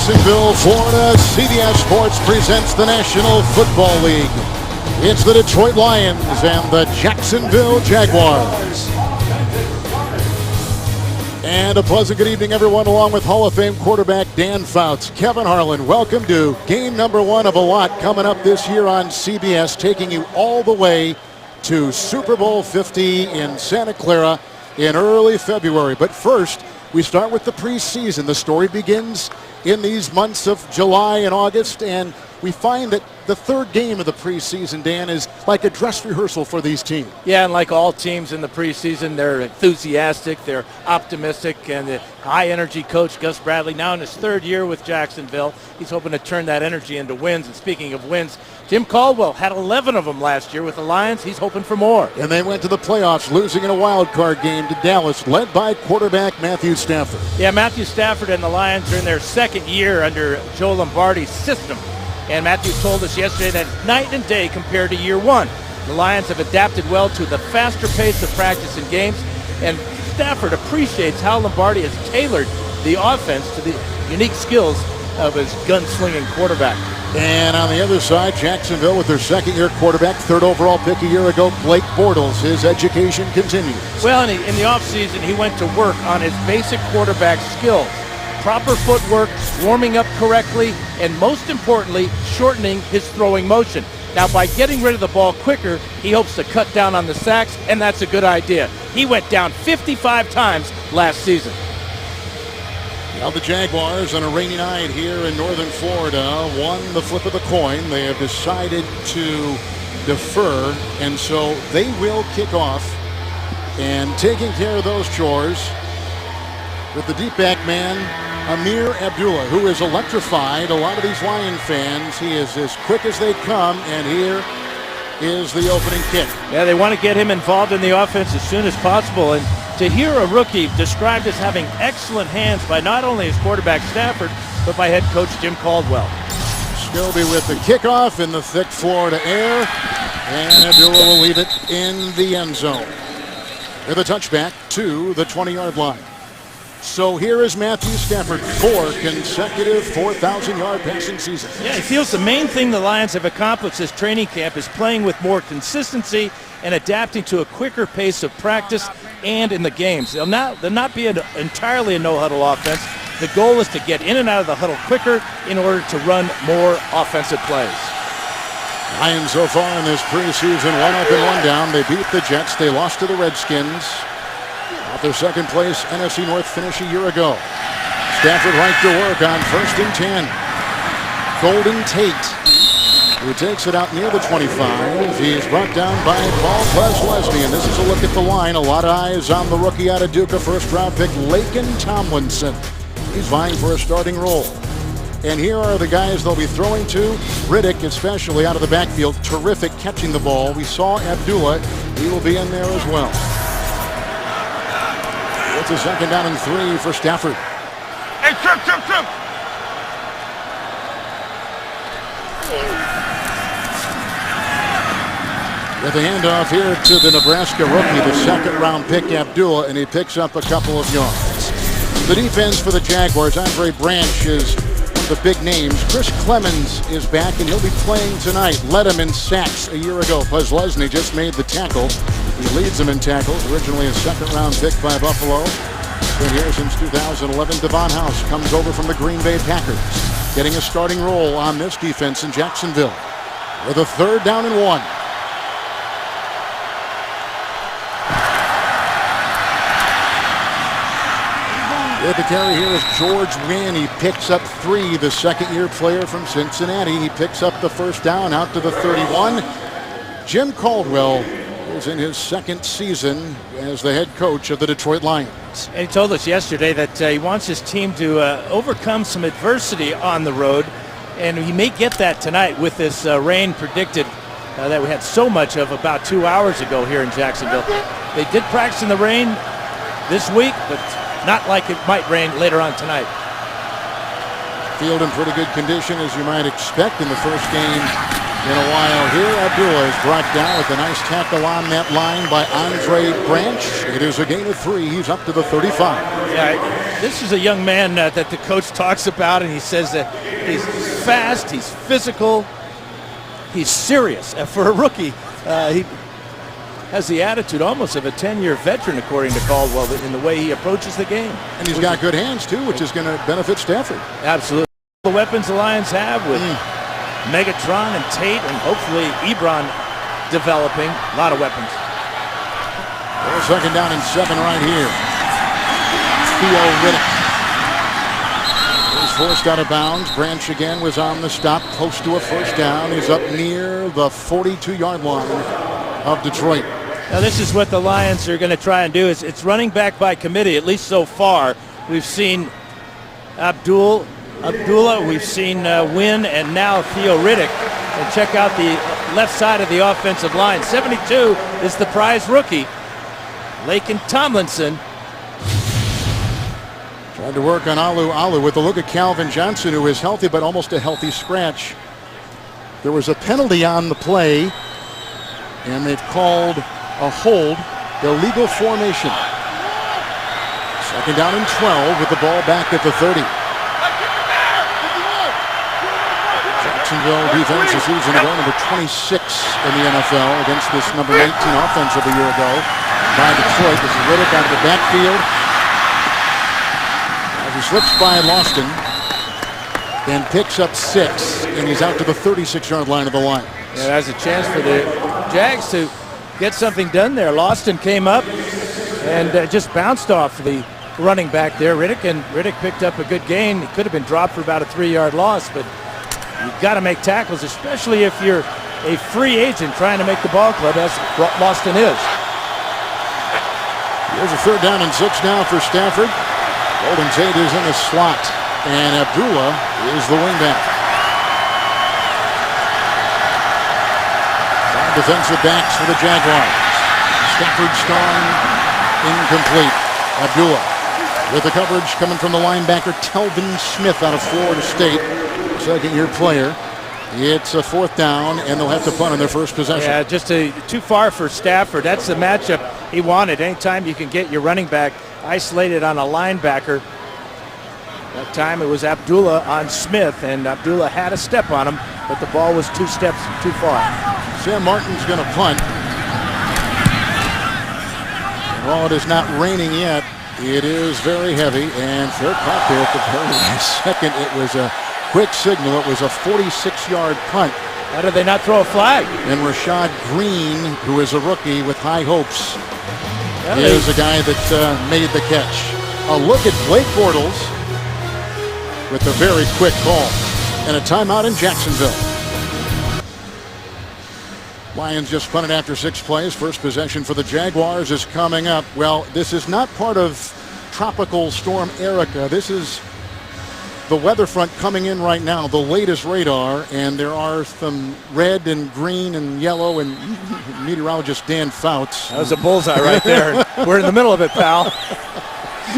Jacksonville, Florida, CBS Sports presents the National Football League. It's the Detroit Lions and the Jacksonville Jaguars. And a pleasant good evening, everyone, along with Hall of Fame quarterback Dan Fouts. Kevin Harlan, welcome to game number one of a lot coming up this year on CBS, taking you all the way to Super Bowl 50 in Santa Clara in early February. But first, we start with the preseason. The story begins in these months of July and August, and we find that the third game of the preseason, Dan, is like a dress rehearsal for these teams. Yeah, and like all teams in the preseason, they're enthusiastic, they're optimistic, and the high-energy coach, Gus Bradley, now in his third year with Jacksonville, he's hoping to turn that energy into wins. And speaking of wins, Jim Caldwell had 11 of them last year with the Lions. He's hoping for more. And they went to the playoffs, losing in a wild card game to Dallas, led by quarterback Matthew Stafford. Yeah, Matthew Stafford and the Lions are in their second year under Joe Lombardi's system. And Matthew told us yesterday that it's night and day compared to year one. The Lions have adapted well to the faster pace of practice and games, and Stafford appreciates how Lombardi has tailored the offense to the unique skills of his gunslinging quarterback. And on the other side, Jacksonville with their second-year quarterback, third overall pick a year ago, Blake Bortles. His education continues. Well, in the offseason, he went to work on his basic quarterback skills. Proper footwork, warming up correctly, and most importantly, shortening his throwing motion. Now, by getting rid of the ball quicker, he hopes to cut down on the sacks, and that's a good idea. He went down 55 times last season. Now the Jaguars on a rainy night here in northern Florida won the flip of the coin. They have decided to defer, and so they will kick off. And taking care of those chores with the deep back man, Amir Abdullah, who is electrified a lot of these Lion fans. He is as quick as they come, and here is the opening kick. Yeah, they want to get him involved in the offense as soon as possible. And to hear a rookie described as having excellent hands by not only his quarterback Stafford, but by head coach Jim Caldwell. Scobie with the kickoff in the thick Florida air, and Abdullah will leave it in the end zone with a touchback to the 20-yard line. So here is Matthew Stafford, 4 consecutive 4,000-yard passing seasons. Yeah, he feels the main thing the Lions have accomplished this training camp is playing with more consistency and adapting to a quicker pace of practice and in the games. They'll not be entirely a no-huddle offense. The goal is to get in and out of the huddle quicker in order to run more offensive plays. Lions so far in this preseason, 1 up and 1 down. They beat the Jets. They lost to the Redskins. Off their second place NFC North finish a year ago. Stafford right to work on 1st and 10. Golden Tate, who takes it out near the 25. He's brought down by Paul Preseason, and this is a look at the line. A lot of eyes on the rookie out of Duke, a first-round pick, Laken Tomlinson. He's vying for a starting role. And here are the guys they'll be throwing to. Riddick, especially out of the backfield, terrific catching the ball. We saw Abdullah. He will be in there as well. It's a 2nd down and 3 for Stafford. Hey, trip. With a handoff here to the Nebraska rookie, the 2nd-round pick, Abdullah, and he picks up a couple of yards. The defense for the Jaguars, Andre Branch is one of the big names. Chris Clemens is back, and he'll be playing tonight. Led him in sacks a year ago. Preseason just made the tackle. He leads them in tackles, originally a 2nd-round pick by Buffalo. Been here since 2011. Devon House comes over from the Green Bay Packers, getting a starting role on this defense in Jacksonville. With a 3rd down and 1. With the carry here is George Wynn. He picks up 3, the 2nd-year player from Cincinnati. He picks up the 1st down out to the 31. Jim Caldwell is in his 2nd season as the head coach of the Detroit Lions. And he told us yesterday that he wants his team to overcome some adversity on the road, and he may get that tonight with this rain predicted that we had so much of about 2 hours ago here in Jacksonville. They did practice in the rain this week, but not like it might rain later on tonight. Field in pretty good condition, as you might expect in the first game in a while here. Abdullah is brought down with a nice tackle on that line by Andre Branch. It is a gain of 3. He's up to the 35. Yeah, this is a young man that the coach talks about, and he says that he's fast, he's physical, he's serious. For a rookie, he has the attitude almost of a 10-year veteran, according to Caldwell, in the way he approaches the game. And he's got good hands, too, which is going to benefit Stafford. Absolutely. The weapons the Lions have with Megatron and Tate and hopefully Ebron developing. A lot of weapons. Second down and 7 right here. Theo Riddick is forced out of bounds. Branch again was on the stop, close to a first down. He's up near the 42-yard line of Detroit. Now this is what the Lions are going to try and do. It's running back by committee, at least so far. We've seen Abdullah, we've seen Wynn, and now Theo Riddick. And check out the left side of the offensive line. 72 is the prize rookie, Laken Tomlinson. Tried to work on Alu with a look at Calvin Johnson, who is healthy but almost a healthy scratch. There was a penalty on the play, and they've called a hold, illegal formation. Second down and 12 with the ball back at the 30. Jacksonville defense is using goal number 26 in the NFL against this number 19 offense of a year ago by Detroit. This is Riddick out of the backfield. As he slips by Loston and picks up 6, and he's out to the 36-yard line of the line. Yeah, that's a chance for the Jags to get something done there. Loston came up and just bounced off the running back there, Riddick, and Riddick picked up a good gain. He could have been dropped for about a 3-yard loss, but you've got to make tackles, especially if you're a free agent trying to make the ball club, as Loston is. Here's a third down and 6 now for Stafford. Golden Tate is in the slot, and Abdullah is the wingback. Defensive backs for the Jaguars. Stafford strong, incomplete. Abdullah with the coverage coming from the linebacker Telvin Smith out of Florida State, second-year player. It's a fourth down, and they'll have to punt on their first possession. Yeah, just too far for Stafford. That's the matchup he wanted. Anytime you can get your running back isolated on a linebacker. That time it was Abdullah on Smith, and Abdullah had a step on him, but the ball was 2 steps too far. Sam Martin's going to punt. While it is not raining yet, it is very heavy, and fair caught there at the very last second. It was a quick signal. It was a 46-yard punt. How did they not throw a flag? And Rashad Green, who is a rookie with high hopes, is a guy that made the catch. A look at Blake Bortles with a very quick call. And a timeout in Jacksonville. Lions just punted after 6 plays. First possession for the Jaguars is coming up. Well, this is not part of Tropical Storm Erica. This is the weather front coming in right now, the latest radar, and there are some red and green and yellow, and meteorologist Dan Fouts. That was a bullseye right there. We're in the middle of it, pal.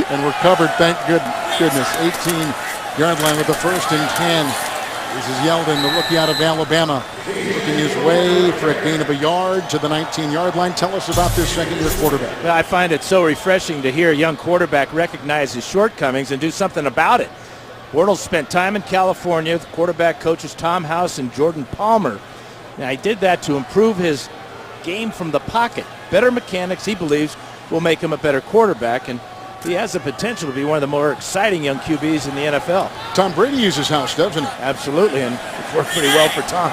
And we're covered, thank goodness. 18-yard line with the first and 10. This is Yeldon, the rookie out of Alabama, working his way for a gain of a yard to the 19-yard line. Tell us about this second-year quarterback. Well, I find it so refreshing to hear a young quarterback recognize his shortcomings and do something about it. Bortles spent time in California with quarterback coaches Tom House and Jordan Palmer. Now, he did that to improve his game from the pocket. Better mechanics, he believes, will make him a better quarterback, and he has the potential to be one of the more exciting young QBs in the NFL. Tom Brady uses House, doesn't he? Absolutely, and it's worked pretty well for Tom.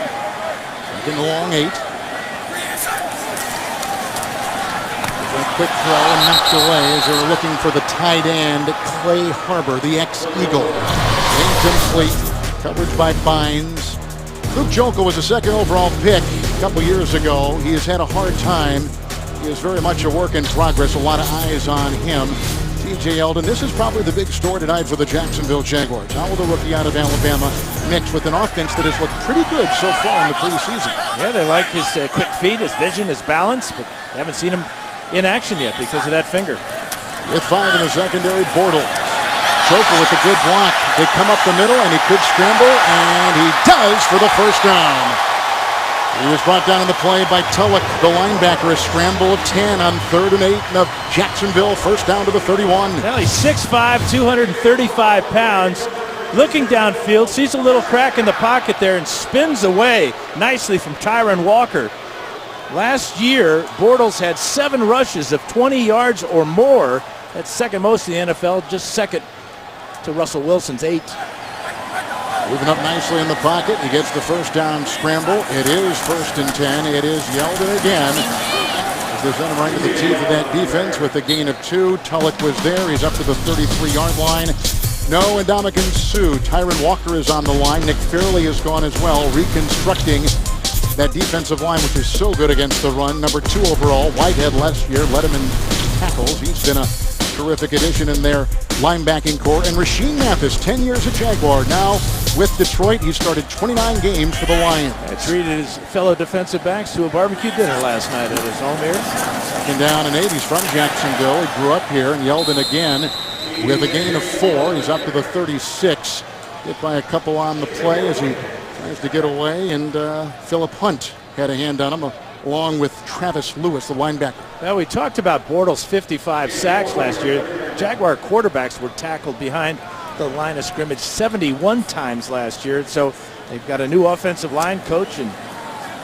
In the long 8. A quick throw and knocked away as they were looking for the tight end, Clay Harbor, the ex-Eagle. Incomplete. Coverage by Bynes. Luke Jokel was a second overall pick a couple years ago. He has had a hard time. He is very much a work in progress. A lot of eyes on him. T.J. Yeldon, this is probably the big story tonight for the Jacksonville Jaguars. How will the rookie out of Alabama mix with an offense that has looked pretty good so far in the preseason? Yeah, they like his quick feet, his vision, his balance, but they haven't seen him in action yet because of that finger. With 5 in the secondary, Bortles. Joker with a good block. They come up the middle, and he could scramble, and he does for the first down. He was brought down in the play by Tulloch, the linebacker. A scramble of 10 on 3rd and 8 of Jacksonville. First down to the 31. Well, he's 6'5", 235 pounds. Looking downfield, sees a little crack in the pocket there and spins away nicely from Tyron Walker. Last year, Bortles had 7 rushes of 20 yards or more. That's second most in the NFL, just second to Russell Wilson's 8. Moving up nicely in the pocket. He gets the first down scramble. It is 1st and 10. It is Yeldon again. They sent him right to the teeth of that defense with a gain of 2. Tulloch was there. He's up to the 33-yard line. No, and Ndamukong Suh. Tyron Walker is on the line. Nick Fairley is gone as well, reconstructing that defensive line, which is so good against the run. Number 2 overall. Whitehead last year led him in tackles. He's been a terrific addition in their linebacking core. And Rasheed Mathis, 10 years a Jaguar. Now with Detroit, he started 29 games for the Lions. Treated his fellow defensive backs to a barbecue dinner last night at his home here. 2nd down and 8. He's from Jacksonville. He grew up here. And Yeldon again with a gain of 4. He's up to the 36. Hit by a couple on the play as he tries to get away. And Philip Hunt had a hand on him, along with Travis Lewis, the linebacker. Well, we talked about Bortles' 55 sacks last year. Jaguar quarterbacks were tackled behind the line of scrimmage 71 times last year. So they've got a new offensive line coach and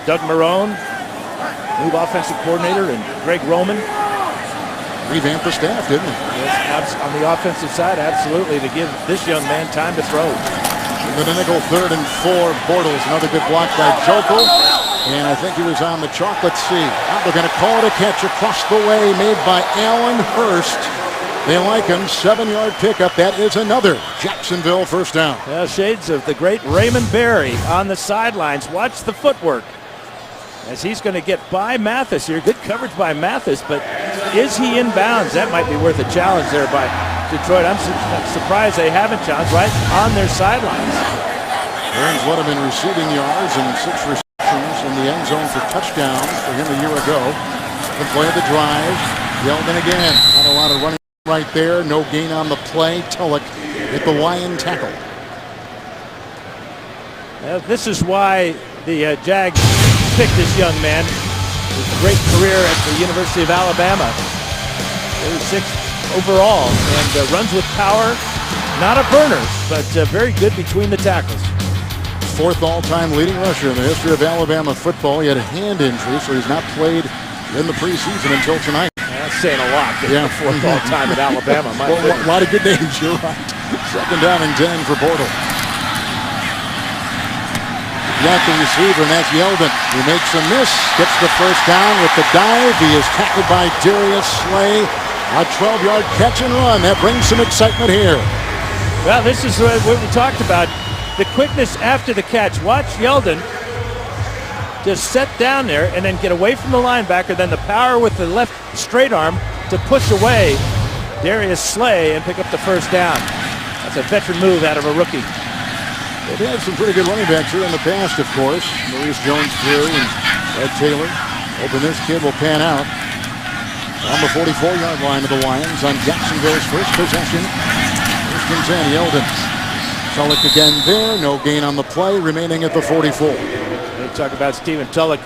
Doug Marrone, new offensive coordinator, and Greg Roman. Revamped the staff, didn't he? Yes, on the offensive side, absolutely, to give this young man time to throw. With a nickel 3rd and 4, Bortles, another good block by Jokel. And I think he was on the chalk. Let's see. They're going to call it a catch across the way made by Allen Hurst. They like him. 7-yard pickup. That is another Jacksonville first down. Yeah, shades of the great Raymond Berry on the sidelines. Watch the footwork as he's going to get by Mathis here. Good coverage by Mathis, but is he in bounds? That might be worth a challenge there by Detroit. I'm surprised they haven't challenged right on their sidelines. Burns led him in receiving yards and 6 receptions in the end zone for touchdowns for him a year ago. The play of the drive. Yeldon again. Not a lot of running right there. No gain on the play. Tulloch hit the Lion tackle. This is why the Jags picked this young man. With a great career at the University of Alabama. 36th overall and runs with power. Not a burner, but very good between the tackles. 4th all-time leading rusher in the history of Alabama football. He had a hand injury, so he's not played in the preseason until tonight. That's saying a lot. Yeah, 4th all-time at Alabama. Well, a lot of good names, you're right. 2nd down and 10 for Bortles. Got the receiver, and that's Yeldon. He makes a miss, gets the first down with the dive. He is tackled by Darius Slay. A 12-yard catch and run. That brings some excitement here. Well, this is what we talked about. The quickness after the catch. Watch Yeldon just set down there and then get away from the linebacker. Then the power with the left straight arm to push away Darius Slay and pick up the first down. That's a veteran move out of a rookie. They've had some pretty good running backs here in the past, of course. Maurice Jones-Drew and Ed Taylor. Hoping this kid will pan out. On the 44-yard line of the Lions on Jacksonville's first possession. First and 10, Yeldon. Tulloch again there. No gain on the play, remaining at the 44. We talk about Stephen Tulloch.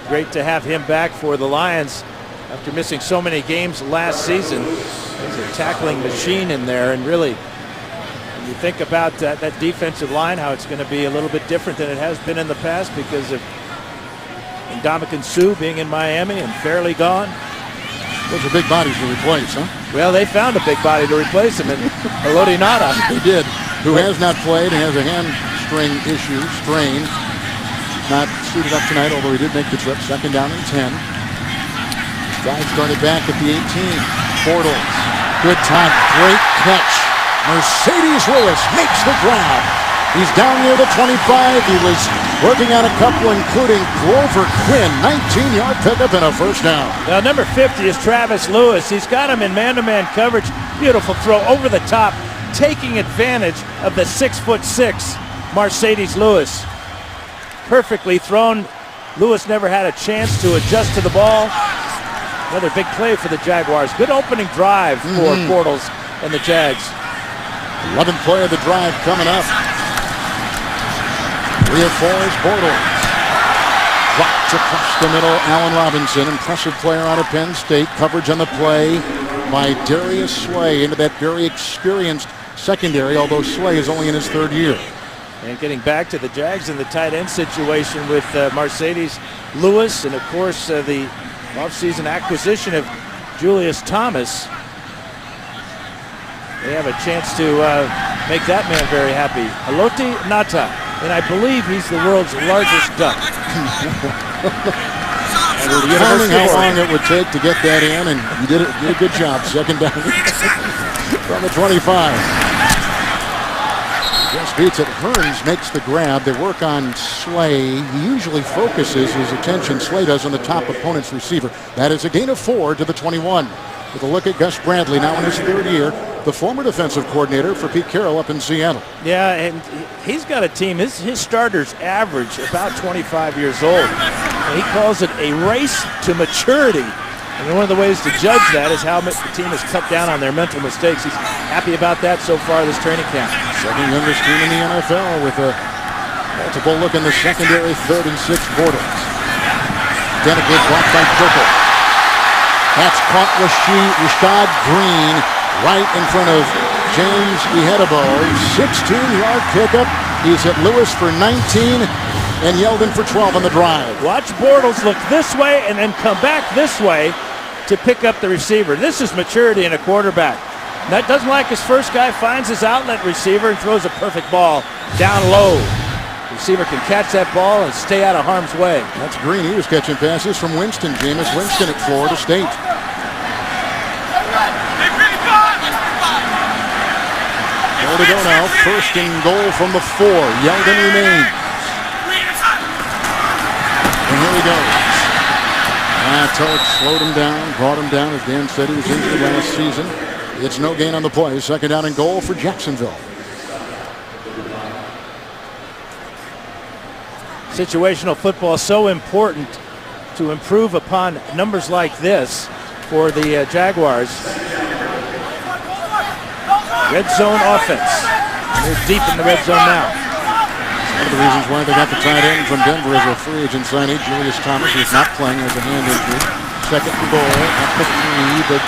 Great to have him back for the Lions after missing so many games last season. He's a tackling machine in there, and really, when you think about that defensive line, how it's going to be a little bit different than it has been in the past because of Ndamukong Suh being in Miami and Fairley gone. Those are big bodies to replace, huh? Well, they found a big body to replace him in Elodie Nada. They did. Who has not played and has a hamstring issue, strain. Not suited up tonight, although he did make the trip. 2nd down and 10. Drive started back at the 18. Bortles. Good time. Great catch. Mercedes Lewis makes the grab. He's down near the 25. He was working on a couple, including Grover Quinn. 19-yard pickup and a first down. Now, number 50 is Travis Lewis. He's got him in man-to-man coverage. Beautiful throw over the top, taking advantage of the 6'6" Mercedes Lewis. Perfectly thrown. Lewis never had a chance to adjust to the ball. Another big play for the Jaguars. Good opening drive for Bortles and the Jags. 11th play of the drive coming up. 3 of 4 is Bortles. Dropped across the middle. Allen Robinson, impressive player out of Penn State. Coverage on the play by Darius Slay into that very experienced secondary, although Slay is only in his third year. And getting back to the Jags in the tight end situation with Mercedes Lewis and, of course, the offseason acquisition of Julius Thomas. They have a chance to make that man very happy. Haloti Ngata, and I believe he's the world's largest duck. Determining how long it would take to get that in, and you did a good job. Second down from the 25. Just beats it. Hearns makes the grab. They work on Slay. He usually focuses his attention, Slay does, on the top opponent's receiver. That is a gain of 4 to the 21. With a look at Gus Bradley, now in his third year, the former defensive coordinator for Pete Carroll up in Seattle. Yeah, and he's got a team. His starters average about 25 years old. And he calls it a race to maturity. And one of the ways to judge that is how much the team has cut down on their mental mistakes. He's happy about that so far this training camp. Second youngest team in the NFL with a multiple look in the secondary, 3rd and 6 Bortles. Denicate blocked by Purple. That's caught Rashad Green right in front of James Ihedebo. 16-yard pickup. He's hit Lewis for 19 and Yeldon for 12 on the drive. Watch Bortles look this way and then come back this way to pick up the receiver. This is maturity in a quarterback. That doesn't like his first guy, finds his outlet receiver and throws a perfect ball down low. The receiver can catch that ball and stay out of harm's way. That's Green. He was catching passes from Winston. Jameis Winston at Florida State. Goal to go now. 1st and goal from the 4. Yeldon remains. And here he goes. Tulloch slowed him down, brought him down. As Dan said, he was injured last season. It's no gain on the play. 2nd down and goal for Jacksonville. Situational football is so important to improve upon numbers like this for the Jaguars. Red zone offense. They're deep in the red zone now. One of the reasons why they got the tight end from Denver as a free agent signing, Julius Thomas, who's not playing as a hand injury. 2nd and goal at the 3, but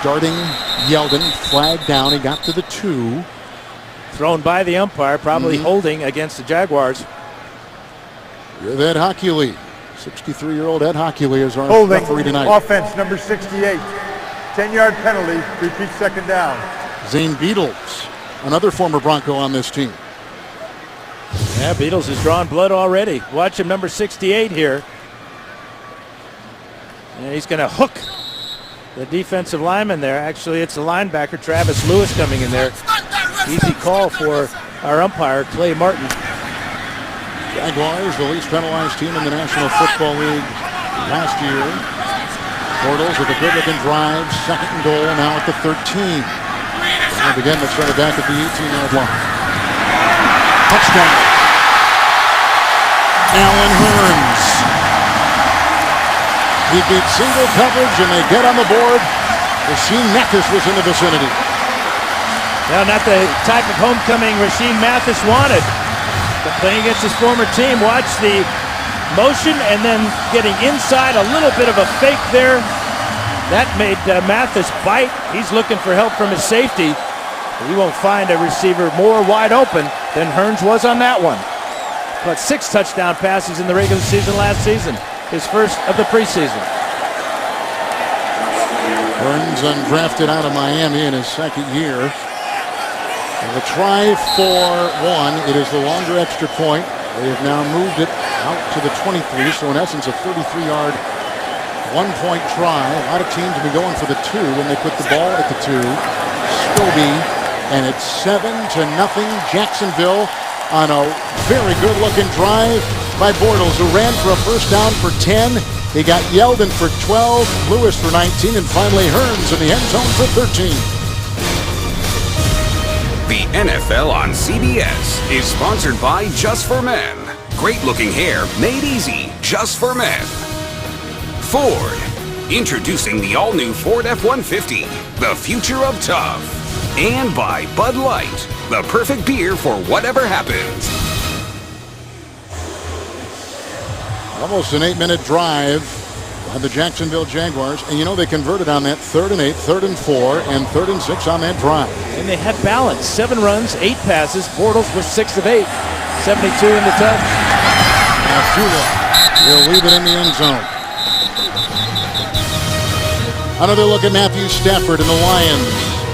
darting Yeldon, flag down. He got to the 2. Thrown by the umpire, probably holding against the Jaguars. With Ed Hockley. 63-year-old Ed Hockley is our holding referee tonight. Offense number 68. 10-yard penalty. Repeat 2nd down. Zane Beadles, another former Bronco on this team. Yeah, Beadles has drawn blood already. Watch him, number 68 here. And he's going to hook the defensive lineman there. Actually, it's the linebacker, Travis Lewis, coming in there. Easy call for our umpire, Clay Martin. Jaguars, the least penalized team in the National Football League last year. Bortles with a good-looking drive. 2nd and goal now at the 13. And again, let's run it back at the 18-yard line. Touchdown. Allen Hearns. He beat single coverage, and they get on the board. Rasheem Mathis was in the vicinity. Now, not the type of homecoming Rasheem Mathis wanted. But playing against his former team, watch the motion and then getting inside, a little bit of a fake there. That made Mathis bite. He's looking for help from his safety. He won't find a receiver more wide open than Hearns was on that one. But 6 touchdown passes in the regular season last season. His first of the preseason. Hearns undrafted out of Miami in his 2nd year. And the try for 1. It is the longer extra point. They have now moved it out to the 23. So in essence, a 33-yard one-point try. A lot of teams will be going for the 2 when they put the ball at the 2. Scobie. And it's 7-0 Jacksonville on a very good-looking drive by Bortles, who ran for a first down for 10. He got Yeldon for 12, Lewis for 19, and finally Hearns in the end zone for 13. The NFL on CBS is sponsored by Just for Men. Great-looking hair made easy just for men. Ford. Introducing the all-new Ford F-150, the future of tough. And by Bud Light, the perfect beer for whatever happens. Almost an 8-minute drive by the Jacksonville Jaguars. And you know, they converted on that 3rd and 8, 3rd and 4, and 3rd and 6 on that drive. And they had balance. 7 runs, 8 passes. Bortles was 6 of 8. 72 in the touch. Now Fula will leave it in the end zone. Another look at Matthew Stafford and the Lions.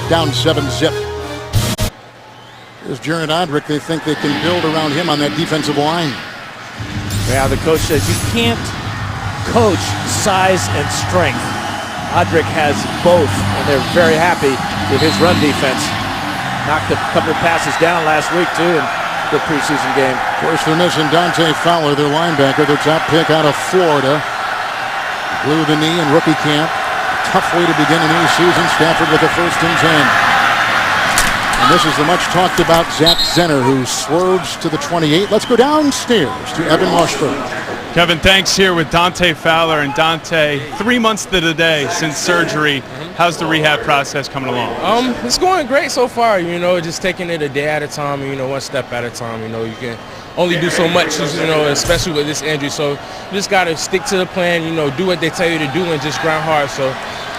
Down 7-zip. Here's Jared Odrick. They think they can build around him on that defensive line. Yeah, the coach says you can't coach size and strength. Odrick has both, and they're very happy with his run defense. Knocked a couple of passes down last week, too, in the preseason game. Of course, they're missing Dante Fowler, their linebacker, their top pick out of Florida. Blew the knee in rookie camp. Tough way to begin a new season. Stafford with a 1st and 10. And this is the much talked about Zach Zenner, who swerves to the 28. Let's go downstairs to Evan Washburn. Kevin, thanks. Here with Dante Fowler. And Dante, 3 months to the day since surgery. How's the rehab process coming along? It's going great so far. You know, just taking it a day at a time. You know, one step at a time. You know, you can only do so much. You know, especially with this injury. So you just got to stick to the plan. You know, do what they tell you to do and just grind hard. So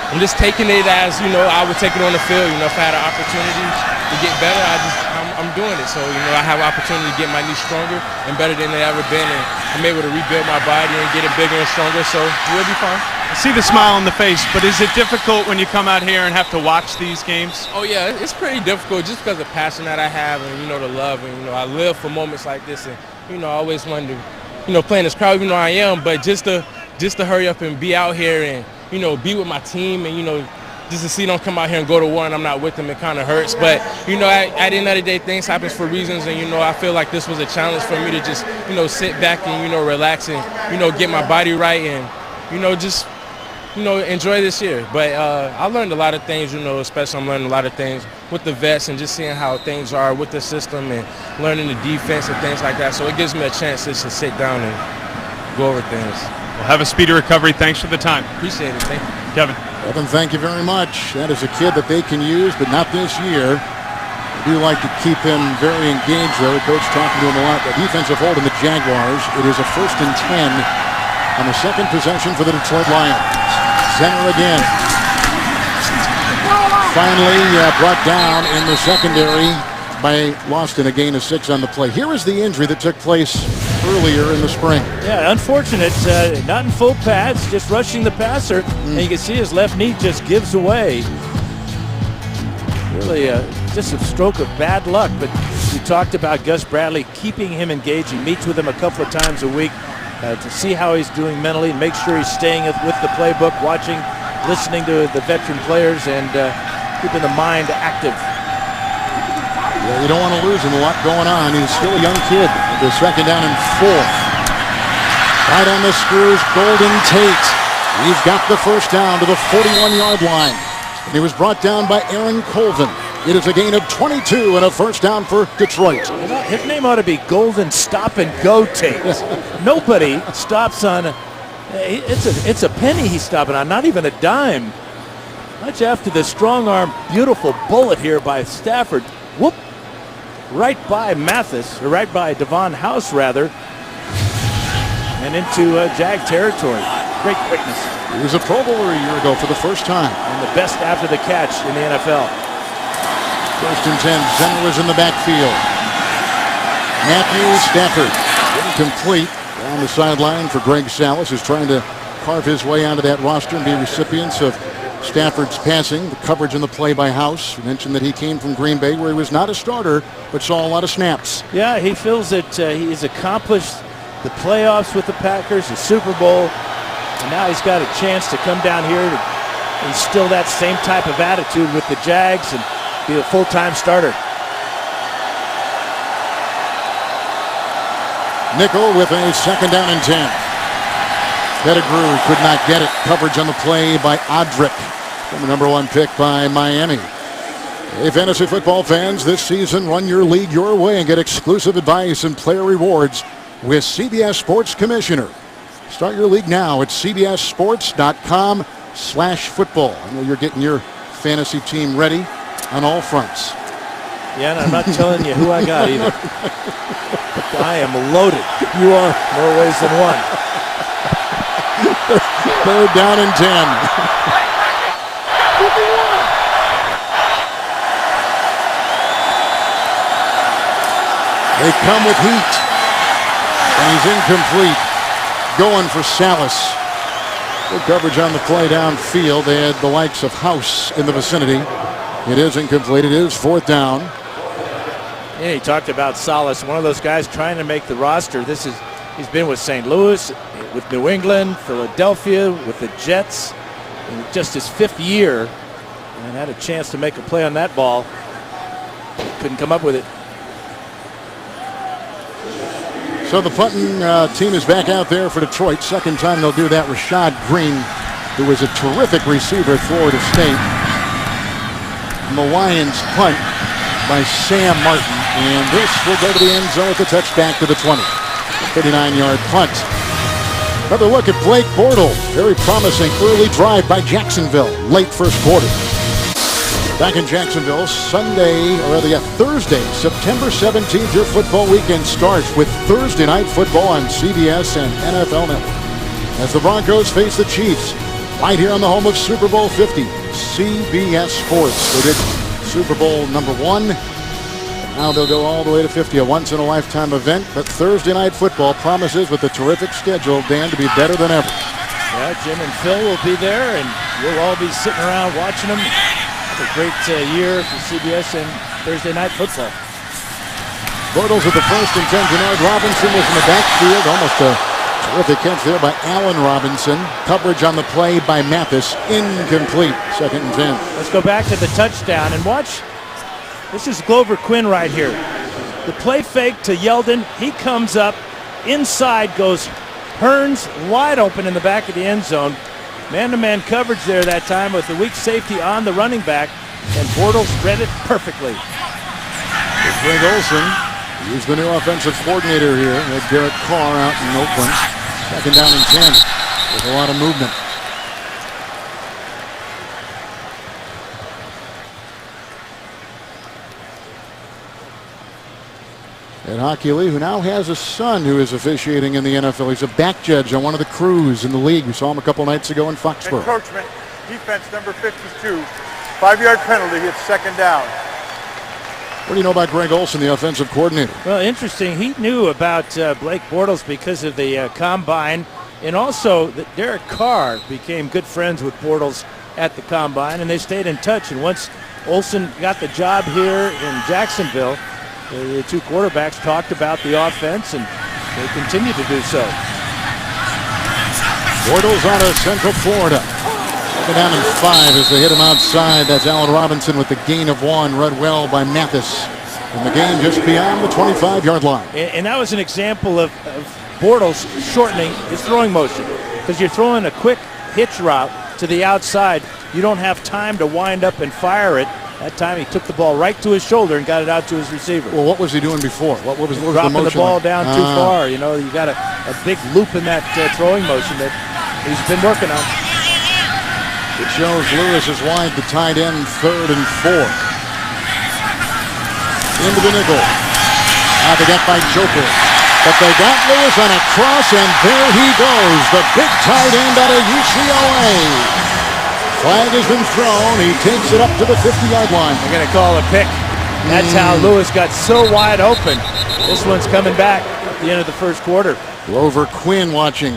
I'm just taking it as, you know, I would take it on the field. You know, if I had an opportunity to get better, I'm doing it. So, you know, I have an opportunity to get my knee stronger and better than they ever been. And I'm able to rebuild my body and get it bigger and stronger. So we'll be fine. I see the smile on the face, but is it difficult when you come out here and have to watch these games? Oh, yeah, it's pretty difficult just because of the passion that I have and, you know, the love. And, you know, I live for moments like this. And, you know, I always wanted to, you know, play in this crowd, even though I am. But just to hurry up and be out here and, you know, be with my team and, you know, just to see them come out here and go to war and I'm not with them, it kind of hurts. But, you know, at the end of the day, things happen for reasons. And, you know, I feel like this was a challenge for me to just, you know, sit back and, you know, relax and, you know, get my body right and, you know, just, you know, enjoy this year. But I learned a lot of things, you know, especially I'm learning a lot of things with the vets and just seeing how things are with the system and learning the defense and things like that. So it gives me a chance just to sit down and go over things. Well, have a speedy recovery. Thanks for the time. Appreciate it. Thank you. Kevin. Evan, thank you very much. That is a kid that they can use, but not this year. I do like to keep him very engaged, though. The coach talking to him a lot. The defensive hold in the Jaguars. It is a 1st and 10 on the 2nd possession for the Detroit Lions. Zenner again. Finally brought down in the secondary by Loston, a gain of 6 on the play. Here is the injury that took place earlier in the spring. Yeah, unfortunate. Not in full pads, just rushing the passer. And you can see his left knee just gives away. Really just a stroke of bad luck. But we talked about Gus Bradley keeping him engaged. He meets with him a couple of times a week to see how he's doing mentally and make sure he's staying with the playbook, watching, listening to the veteran players, and keeping the mind active. Yeah, you don't want to lose him. A lot going on. He's still a young kid. The 2nd down and 4th. Right on the screws, Golden Tate. He's got the 1st down to the 41-yard line. And he was brought down by Aaron Colvin. It is a gain of 22 and a 1st down for Detroit. His name ought to be Golden Stop and Go Tate. Nobody stops on. It's a penny he's stopping on, not even a dime. Much after the strong arm, beautiful bullet here by Stafford. Whoop. Right by Mathis, or right by Devon House, rather, and into Jag territory. Great quickness. He was a Pro Bowler a year ago for the 1st time. And the best after the catch in the NFL. 1st and 10, Zenner is in the backfield. Matthew Stafford, incomplete on the sideline for Greg Salas, who's trying to carve his way onto that roster and be recipients of Stafford's passing. The coverage in the play by House. We mentioned that he came from Green Bay, where he was not a starter, but saw a lot of snaps. Yeah, he feels that he's accomplished the playoffs with the Packers, the Super Bowl, and now he's got a chance to come down here to instill that same type of attitude with the Jags and be a full-time starter. Nickel with a 2nd down and 10. Pettigrew could not get it. Coverage on the play by Odrick, from the #1 pick by Miami. Hey, fantasy football fans, this season run your league your way and get exclusive advice and player rewards with CBS Sports Commissioner. Start your league now at cbssports.com/football. I know you're getting your fantasy team ready on all fronts. Yeah, and I'm not telling you who I got either. I am loaded. You are. More ways than one. Third down and 10. They come with heat. And he's incomplete. Going for Salas. Good coverage on the play downfield. They had the likes of House in the vicinity. It is incomplete. It is fourth down. Yeah, he talked about Salas, one of those guys trying to make the roster. He's been with St. Louis, with New England, Philadelphia, with the Jets, in just his 5th year, and had a chance to make a play on that ball. Couldn't come up with it. So the punting team is back out there for Detroit. Second time they'll do that. Rashad Green, who was a terrific receiver at Florida State. And the Lions punt by Sam Martin. And this will go to the end zone with the touchback to the 20. 39-yard punt. Another look at Blake Bortles. Very promising early drive by Jacksonville. Late first quarter. Back in Jacksonville, Thursday, September 17th, your football weekend starts with Thursday Night Football on CBS and NFL Network. As the Broncos face the Chiefs, right here on the home of Super Bowl 50, CBS Sports. They did Super Bowl #1. Now they'll go all the way to 50, a once-in-a-lifetime event. But Thursday Night Football promises, with a terrific schedule, Dan, to be better than ever. Yeah, Jim and Phil will be there, and we'll all be sitting around watching them. A great year for CBS and Thursday Night Football. Bortles at the first and 10. Denard Robinson was in the backfield. Almost a terrific catch there by Allen Robinson. Coverage on the play by Mathis. Incomplete. Second and 10. Let's go back to the touchdown and watch. This is Glover Quinn right here. The play fake to Yeldon. He comes up. Inside goes Hearns wide open in the back of the end zone. Man-to-man coverage there that time with the weak safety on the running back, and Bortles read it perfectly. Greg Olson, he's the new offensive coordinator here. They had Derek Carr out in Oakland. Second down and 10 with a lot of movement. Ed Hockley, who now has a son who is officiating in the NFL. He's a back judge on one of the crews in the league. We saw him a couple nights ago in Foxborough. Encroachment, defense number 52. 5-yard penalty, it's second down. What do you know about Greg Olson, the offensive coordinator? Well, interesting. He knew about Blake Bortles because of the combine, and also that Derek Carr became good friends with Bortles at the combine, and they stayed in touch. And once Olson got the job here in Jacksonville, the two quarterbacks talked about the offense, and they continue to do so. Bortles out of Central Florida. Second down and 5 as they hit him outside. That's Allen Robinson with the gain of 1. Read well by Mathis. And the game just beyond the 25-yard line. And that was an example of Bortles shortening his throwing motion, because you're throwing a quick hitch route to the outside. You don't have time to wind up and fire it. That time he took the ball right to his shoulder and got it out to his receiver. Well, what was he doing before? What was the motion? Dropping the ball down too far. You know, you got a big loop in that throwing motion that he's been working on. It shows Lewis is wide, the tight end, 3rd and 4. Into the nickel. Now they got by Joker. But they got Lewis on a cross, and there he goes. The big tight end out of UCLA. Flag has been thrown. He takes it up to the 50-yard line. They're going to call a pick. That's how Lewis got so wide open. This one's coming back at the end of the first quarter. Glover Quinn watching.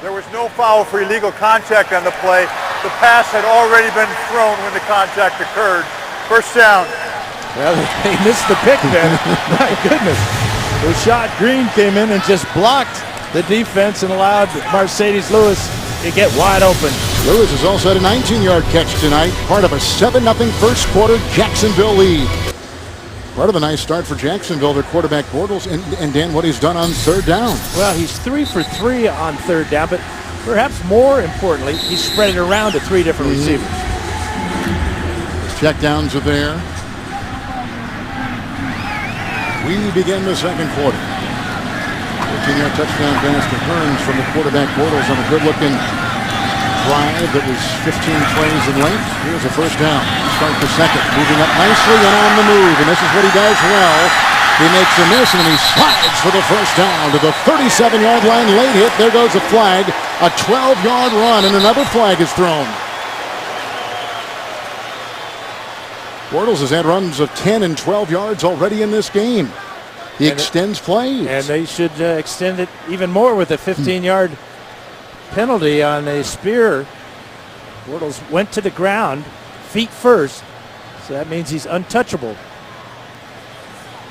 There was no foul for illegal contact on the play. The pass had already been thrown when the contact occurred. First down. Well, they missed the pick then. My goodness. Rashad Green came in and just blocked the defense and allowed Mercedes Lewis to get wide open. Lewis has also had a 19-yard catch tonight, part of a 7-0 first quarter Jacksonville lead. Part of a nice start for Jacksonville, their quarterback Bortles, and Dan, what he's done on third down. Well, he's 3 for 3 on third down, but perhaps more importantly, he's spread it around to 3 different receivers. Check downs are there. We begin the second quarter. 15-yard touchdown pass to Hearns from the quarterback Bortles on a good-looking drive that was 15 plays in length. Here's a first down. Start the second. Moving up nicely and on the move. And this is what he does well. He makes a miss and he slides for the first down to the 37-yard line. Late hit. There goes a flag. A 12-yard run and another flag is thrown. Bortles has had runs of 10 and 12 yards already in this game. He extends plays. And they should extend it even more with a 15-yard penalty on a spear. Bortles went to the ground, feet first, so that means he's untouchable.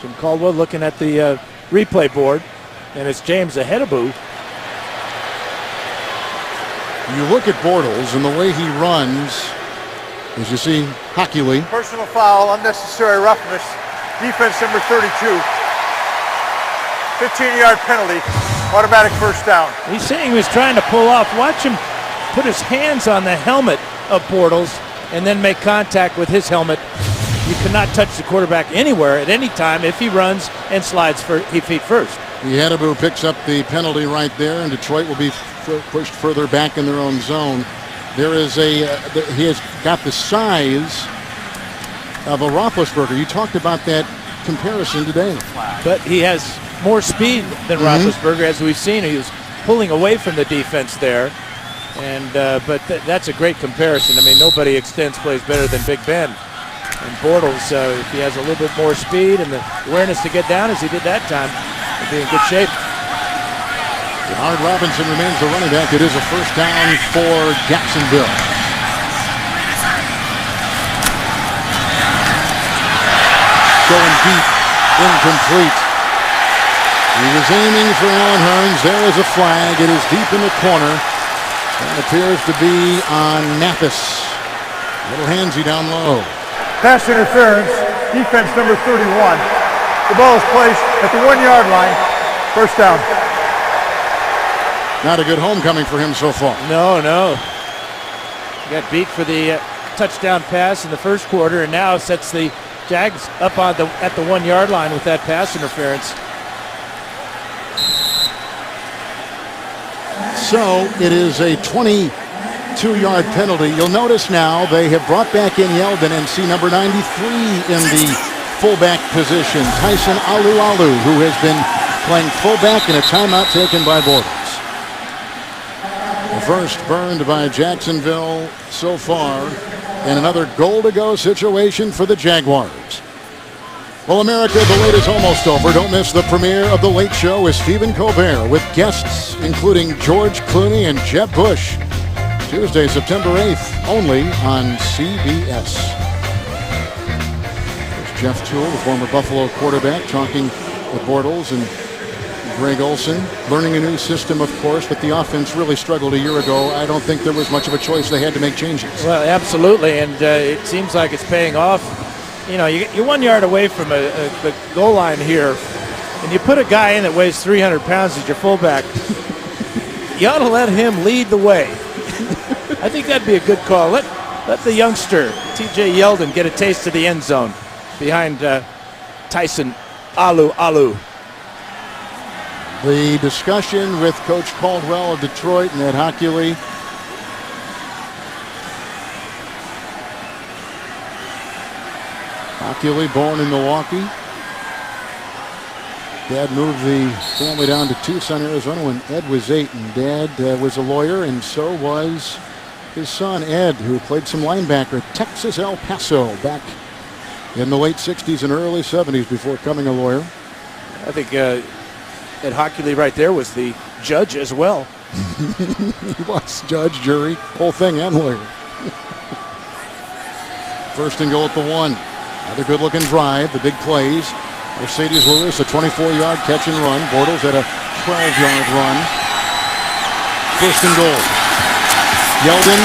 Jim Caldwell looking at the replay board, and it's James ahead of Boo. You look at Bortles and the way he runs, as you see Hockley. Personal foul, unnecessary roughness. Defense number 32. 15-yard penalty, automatic first down. He's saying he was trying to pull off. Watch him put his hands on the helmet of Bortles and then make contact with his helmet. You cannot touch the quarterback anywhere at any time if he runs and slides feet first. Yedebu picks up the penalty right there, and Detroit will be pushed further back in their own zone. There is he has got the size of a Roethlisberger. You talked about that comparison today. But he has more speed than Roethlisberger, as we've seen. He was pulling away from the defense there. And but that's a great comparison. I mean, nobody extends plays better than Big Ben. And Bortles, if he has a little bit more speed and the awareness to get down as he did that time, he'll be in good shape. Denard Robinson remains the running back. It is a first down for Jacksonville. Going deep, incomplete. He was aiming for Allen Hurns. There is a flag. It is deep in the corner. That appears to be on Mathis. Little handsy down low. Pass interference, defense number 31. The ball is placed at the 1-yard line. First down. Not a good homecoming for him so far. No. He got beat for the touchdown pass in the first quarter, and now sets the Jags up at the 1-yard line with that pass interference. So it is a 22-yard penalty. You'll notice now they have brought back in Yeldon and see number 93 in the fullback position, Tyson Alualu, who has been playing fullback in a timeout taken by Bortles. The first burned by Jacksonville so far, and another goal-to-go situation for the Jaguars. Well, America, the wait is almost over. Don't miss the premiere of The Late Show with Stephen Colbert with guests including George Clooney and Jeb Bush. Tuesday, September 8th, only on CBS. There's Jeff Toole, the former Buffalo quarterback, talking with Bortles and Greg Olson. Learning a new system, of course, but the offense really struggled a year ago. I don't think there was much of a choice. They had to make changes. Well, absolutely, and it seems like it's paying off. You know, you're 1 yard away from the goal line here, and you put a guy in that weighs 300 pounds as your fullback. You ought to let him lead the way. I think that'd be a good call. Let the youngster, T.J. Yeldon, get a taste of the end zone behind Tyson Alu. The discussion with Coach Caldwell of Detroit and Ed Hockley. Hockley, born in Milwaukee. Dad moved the family down to Tucson, Arizona when Ed was 8, and Dad was a lawyer, and so was his son Ed, who played some linebacker at Texas El Paso back in the late 60s and early 70s before becoming a lawyer. I think Ed Hockley right there was the judge as well. He was judge, jury, whole thing, and lawyer. First and goal at the 1. Another good-looking drive, the big plays. Mercedes Lewis, a 24-yard catch and run. Bortles at a 12-yard run. First and goal. Yeldon,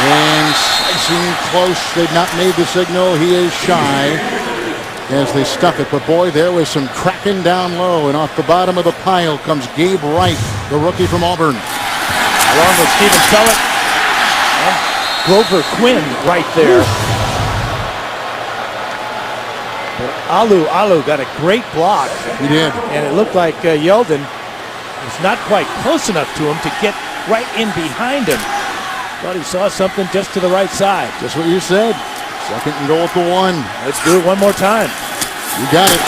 and slicing close. They've not made the signal. He is shy as they stuff it. But boy, there was some cracking down low, and off the bottom of the pile comes Gabe Wright, the rookie from Auburn. Along with Stephen Pellet and Grover Quinn right there. Alu got a great block. He did. And it looked like Yeldon was not quite close enough to him to get right in behind him. Thought he saw something just to the right side. Just what you said. Second and goal at the 1. Let's do it one more time. You got it.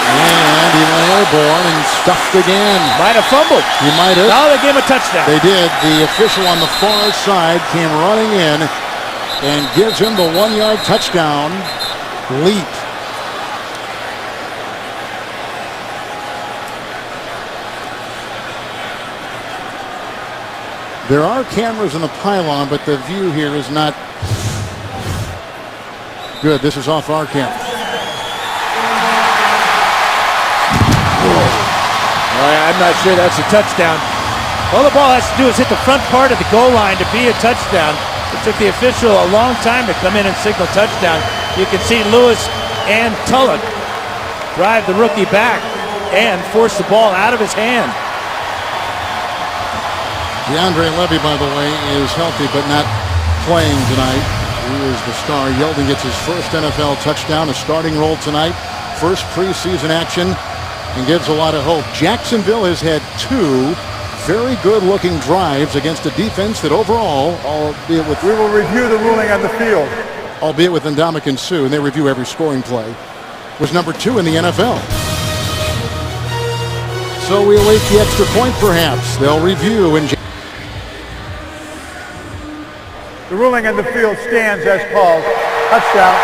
And he went airborne and stuffed again. Might have fumbled. He might have. No, they gave him a touchdown. They did. The official on the far side came running in and gives him the 1-yard touchdown leap. There are cameras in the pylon, but the view here is not good. This is off our camera. I'm not sure that's a touchdown. All the ball has to do is hit the front part of the goal line to be a touchdown. It took the official a long time to come in and signal touchdown. You can see Lewis and Tulloch drive the rookie back and force the ball out of his hand. DeAndre Levy, by the way, is healthy but not playing tonight. He is the star. Yeldon gets his first NFL touchdown, a starting role tonight. First preseason action, and gives a lot of hope. Jacksonville has had 2 very good-looking drives against a defense that overall, albeit with... We will review the ruling on the field. Albeit with Ndamukong Suh, and they review every scoring play, was number 2 in the NFL. So we await the extra point, perhaps. They'll review and... The ruling on the field stands as called. Touchdown.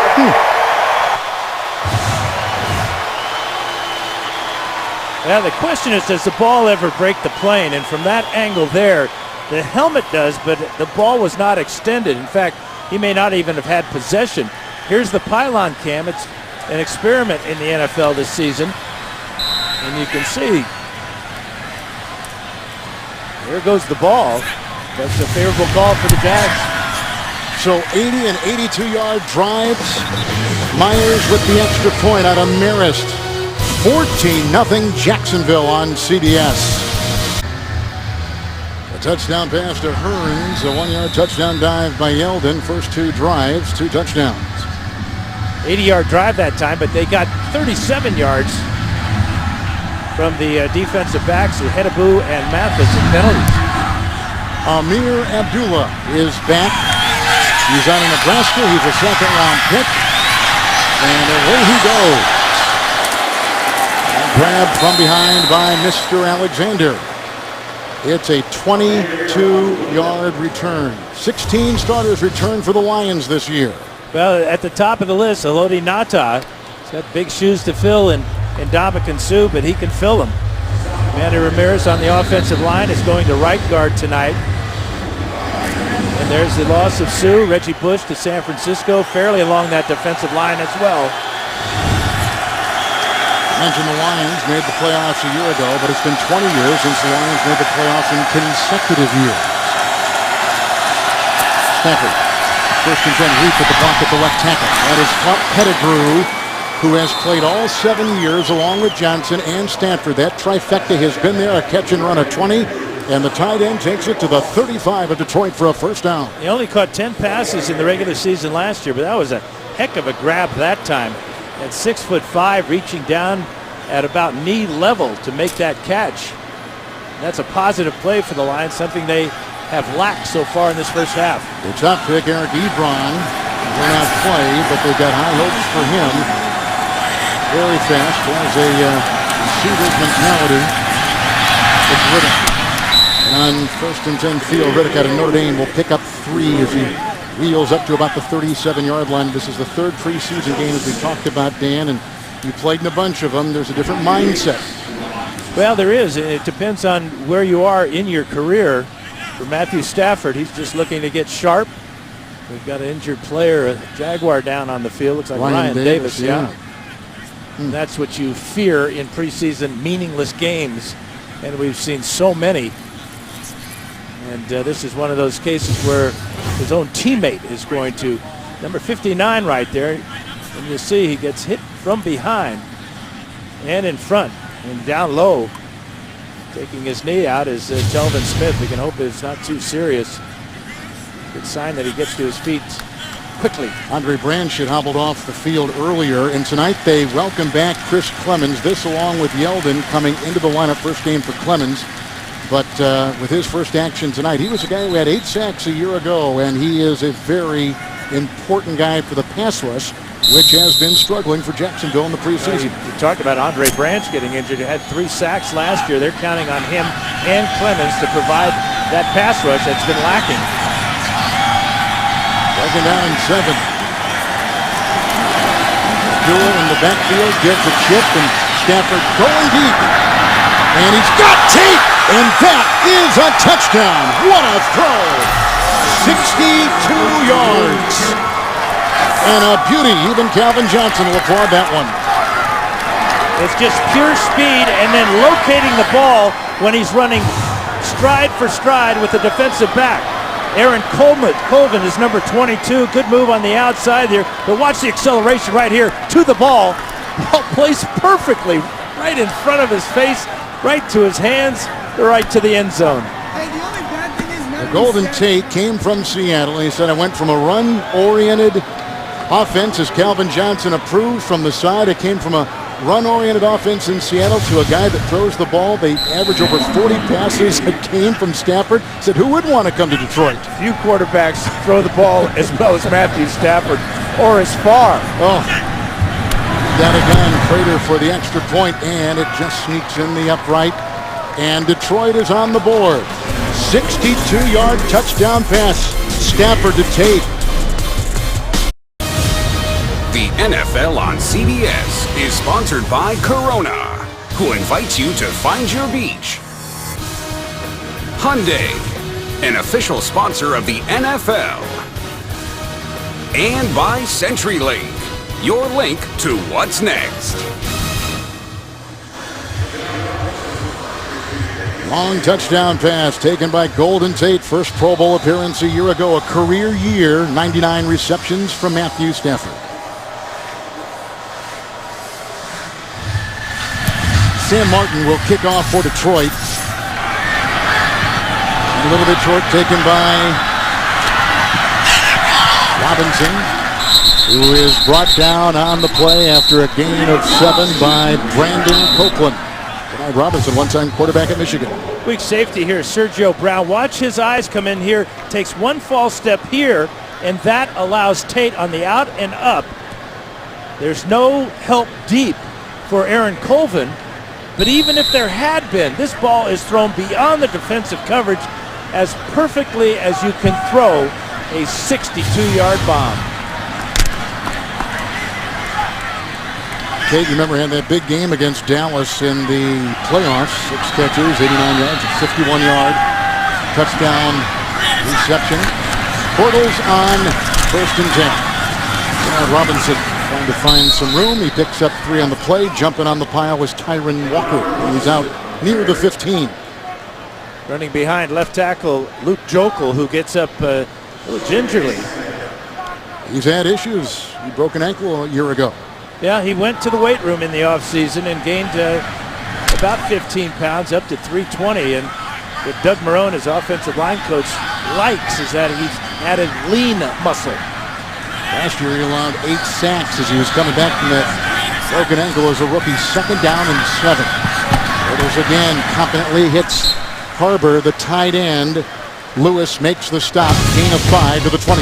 Now the question is, does the ball ever break the plane? And from that angle there, the helmet does, but the ball was not extended. In fact, he may not even have had possession. Here's the pylon cam. It's an experiment in the NFL this season. And you can see, there goes the ball. That's a favorable call for the Jags. So 80 and 82-yard drives. Myers with the extra point out of Marist. 14-0 Jacksonville on CBS. A touchdown pass to Hearns. A 1-yard touchdown dive by Yeldon. First 2 drives, 2 touchdowns. 80-yard drive that time, but they got 37 yards from the defensive backs, Hedaboo and Mathis in penalties. Amir Abdullah is back. He's out of Nebraska. He's a second-round pick. And away he goes. And grabbed from behind by Mr. Alexander. It's a 22-yard return. 16 starters return for the Lions this year. Well, at the top of the list, Haloti Ngata. He's got big shoes to fill in Ndamukong Suh, but he can fill them. Manny Ramirez on the offensive line is going to right guard tonight. And there's the loss of Suh. Reggie Bush to San Francisco, fairly along that defensive line as well. I mentioned the Lions made the playoffs a year ago, but it's been 20 years since the Lions made the playoffs in consecutive years. Stafford, first and 10, Reef at the block at the left tackle. That is Clark Pettigrew, who has played all 7 years along with Johnson and Stanford. That trifecta has been there, a catch and run of 20. And the tight end takes it to the 35 of Detroit for a first down. He only caught 10 passes in the regular season last year, but that was a heck of a grab that time. At 6'5", reaching down at about knee level to make that catch. And that's a positive play for the Lions, something they have lacked so far in this first half. The top pick, Eric Ebron, will not play, but they've got high hopes for him. Very fast, has a receiver's mentality. It's Riddick. And on first and 10 field, Riddick out of Notre Dame will pick up 3 as he wheels up to about the 37-yard line. This is the 3rd preseason game, as we talked about, Dan, and you played in a bunch of them. There's a different mindset. Well, there is. It depends on where you are in your career. For Matthew Stafford, he's just looking to get sharp. We've got an injured player, a Jaguar down on the field. Looks like Ryan Davis. Yeah. That's what you fear in preseason meaningless games, and we've seen so many. And this is one of those cases where his own teammate is going to, number 59 right there, and you see he gets hit from behind and in front and down low. Taking his knee out is Telvin Smith. We can hope it's not too serious. Good sign that he gets to his feet quickly. Andre Branchett hobbled off the field earlier, and tonight they welcome back Chris Clemens. This along with Yeldon coming into the lineup, first game for Clemens. But with his first action tonight, he was a guy who had 8 sacks a year ago, and he is a very important guy for the pass rush, which has been struggling for Jacksonville in the preseason. You talked about Andre Branch getting injured. He had 3 sacks last year. They're counting on him and Clemens to provide that pass rush that's been lacking. Second down and 7. Jewell in the backfield gets a chip, and Stafford going deep. And he's got Tate, and that is a touchdown. What a throw. 62 yards. And a beauty. Even Calvin Johnson will applaud that one. It's just pure speed and then locating the ball when he's running stride for stride with the defensive back. Aaron Colvin is number 22. Good move on the outside there. But watch the acceleration right here to the ball. Ball placed perfectly right in front of his face, right to his hands, right to the end zone. The Golden Tate came from Seattle. He said, I went from a run-oriented offense, as Calvin Johnson approved from the side. It came from a run-oriented offense in Seattle to a guy that throws the ball. They average over 40 passes that came from Stafford. Said, who wouldn't want to come to Detroit? Few quarterbacks throw the ball as well as Matthew Stafford, or as far. Oh, that again, Prater for the extra point, and it just sneaks in the upright. And Detroit is on the board. 62-yard touchdown pass. Stafford to Tate. The NFL on CBS is sponsored by Corona, who invites you to find your beach. Hyundai, an official sponsor of the NFL. And by CenturyLink, your link to what's next. Long touchdown pass taken by Golden Tate. First Pro Bowl appearance a year ago. A career year. 99 receptions from Matthew Stafford. Sam Martin will kick off for Detroit. A little bit short, taken by Robinson, who is brought down on the play after a gain of 7 by Brandon Copeland. Bernard Robinson, one-time quarterback at Michigan. Weak safety here, Sergio Brown. Watch his eyes come in here. Takes one false step here, and that allows Tate on the out and up. There's no help deep for Aaron Colvin. But even if there had been, this ball is thrown beyond the defensive coverage as perfectly as you can throw a 62-yard bomb. Tate, remember, had that big game against Dallas in the playoffs. 6 catches, 89 yards, a 51-yard touchdown reception. Bortles on 1st and 10. Bernard Robinson trying to find some room. He picks up 3 on the play. Jumping on the pile was Tyron Walker. He's out near the 15. Running behind left tackle Luke Jokel, who gets up a little gingerly. He's had issues. He broke an ankle a year ago. Yeah, he went to the weight room in the offseason and gained about 15 pounds, up to 320. And what Doug Marrone, his offensive line coach, likes is that he's added lean muscle. Last year he allowed 8 sacks as he was coming back from that broken ankle as a rookie. 2nd down and 7. Bortles again competently hits Harbor, the tight end. Lewis makes the stop. Gain of 5 to the 20.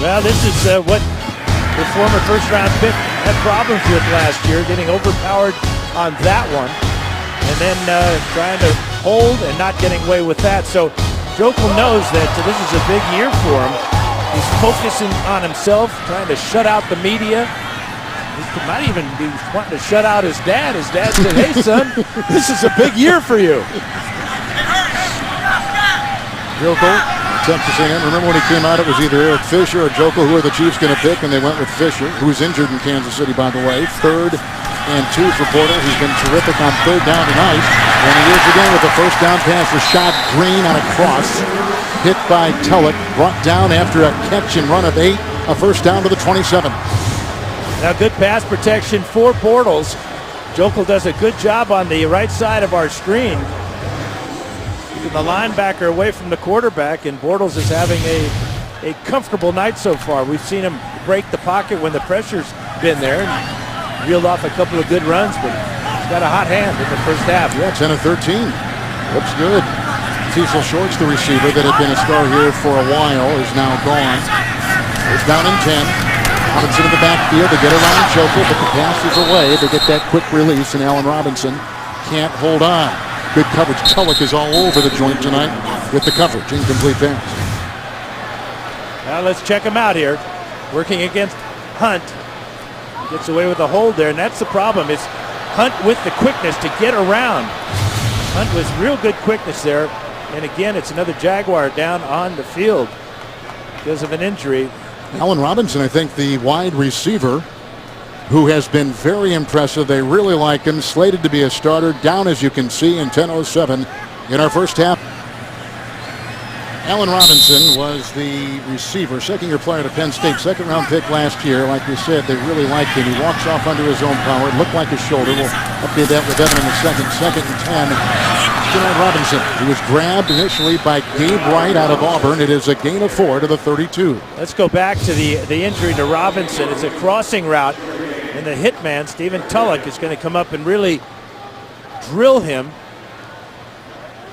Well, this is what the former first-round pick had problems with last year, getting overpowered on that one, and then trying to hold and not getting away with that. So Jokel knows that this is a big year for him. He's focusing on himself, trying to shut out the media. He might even be wanting to shut out his dad. His dad said, hey, son, this is a big year for you. Jokel, Texas A&M. Remember when he came out, it was either Eric Fisher or Jokel, who are the Chiefs going to pick, and they went with Fisher, who's injured in Kansas City, by the way. 3rd and 2 for Bortles. He's been terrific on 3rd down tonight. And he is again with the first down pass. Rashad Green on a cross. Hit by Tulloch, brought down after a catch and run of 8, a first down to the 27. Now good pass protection for Bortles. Jokel does a good job on the right side of our screen. Keeping the linebacker away from the quarterback, and Bortles is having a comfortable night so far. We've seen him break the pocket when the pressure's been there and reeled off a couple of good runs, but he's got a hot hand in the first half. Yeah, 10 of 13. Looks good. Cecil Shorts, the receiver that had been a star here for a while, is now gone. It's down in 10. Robinson in the backfield. They get around Joker, but the pass is away. They get that quick release, and Allen Robinson can't hold on. Good coverage. Tulloch is all over the joint tonight with the coverage. Incomplete pass. Now let's check him out here. Working against Hunt. Gets away with a hold there, and that's the problem. It's Hunt with the quickness to get around. Hunt was real good quickness there. And again, it's another Jaguar down on the field because of an injury. Allen Robinson, I think, the wide receiver who has been very impressive. They really like him. Slated to be a starter. Down, as you can see, in 10:07 in our first half. Allen Robinson was the receiver, second-year player to Penn State, second-round pick last year. Like we said, they really liked him. He walks off under his own power. It looked like his shoulder. We'll update that with Evan in a second. Second and 10. Allen Robinson, he was grabbed initially by Gabe Wright out of Auburn. It is a gain of 4 to the 32. Let's go back to the injury to Robinson. It's a crossing route, and the hitman, Stephen Tulloch, is going to come up and really drill him.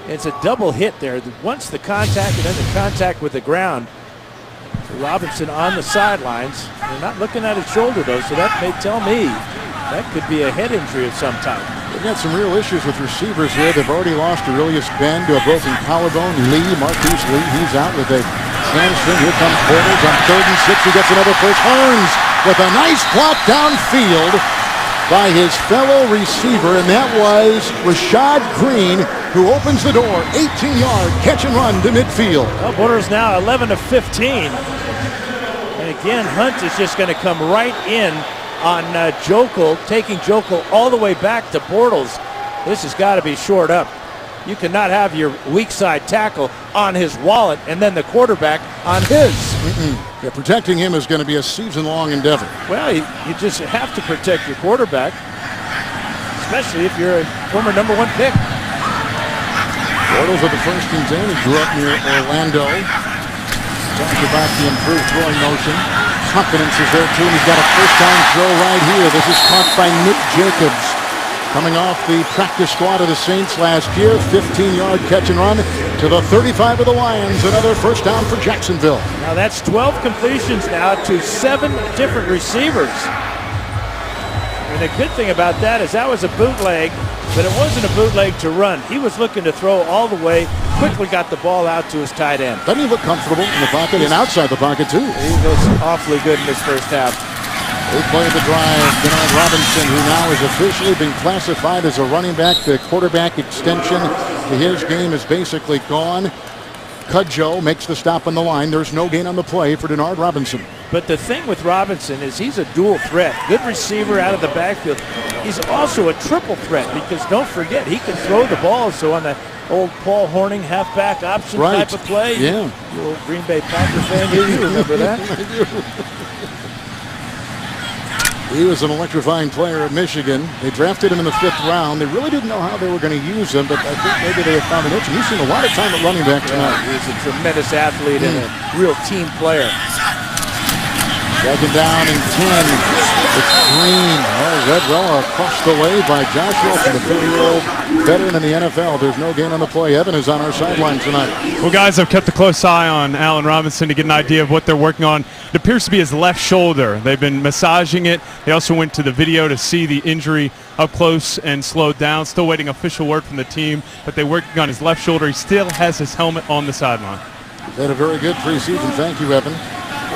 It's a double hit there. Once the contact and then the contact with the ground. Robinson on the sidelines. They're not looking at his shoulder, though, so that may tell me that could be a head injury of some type. They've got some real issues with receivers here. They've already lost Aurelius Ben to a broken collarbone. Marquise Lee, he's out with a hamstring. Here comes Bortles on 3rd and 6. He gets another push. Hearns with a nice block downfield by his fellow receiver, and that was Rashad Green, who opens the door. 18-yard catch and run to midfield. Well, Bortles now 11 of 15. And again, Hunt is just going to come right in on Jokel, taking Jokel all the way back to Bortles. This has got to be short up. You cannot have your weak side tackle on his wallet and then the quarterback on his. Yeah, protecting him is going to be a season-long endeavor. Well, you just have to protect your quarterback, especially if you're a former #1 pick. Bortles with the first and 10. He grew up near Orlando. Talked about the improved throwing motion. Confidence is there, too, and he's got a first-down throw right here. This is caught by Nick Jacobs. Coming off the practice squad of the Saints last year, 15-yard catch and run to the 35 of the Lions. Another first down for Jacksonville. Now that's 12 completions now to 7 different receivers. And the good thing about that is that was a bootleg, but it wasn't a bootleg to run. He was looking to throw all the way, quickly got the ball out to his tight end. Doesn't he look comfortable in the pocket and outside the pocket, too? He looks awfully good in this first half. They played the drive. Denard Robinson, who now has officially been classified as a running back. The quarterback extension to his game is basically gone. Cudjoe makes the stop on the line. There's no gain on the play for Denard Robinson. But the thing with Robinson is he's a dual threat. Good receiver out of the backfield. He's also a triple threat because don't forget, he can throw the ball. So on the old Paul Hornung halfback option type of play. Yeah. You old Green Bay Packer fan, you remember that? He was an electrifying player at Michigan. They drafted him in the 5th round. They really didn't know how they were going to use him, but I think maybe they had found an itch. He's seen a lot of time at running back tonight. He's a tremendous athlete and a real team player. Second down and 10. It's Green. Oh, read well across the way by Josh Wilson, the 30-year-old veteran in the NFL. There's no gain on the play. Evan is on our sideline tonight. Well, guys, I've kept a close eye on Allen Robinson to get an idea of what they're working on. It appears to be his left shoulder. They've been massaging it. They also went to the video to see the injury up close and slowed down. Still waiting official word from the team, but they're working on his left shoulder. He still has his helmet on the sideline. He's had a very good preseason. Thank you, Evan.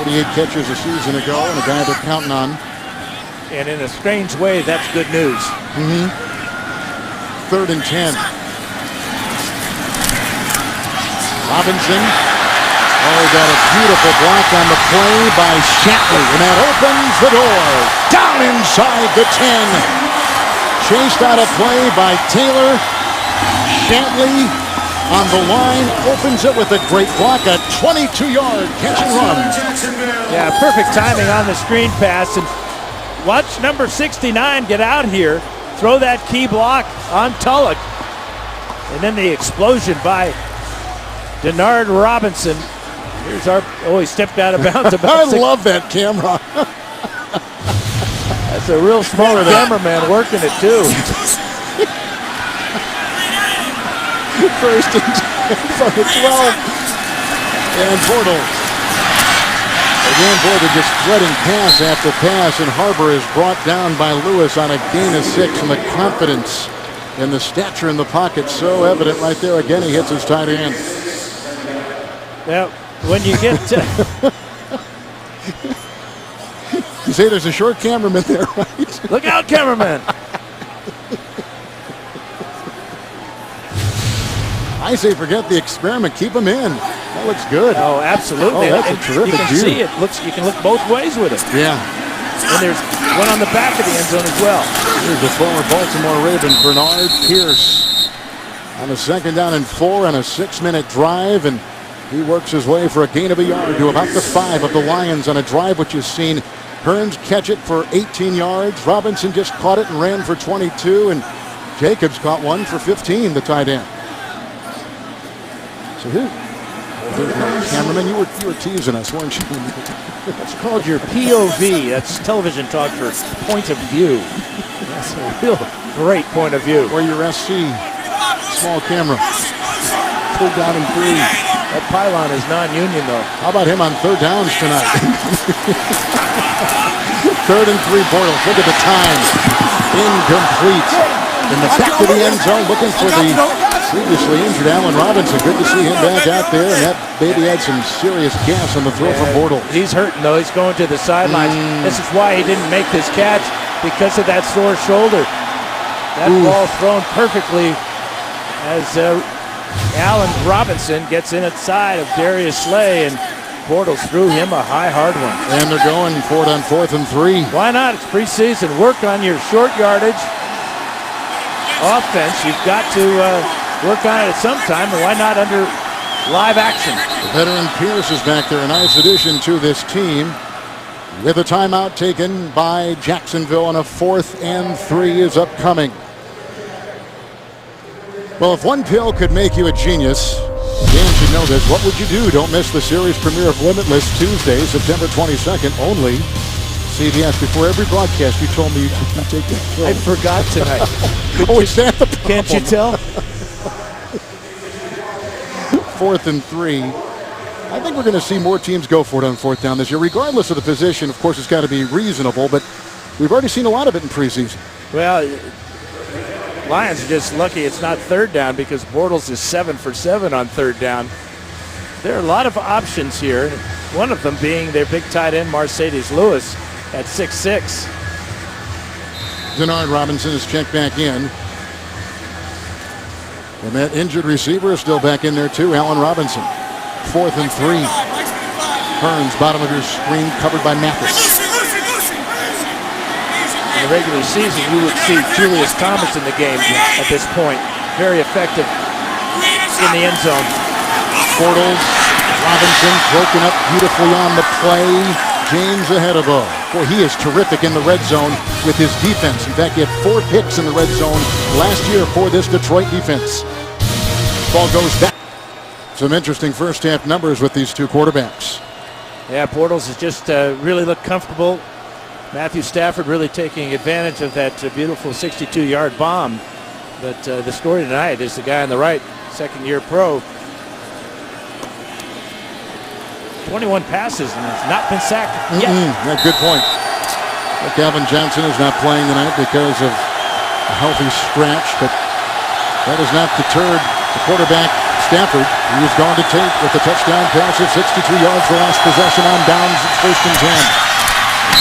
48 catches a season ago, and a guy they're counting on. And in a strange way, that's good news. 3rd and 10. Robinson. Oh, got a beautiful block on the play by Shatley, and that opens the door. Down inside the 10. Chased out of play by Taylor. Shatley on the line, opens it with a great block, a 22-yard catch and run. Yeah, perfect timing on the screen pass. And watch number 69 get out here, throw that key block on Tulloch. And then the explosion by Denard Robinson. Here's our, he stepped out of bounds. I love that camera. That's a real smart cameraman working it too. First and 10 from the 12. And Bortles. Again, boy, they're just threading pass after pass, and Harbor is brought down by Lewis on a gain of 6, and the confidence and the stature in the pocket so evident right there. Again, he hits his tight end. Now, when you get You say there's a short cameraman there, right? look out, cameraman. I say forget the experiment. Keep him in. That looks good. Oh, absolutely. Oh, that's a And terrific you can view. see it. You can look both ways with it. Yeah. And there's one on the back of the end zone as well. Here's the former Baltimore Raven, Bernard Pierce, on a 2nd down and 4 on a 6-minute drive, and he works his way for a gain of a yard to about the 5 of the Lions on a drive which has seen Hearns catch it for 18 yards. Robinson just caught it and ran for 22, and Jacobs caught one for 15, the tight end. So here, cameraman, you were teasing us, weren't you? It's called your POV. That's television talk for point of view. That's a real great point of view. Or your SC, small camera. 3rd down and 3. That pylon is non-union, though. How about him on 3rd downs tonight? 3rd and 3, Bortles. Look at the time. Incomplete. In the back of the end zone, looking for the previously injured Allen Robinson. Good to see him back out there, and that baby had some serious gas on the throw from Bortles. He's hurting, though. He's going to the sidelines. This is why he didn't make this catch, because of that sore shoulder. That ball thrown perfectly as Allen Robinson gets in inside of Darius Slay, and Bortles threw him a high, hard one. And they're going for it on 4th and 3. Why not? It's preseason. Work on your short yardage offense. You've got to work on it at some time, and why not under live action? The veteran Pierce is back there, a nice addition to this team. With a timeout taken by Jacksonville, on a 4th and 3 is upcoming. Well, if one pill could make you a genius, Dan should know this. What would you do? Don't miss the series premiere of Limitless Tuesday, September 22nd, only CBS. Before every broadcast, you told me you couldn't take that pill. I forgot tonight. Oh, is that the problem? Can't you tell? 4th and 3. I think we're going to see more teams go for it on 4th down this year, regardless of the position. Of course, it's got to be reasonable, but we've already seen a lot of it in preseason. Well, Lions are just lucky it's not 3rd down, because Bortles is 7 for 7 on 3rd down. There are a lot of options here, one of them being their big tight end, Mercedes Lewis, at 6'6". Denard Robinson is checked back in. And that injured receiver is still back in there too, Allen Robinson. 4th and 3. Hearns, bottom of your screen, covered by Mathis. In the regular season, you would see Julius Thomas in the game at this point. Very effective in the end zone. Bortles, Robinson broken up beautifully on the play. James ahead of him. Boy, he is terrific in the red zone with his defense. In fact, he had 4 picks in the red zone last year for this Detroit defense. Ball goes back. Some interesting first half numbers with these two quarterbacks. Yeah, Bortles has just really looked comfortable. Matthew Stafford really taking advantage of that beautiful 62-yard bomb. But the story tonight is the guy on the right, second-year pro. 21 passes and has not been sacked yet. Yeah, good point. Well, Calvin Johnson is not playing tonight because of a healthy scratch, but that has not deterred the quarterback, Stafford. He was going to take with the touchdown pass of 62 yards the last possession on downs. It's 1st and 10.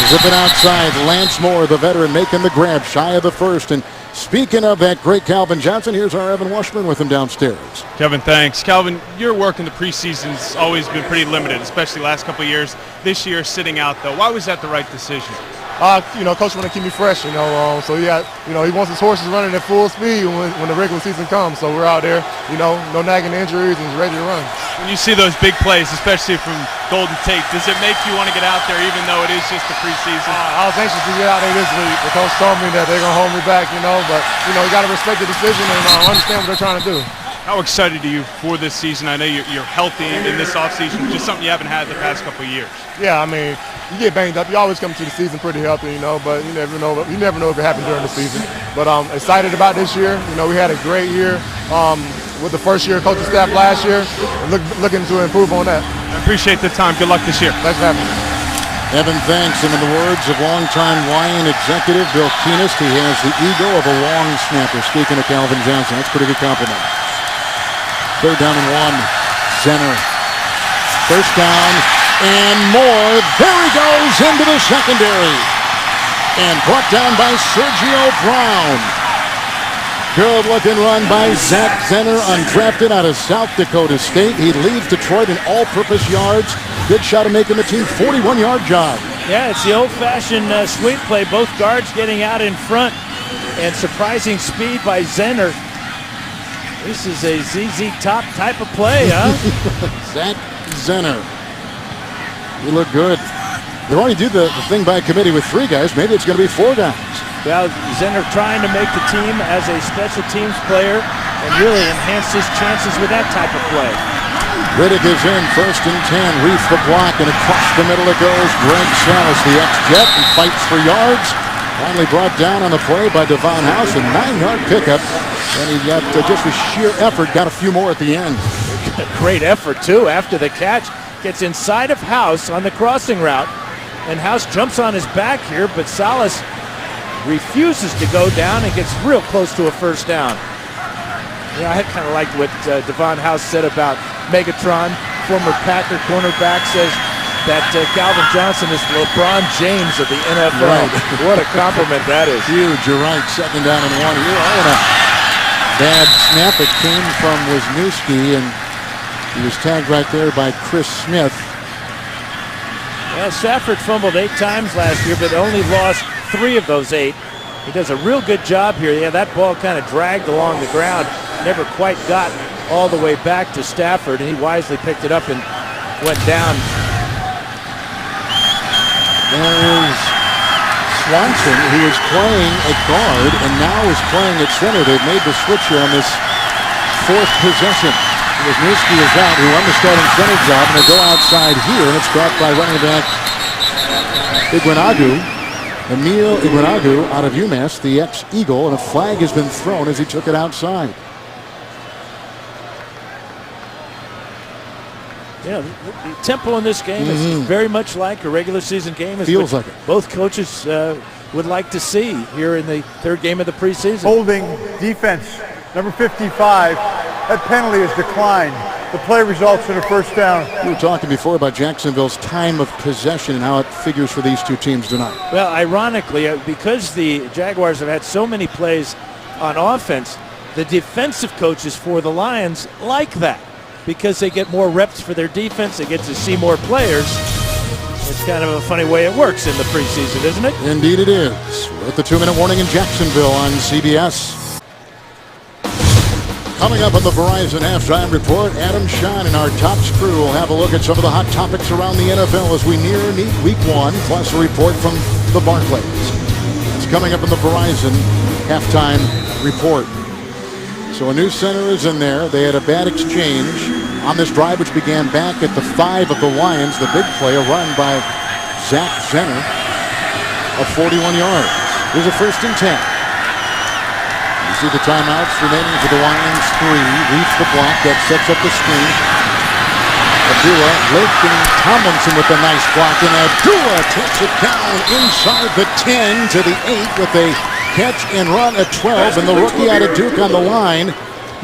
Zipping outside, Lance Moore, the veteran, making the grab, shy of the first. And speaking of that great Calvin Johnson, here's our Evan Washburn with him downstairs. Kevin, thanks. Calvin, your work in the preseason's always been pretty limited, especially the last couple of years. This year, sitting out, though. Why was that the right decision? Coach wanted to keep me fresh, so he wants his horses running at full speed when the regular season comes. So we're out there, no nagging injuries, and ready to run. When you see those big plays, especially from Golden Tate, does it make you want to get out there even though it is just the preseason? I was anxious to get out there this week. The coach told me that they're going to hold me back, but, you got to respect the decision and understand what they're trying to do. How excited are you for this season? I know you're healthy in this offseason, just something you haven't had the past couple of years. Yeah, you get banged up. You always come to the season pretty healthy, but you never know. You never know if it happened during the season. But I'm excited about this year. We had a great year with the first year coaching staff last year. Looking to improve on that. I appreciate the time. Good luck this year. Thanks for having me. Evan thanks him. In the words of longtime Lion executive Bill Keenest, he has the ego of a long snapper. Speaking of Calvin Johnson, that's a pretty good compliment. 3rd down and 1. Zenner. 1st down and more. There he goes into the secondary. And brought down by Sergio Brown. Good looking run by Zach Zenner, undrafted out of South Dakota State. He leads Detroit in all-purpose yards. Good shot of making the team 41-yard job. Yeah, it's the old-fashioned sweep play. Both guards getting out in front, and surprising speed by Zenner. This is a ZZ Top type of play, huh? Zach Zenner. You look good. They already do the thing by committee with 3 guys. Maybe it's going to be 4 guys. Well, Zenner trying to make the team as a special teams player and really enhance his chances with that type of play. Riddick is in, 1st and 10. Reef the block, and across the middle it goes. Greg Salas, the ex-Jet, and fights for yards. Finally brought down on the play by Devon House, a 9-yard pickup. And he got just with sheer effort, got a few more at the end. Great effort, too, after the catch. Gets inside of House on the crossing route. And House jumps on his back here, but Salas refuses to go down and gets real close to a 1st down. Yeah, I kind of liked what Devon House said about Megatron. Former Packer cornerback says that Calvin Johnson is the LeBron James of the NFL. Right. What a compliment that is. Huge. You're right. 2nd down and 1 here. Oh, and a bad snap. It came from Wisniewski, and he was tagged right there by Chris Smith. Well, Stafford fumbled 8 times last year, but only lost 3 of those 8. He does a real good job here. Yeah, that ball kind of dragged along the ground. Never quite got all the way back to Stafford, and he wisely picked it up and went down. There is Swanson, who is playing at guard and now is playing at center. They've made the switch here on this 4th possession. Wisniewski is out, who won the starting center job, and they go outside here, and it's caught by running back Iguanagu. Emil Iguanagu out of UMass, the ex-Eagle, and a flag has been thrown as he took it outside. Yeah, the tempo in this game is very much like a regular season game. Feels like it. Both coaches would like to see here in the 3rd game of the preseason. Holding defense, number 55. That penalty has declined. The play results in a 1st down. We were talking before about Jacksonville's time of possession and how it figures for these 2 teams tonight. Well, ironically, because the Jaguars have had so many plays on offense, the defensive coaches for the Lions like that because they get more reps for their defense. They get to see more players. It's kind of a funny way it works in the preseason, isn't it? Indeed it is. We're at the 2-minute warning in Jacksonville on CBS. Coming up on the Verizon Halftime Report, Adam Schein and our Tops crew will have a look at some of the hot topics around the NFL as we near Week 1, plus a report from the Barclays. It's coming up on the Verizon Halftime Report. So a new center is in there. They had a bad exchange on this drive, which began back at the 5 of the Lions. The big play, a run by Zach Zenner of 41 yards. Here's a 1st and 10. You see the timeouts remaining for the Lions. 3. Reach the block. That sets up the screen. Abdullah, Lake, and Tomlinson with a nice block. And Abdullah takes it down inside the 10 to the 8 with a catch and run at 12. And the rookie out of Duke on the line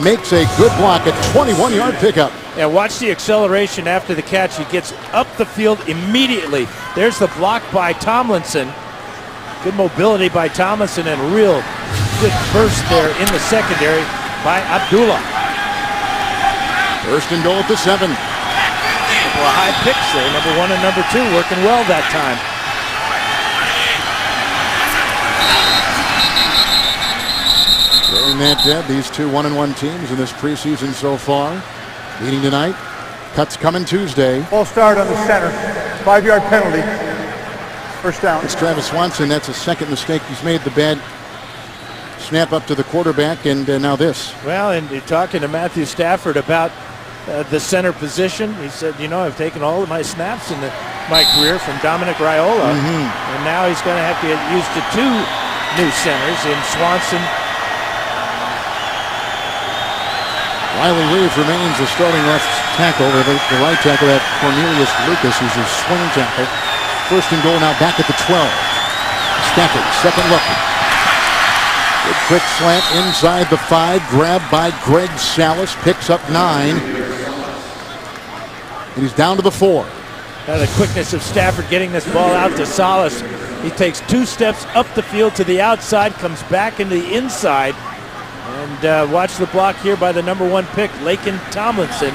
makes a good block, a 21-yard pickup. Yeah, watch the acceleration after the catch. He gets up the field immediately. There's the block by Tomlinson. Good mobility by Tomlinson and real good burst there in the secondary by Abdullah. 1st and goal at the 7. Couple of high picks there. Number 1 and number 2 working well that time. During that dead, these 2 1-1 teams in this preseason so far. Meeting tonight. Cuts coming Tuesday. Ball start on the center. 5-yard penalty. 1st down. It's Travis Swanson. That's a 2nd mistake he's made. The bad snap up to the quarterback, and now this. Well, and you're talking to Matthew Stafford about the center position. He said, I've taken all of my snaps in my career from Dominic Raiola, and now he's going to have to get used to 2 new centers in Swanson. Riley Reeves remains the starting left tackle. The right tackle, that Cornelius Lucas, who's his swing tackle. First and goal now back at the 12. Stafford, second look. Good quick slant inside the 5. Grabbed by Greg Salas. Picks up 9. And he's down to the 4. The quickness of Stafford getting this ball out to Salas. He takes 2 steps up the field to the outside, comes back into the inside. And watch the block here by the number 1 pick, Laken Tomlinson,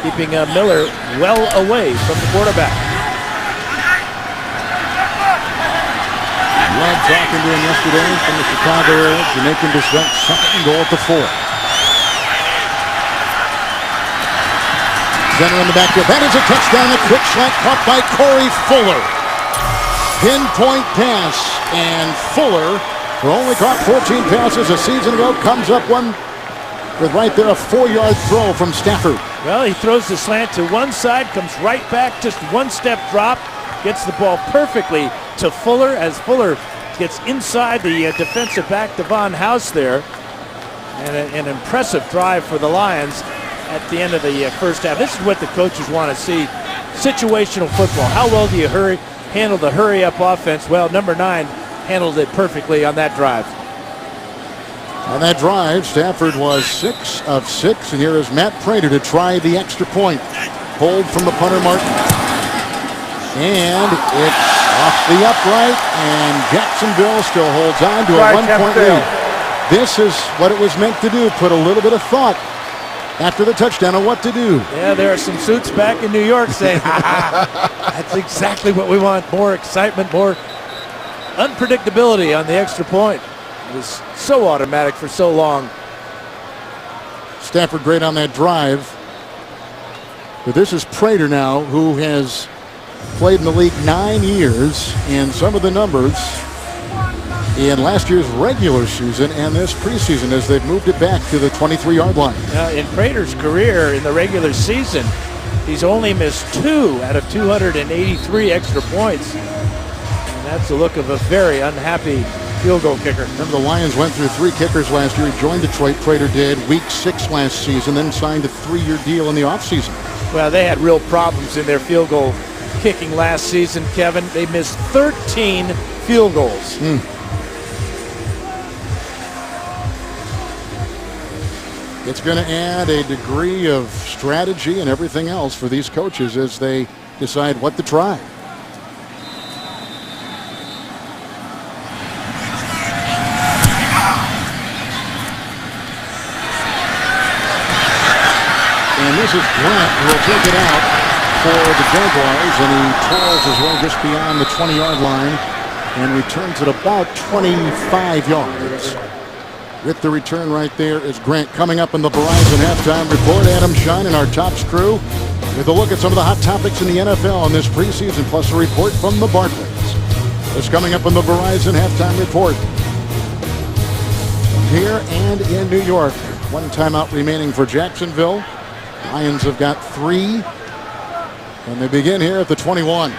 keeping Miller well away from the quarterback. Love talking to him yesterday from the Chicago area. Jamaican descent, second and goal at the 4. Center in the backfield. That is a touchdown. A quick shot caught by Corey Fuller. Pinpoint pass, and Fuller, who only caught 14 passes a season ago, comes up one with right there a 4-yard throw from Stafford. Well, he throws the slant to one side, comes right back, just 1 step drop, gets the ball perfectly to Fuller as Fuller gets inside the defensive back, Devon House there. And an impressive drive for the Lions at the end of the first half. This is what the coaches want to see, situational football. How well do you handle the hurry-up offense? Well, number 9 handled it perfectly on that drive. On that drive, Stafford was 6 of 6, and here is Matt Prater to try the extra point. Hold from the punter, Martin. And it's off the upright, and Jacksonville still holds on to a 1-point lead. This is what it was meant to do, put a little bit of thought after the touchdown on what to do. Yeah, there are some suits back in New York saying, that's exactly what we want. More excitement, more unpredictability on the extra point. It was so automatic for so long. Stafford great on that drive. But this is Prater now, who has played in the league 9 years, and some of the numbers in last year's regular season and this preseason as they've moved it back to the 23-yard line. In Prater's career in the regular season, he's only missed 2 out of 283 extra points. And that's the look of a very unhappy field goal kicker. Remember, the Lions went through 3 kickers last year. He joined Detroit. Prater did week 6 last season, then signed a 3-year deal in the offseason. Well, they had real problems in their field goal kicking last season, Kevin. They missed 13 field goals. It's going to add a degree of strategy and everything else for these coaches as they decide what to try. And this is Grant who will take it out for the Jaguars, and he twirls his way just beyond the 20-yard line and returns it about 25 yards. With the return right there is Grant. Coming up in the Verizon halftime report, Adam Shine and our Tops crew with a look at some of the hot topics in the NFL on this preseason, plus a report from the Barclays. It's coming up in the Verizon halftime report. Here and in New York, 1 timeout remaining for Jacksonville. Lions have got 3, and they begin here at the 21.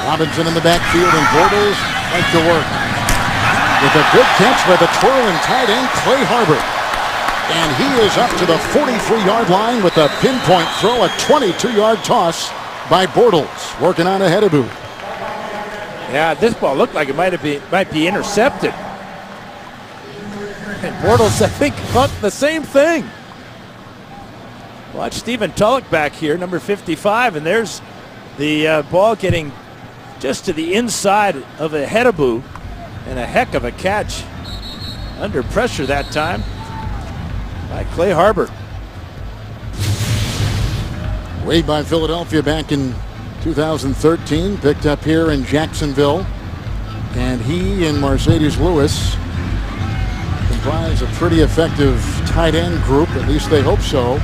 Robinson in the backfield, and Bortles like to work. With a good catch by the twirling tight end, Clay Harbor. And he is up to the 43-yard line with a pinpoint throw, a 22-yard toss by Bortles, working on a Hedaboo. Yeah, this ball looked like it might be intercepted. And Bortles, I think, thought the same thing. Watch Stephen Tulloch back here, number 55, and there's the ball getting just to the inside of a Hedaboo. And a heck of a catch under pressure that time by Clay Harbor. Waived by Philadelphia back in 2013, picked up here in Jacksonville. And he and Mercedes Lewis comprise a pretty effective tight end group, at least they hope so.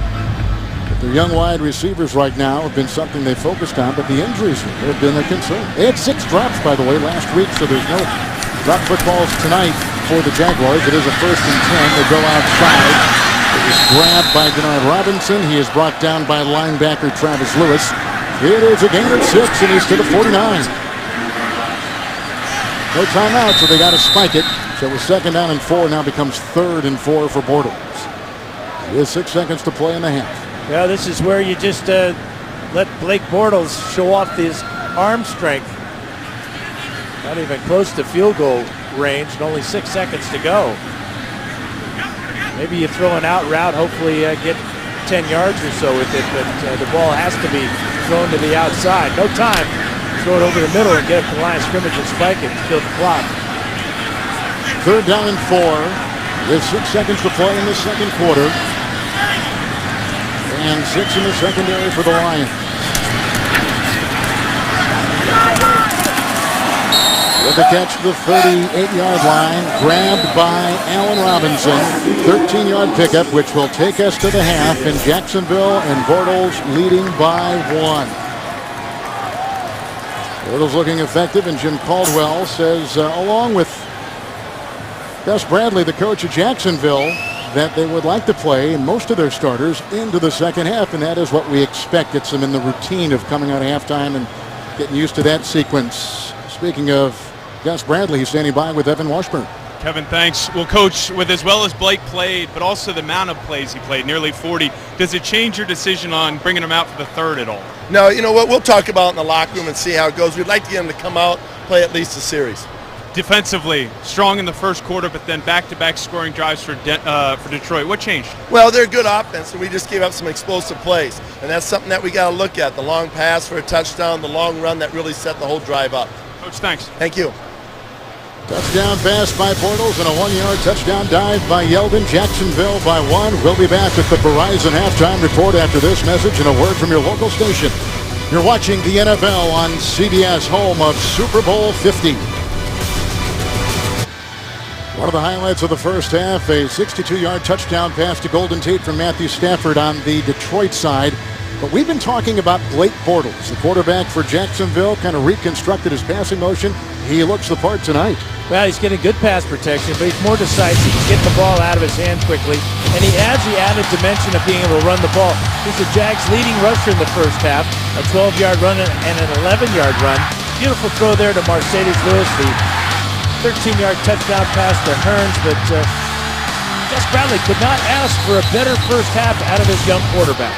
But their young wide receivers right now have been something they focused on, but the injuries have been a concern. They had 6 drops, by the way, last week, so there's no drop footballs tonight for the Jaguars. It is a 1st and 10. They go outside. It was grabbed by Denard Robinson. He is brought down by linebacker Travis Lewis. It is a gain of 6, and he's to the 49. No timeout, so they got to spike it. So it was 2nd down and 4, now becomes 3rd and 4 for Bortles. It is 6 seconds to play in the half. Yeah, this is where you just let Blake Bortles show off his arm strength. Not even close to field goal range, and only 6 seconds to go. Maybe you throw an out route, hopefully get 10 yards or so with it, but the ball has to be thrown to the outside. No time. Throw it over the middle and get up to the line of scrimmage and spike it to kill the clock. 3rd down and 4. With 6 seconds to play in the second quarter. And 6 in the secondary for the Lions. With the catch to the 38-yard line, grabbed by Allen Robinson. 13-yard pickup, which will take us to the half in Jacksonville, and Bortles leading by 1. Bortles looking effective, and Jim Caldwell says, along with Gus Bradley, the coach of Jacksonville, that they would like to play most of their starters into the second half, and that is what we expect. Gets them in the routine of coming out of halftime and getting used to that sequence. Speaking of Gus Bradley, he's standing by with Evan Washburn. Kevin, thanks. Well, Coach, with as well as Blake played, but also the amount of plays he played, nearly 40, does it change your decision on bringing him out for the third at all? No, you know what? We'll talk about it in the locker room and see how it goes. We'd like to get him to come out, play at least a series. Defensively, strong in the first quarter, but then back-to-back scoring drives for Detroit. What changed? Well, they're a good offense, and we just gave up some explosive plays. And that's something that we got to look at. The long pass for a touchdown, the long run that really set the whole drive up. Coach, thanks. Thank you. Touchdown pass by Bortles and a 1-yard touchdown dive by Yeldon. Jacksonville by 1. We'll be back with the Verizon halftime report after this message and a word from your local station. You're watching the NFL on CBS, home of Super Bowl 50. One of the highlights of the first half, a 62-yard touchdown pass to Golden Tate from Matthew Stafford on the Detroit side. But we've been talking about Blake Bortles, the quarterback for Jacksonville, kind of reconstructed his passing motion. He looks the part tonight. Well, he's getting good pass protection, but he's more decisive. He's getting the ball out of his hand quickly, and he adds the added dimension of being able to run the ball. He's the Jags' leading rusher in the first half, a 12-yard run and an 11-yard run. Beautiful throw there to Mercedes Lewis, the 13-yard touchdown pass to Hearns, but Gus Bradley could not ask for a better first half out of his young quarterback.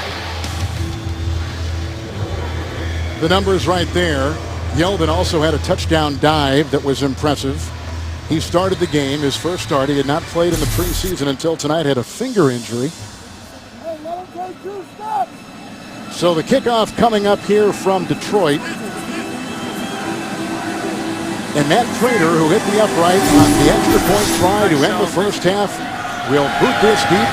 The numbers right there. Yeldon also had a touchdown dive that was impressive. He started the game, his first start. He had not played in the preseason until tonight, had a finger injury. So the kickoff coming up here from Detroit. And Matt Prater, who hit the upright on the extra point try to end the first half, will boot this deep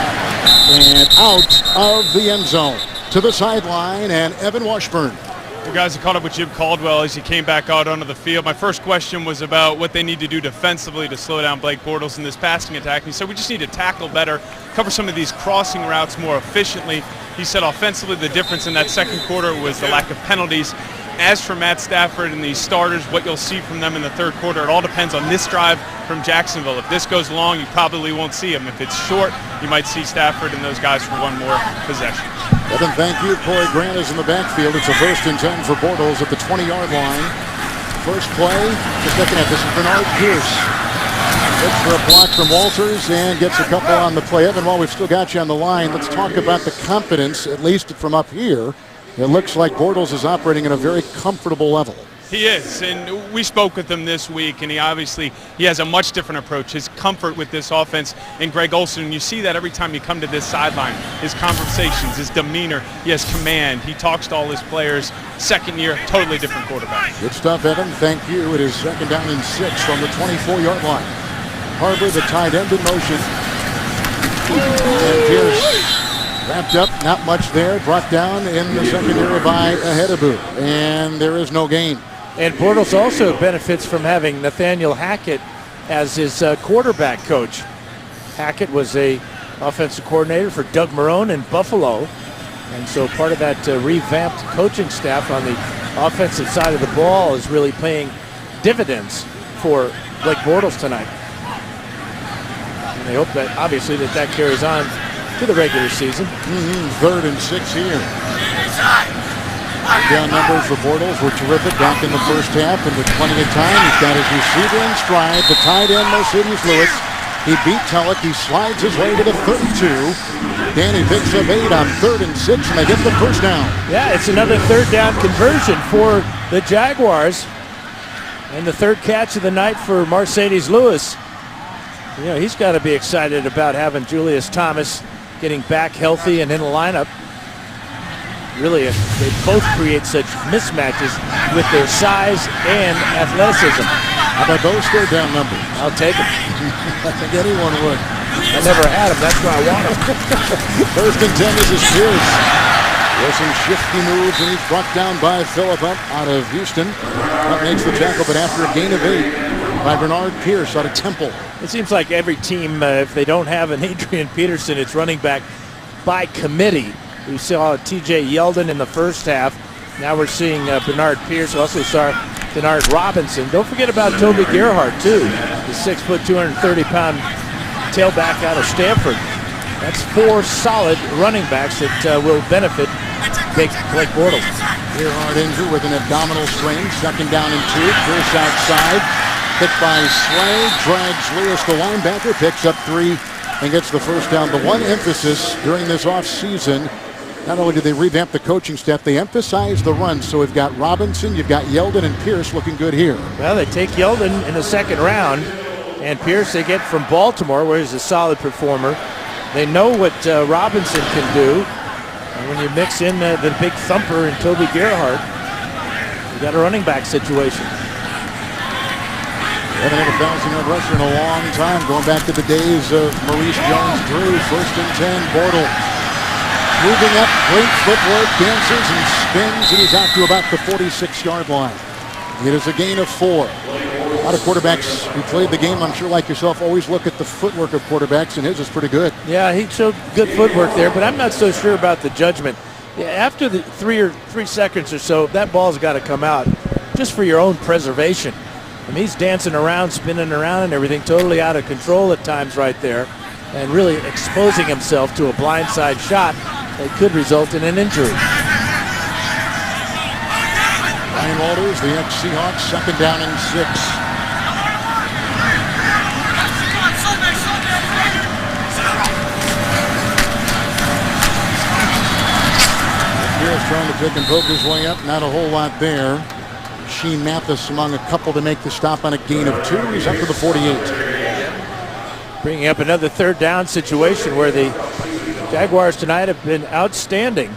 and out of the end zone. To the sideline, and Evan Washburn. Well, guys, I caught up with Jim Caldwell as he came back out onto the field. My first question was about what they need to do defensively to slow down Blake Bortles in this passing attack. He said we just need to tackle better, cover some of these crossing routes more efficiently. He said offensively the difference in that second quarter was the lack of penalties. As for Matt Stafford and these starters, what you'll see from them in the third quarter, it all depends on this drive from Jacksonville. If this goes long, you probably won't see him. If it's short, you might see Stafford and those guys for one more possession. Evan, thank you. Corey Grant is in the backfield. It's a 1st and 10 for Bortles at the 20-yard line. First play, just looking at this is Bernard Pierce. Looks for a block from Walters and gets a couple on the play. Evan, while we've still got you on the line, let's talk about the confidence, at least from up here. It looks like Bortles is operating at a very comfortable level. He is, and we spoke with him this week, and he has a much different approach. His comfort with this offense, and Greg Olsen, you see that every time you come to this sideline. His conversations, his demeanor, he has command. He talks to all his players. Second year, totally different quarterback. Good stuff, Evan. Thank you. It is 2nd down and 6 from the 24-yard line. Harbor, the tight end in motion. And Pierce wrapped up, not much there. Brought down in the secondary by Ahedabu. And there is no gain. And Bortles also benefits from having Nathaniel Hackett as his quarterback coach. Hackett was a offensive coordinator for Doug Marrone in Buffalo. And so part of that revamped coaching staff on the offensive side of the ball is really paying dividends for Blake Bortles tonight. And they hope that, obviously, that carries on to the regular season. 3rd and 6 here. Down numbers for Bortles were terrific back in the first half, and with plenty of time, he's got his receiver in stride. The tight end, Mercedes Lewis. He beat Tulloch. He slides his way to the 32. Danny picks up 8 on 3rd and 6, and they get the first down. Yeah, it's another 3rd down conversion for the Jaguars. And the 3rd catch of the night for Mercedes Lewis. You know, he's got to be excited about having Julius Thomas getting back healthy and in the lineup. Really, they both create such mismatches with their size and athleticism. How about those 3rd down numbers? I'll take them. I think anyone would. I never had them. That's why I want them. 1st and 10, this is Pierce. With some shifty moves, and he's brought down by Phillip up out of Houston. That makes the tackle, but after a gain of 8 by Bernard Pierce out of Temple. It seems like every team, if they don't have an Adrian Peterson, it's running back by committee. We saw T.J. Yeldon in the first half. Now we're seeing Bernard Pierce. We also saw Denard Robinson. Don't forget about Toby Gerhardt, too. The 6', 230-pound tailback out of Stanford. That's 4 solid running backs that will benefit Blake Bortles. Gerhardt injured with an abdominal strain. 2nd down and 2. Pierce outside. Picked by Slay. Drags Lewis, the linebacker. Picks up 3 and gets the first down. The one emphasis during this offseason, not only did they revamp the coaching staff, they emphasized the run. So we've got Robinson, you've got Yeldon, and Pierce looking good here. Well, they take Yeldon in the 2nd round, and Pierce they get from Baltimore, where he's a solid performer. They know what Robinson can do. And when you mix in the big thumper in Toby Gerhardt, you got a running back situation. Haven't had a 1,000-yard rusher in a long time, going back to the days of Maurice Jones-Drew. 1st and 10, Bortles. Moving up, great footwork, dances and spins, and he's out to about the 46-yard line. It is a gain of 4. A lot of quarterbacks who played the game, I'm sure like yourself, always look at the footwork of quarterbacks, and his is pretty good. Yeah, he showed good footwork there, but I'm not so sure about the judgment. Yeah, after the 3 seconds or so, that ball's got to come out just for your own preservation. I mean, he's dancing around, spinning around and everything, totally out of control at times right there, and really exposing himself to a blindside shot that could result in an injury. Ryan Walters, the ex-Seahawks, 2nd down and 6. Pierce trying to pick and poke his way up. Not a whole lot there. Sheen Mathis among a couple to make the stop on a gain of 2. He's up to the 48. Bringing up another 3rd down situation where the Jaguars tonight have been outstanding.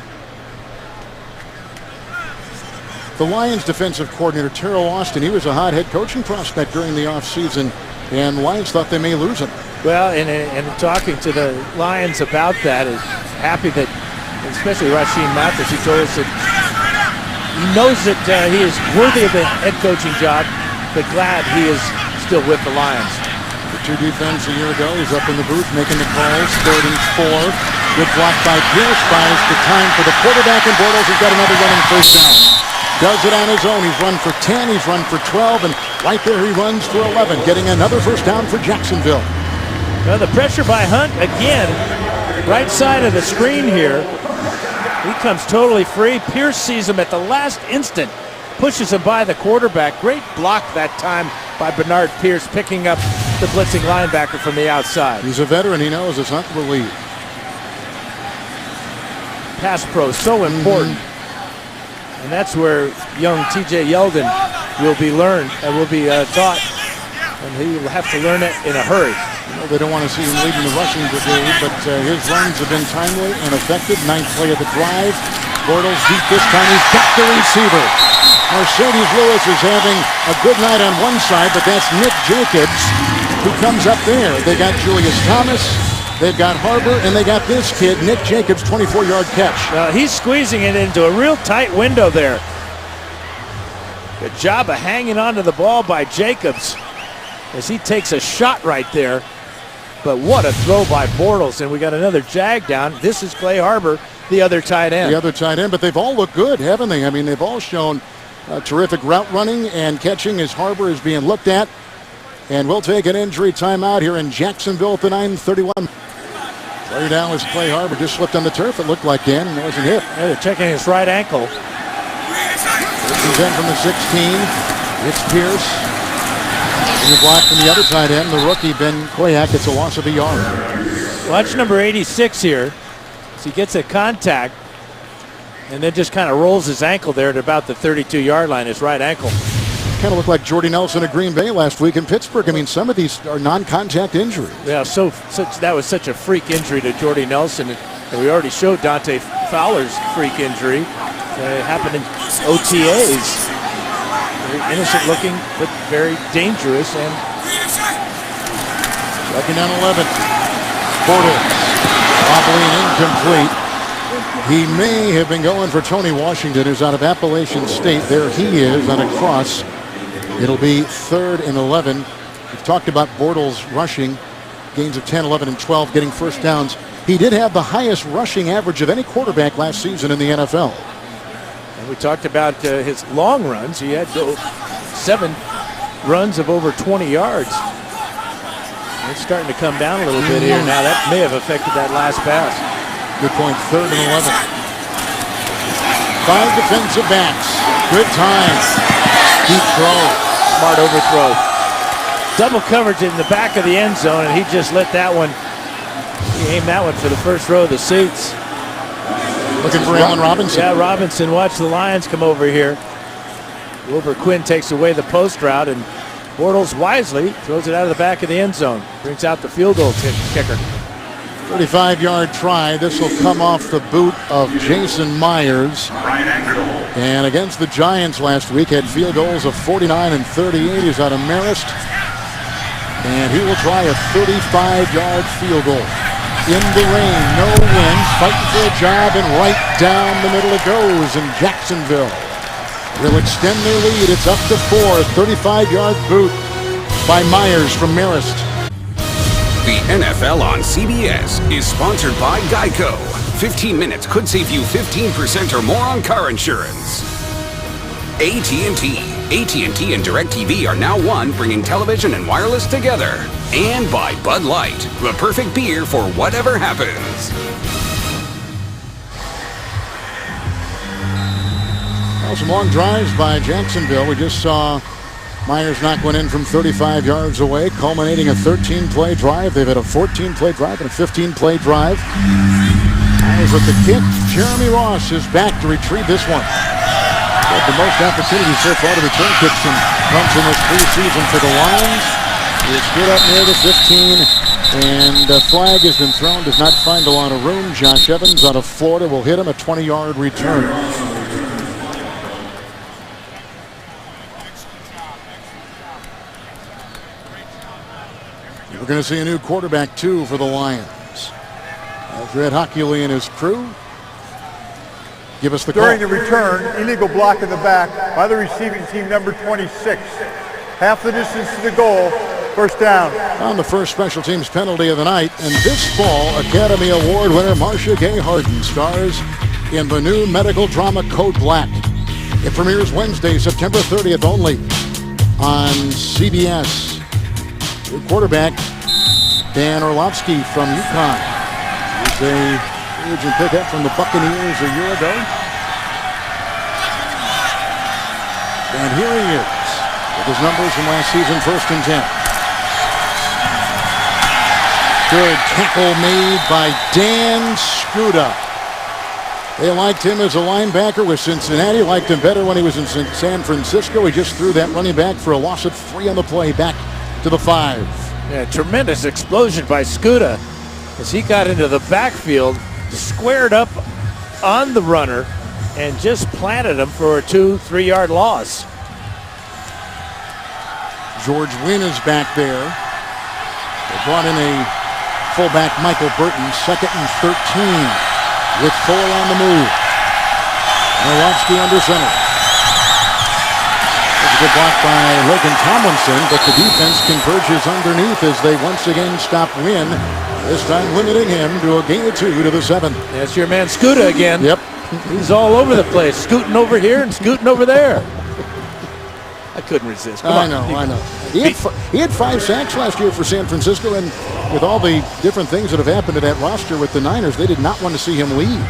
The Lions defensive coordinator, Terrell Austin, he was a hot head coaching prospect during the offseason, and the Lions thought they may lose him. Well, and talking to the Lions about that, is happy that, especially Rasheem Mathis, he told us that he knows that he is worthy of the head coaching job, but glad he is still with the Lions. The 2 defense a year ago, he's up in the booth making the calls. 3rd and 4. Good block by Pierce. Buys the time for the quarterback, and Bortles has got another running first down. Does it on his own. He's run for 10. He's run for 12. And right there he runs for 11, getting another first down for Jacksonville. Well, the pressure by Hunt again. Right side of the screen here. He comes totally free. Pierce sees him at the last instant. Pushes him by the quarterback. Great block that time by Bernard Pierce, picking up the blitzing linebacker from the outside. He's a veteran. He knows it's Hunt will lead. Pass pro, so important. And that's where young T.J. Yeldon will be taught, and he will have to learn it in a hurry. You know, they don't want to see him leading the rushing brigade, but his runs have been timely and effective. 9th play of the drive. Bortles deep this time. He's got the receiver. Mercedes Lewis is having a good night on one side, but that's Nick Jacobs who comes up there. They got Julius Thomas. They've got Harbor, and they got this kid, Nick Jacobs, 24-yard catch. He's squeezing it into a real tight window there. Good job of hanging onto the ball by Jacobs as he takes a shot right there. But what a throw by Bortles, and we got another Jag down. This is Clay Harbor, the other tight end. The other tight end, but they've all looked good, haven't they? I mean, they've all shown terrific route running and catching as Harbor is being looked at. And we'll take an injury timeout here in Jacksonville at the 9:31. Way down was Clay Harbor. Just slipped on the turf, it looked like, Dan. It wasn't hit. Yeah, they're checking his right ankle. This is in from the 16. It's Pierce. And the block from the other tight end, the rookie, Ben Koyak. It's a loss of a yard. Watch number 86 here. So he gets a contact and then just kind of rolls his ankle there at about the 32-yard line, his right ankle. Kind of looked like Jordy Nelson of Green Bay last week in Pittsburgh. I mean, some of these are non-contact injuries. Yeah, that was such a freak injury to Jordy Nelson. And we already showed Dante Fowler's freak injury. It happened in OTAs. Very innocent looking, but very dangerous. And second down 11. Bortles. Wobbly and incomplete. He may have been going for Tony Washington, who's out of Appalachian State. There he is on a cross. It'll be 3rd and 11. We've talked about Bortles rushing, gains of 10, 11, and 12, getting first downs. He did have the highest rushing average of any quarterback last season in the NFL. And we talked about his long runs. He had 7 runs of over 20 yards. It's starting to come down a little bit here now. That may have affected that last pass. Good point, 3rd and 11. 5 defensive backs. Good time. Deep throw. Smart overthrow. Double coverage in the back of the end zone, and he just let that one. He aimed that one for the first row of the seats. Looking for Allen Robinson. Yeah, Robinson. Watch the Lions come over here. Wilbur Quinn takes away the post route, and Bortles wisely throws it out of the back of the end zone. Brings out the field goal kicker. 35-yard try. This will come off the boot of Jason Myers. And against the Giants last week, had field goals of 49 and 38. He's out of Marist. And he will try a 35-yard field goal. In the rain, no wind, fighting for a job, and right down the middle it goes in Jacksonville. Will extend their lead. It's up to 4. 35-yard boot by Myers from Marist. The NFL on CBS is sponsored by Geico. 15 minutes could save you 15% or more on car insurance. AT&T and DirecTV are now one, bringing television and wireless together. And by Bud Light, the perfect beer for whatever happens. Well, some long drives by Jacksonville. We just saw Myers knock one in from 35 yards away, culminating a 13-play drive. They've had a 14-play drive and a 15-play drive. Myers with the kick. Jeremy Ross is back to retrieve this one. Had the most opportunities so far to return kicks and punts in this preseason for the Lions. It's good up near the 15, and a flag has been thrown. Does not find a lot of room. Josh Evans out of Florida will hit him a 20-yard return. We're going to see a new quarterback, too, for the Lions. Red Hockley and his crew. Give us the call. During the return, illegal block in the back by the receiving team, number 26. Half the distance to the goal, first down. On the first special teams penalty of the night, and this fall, Academy Award winner Marcia Gay Harden stars in the new medical drama Code Black. It premieres Wednesday, September 30th only on CBS. New quarterback, Dan Orlovsky from UConn. He's a agent pickup from the Buccaneers a year ago. And here he is with his numbers from last season, 1st and 10. Good tackle made by Dan Skuda. They liked him as a linebacker with Cincinnati, liked him better when he was in San Francisco. He just threw that running back for a loss of 3 on the play, back to the 5. Yeah, tremendous explosion by Skuda as he got into the backfield, squared up on the runner, and just planted him for a 2-3 yard loss. George Wynn is back there. They brought in a fullback, Michael Burton, 2nd and 13 with 4 on the move. Orlovsky under center. There's a good block by Logan Tomlinson, but the defense converges underneath as they once again stop Wynn. This time limiting him to a gain of 2 to the 7. That's your man Skuda again. Yep. He's all over the place, scooting over here and scooting over there. I couldn't resist. Come I on. know. He had 5 sacks last year for San Francisco, and with all the different things that have happened to that roster with the Niners, they did not want to see him leave.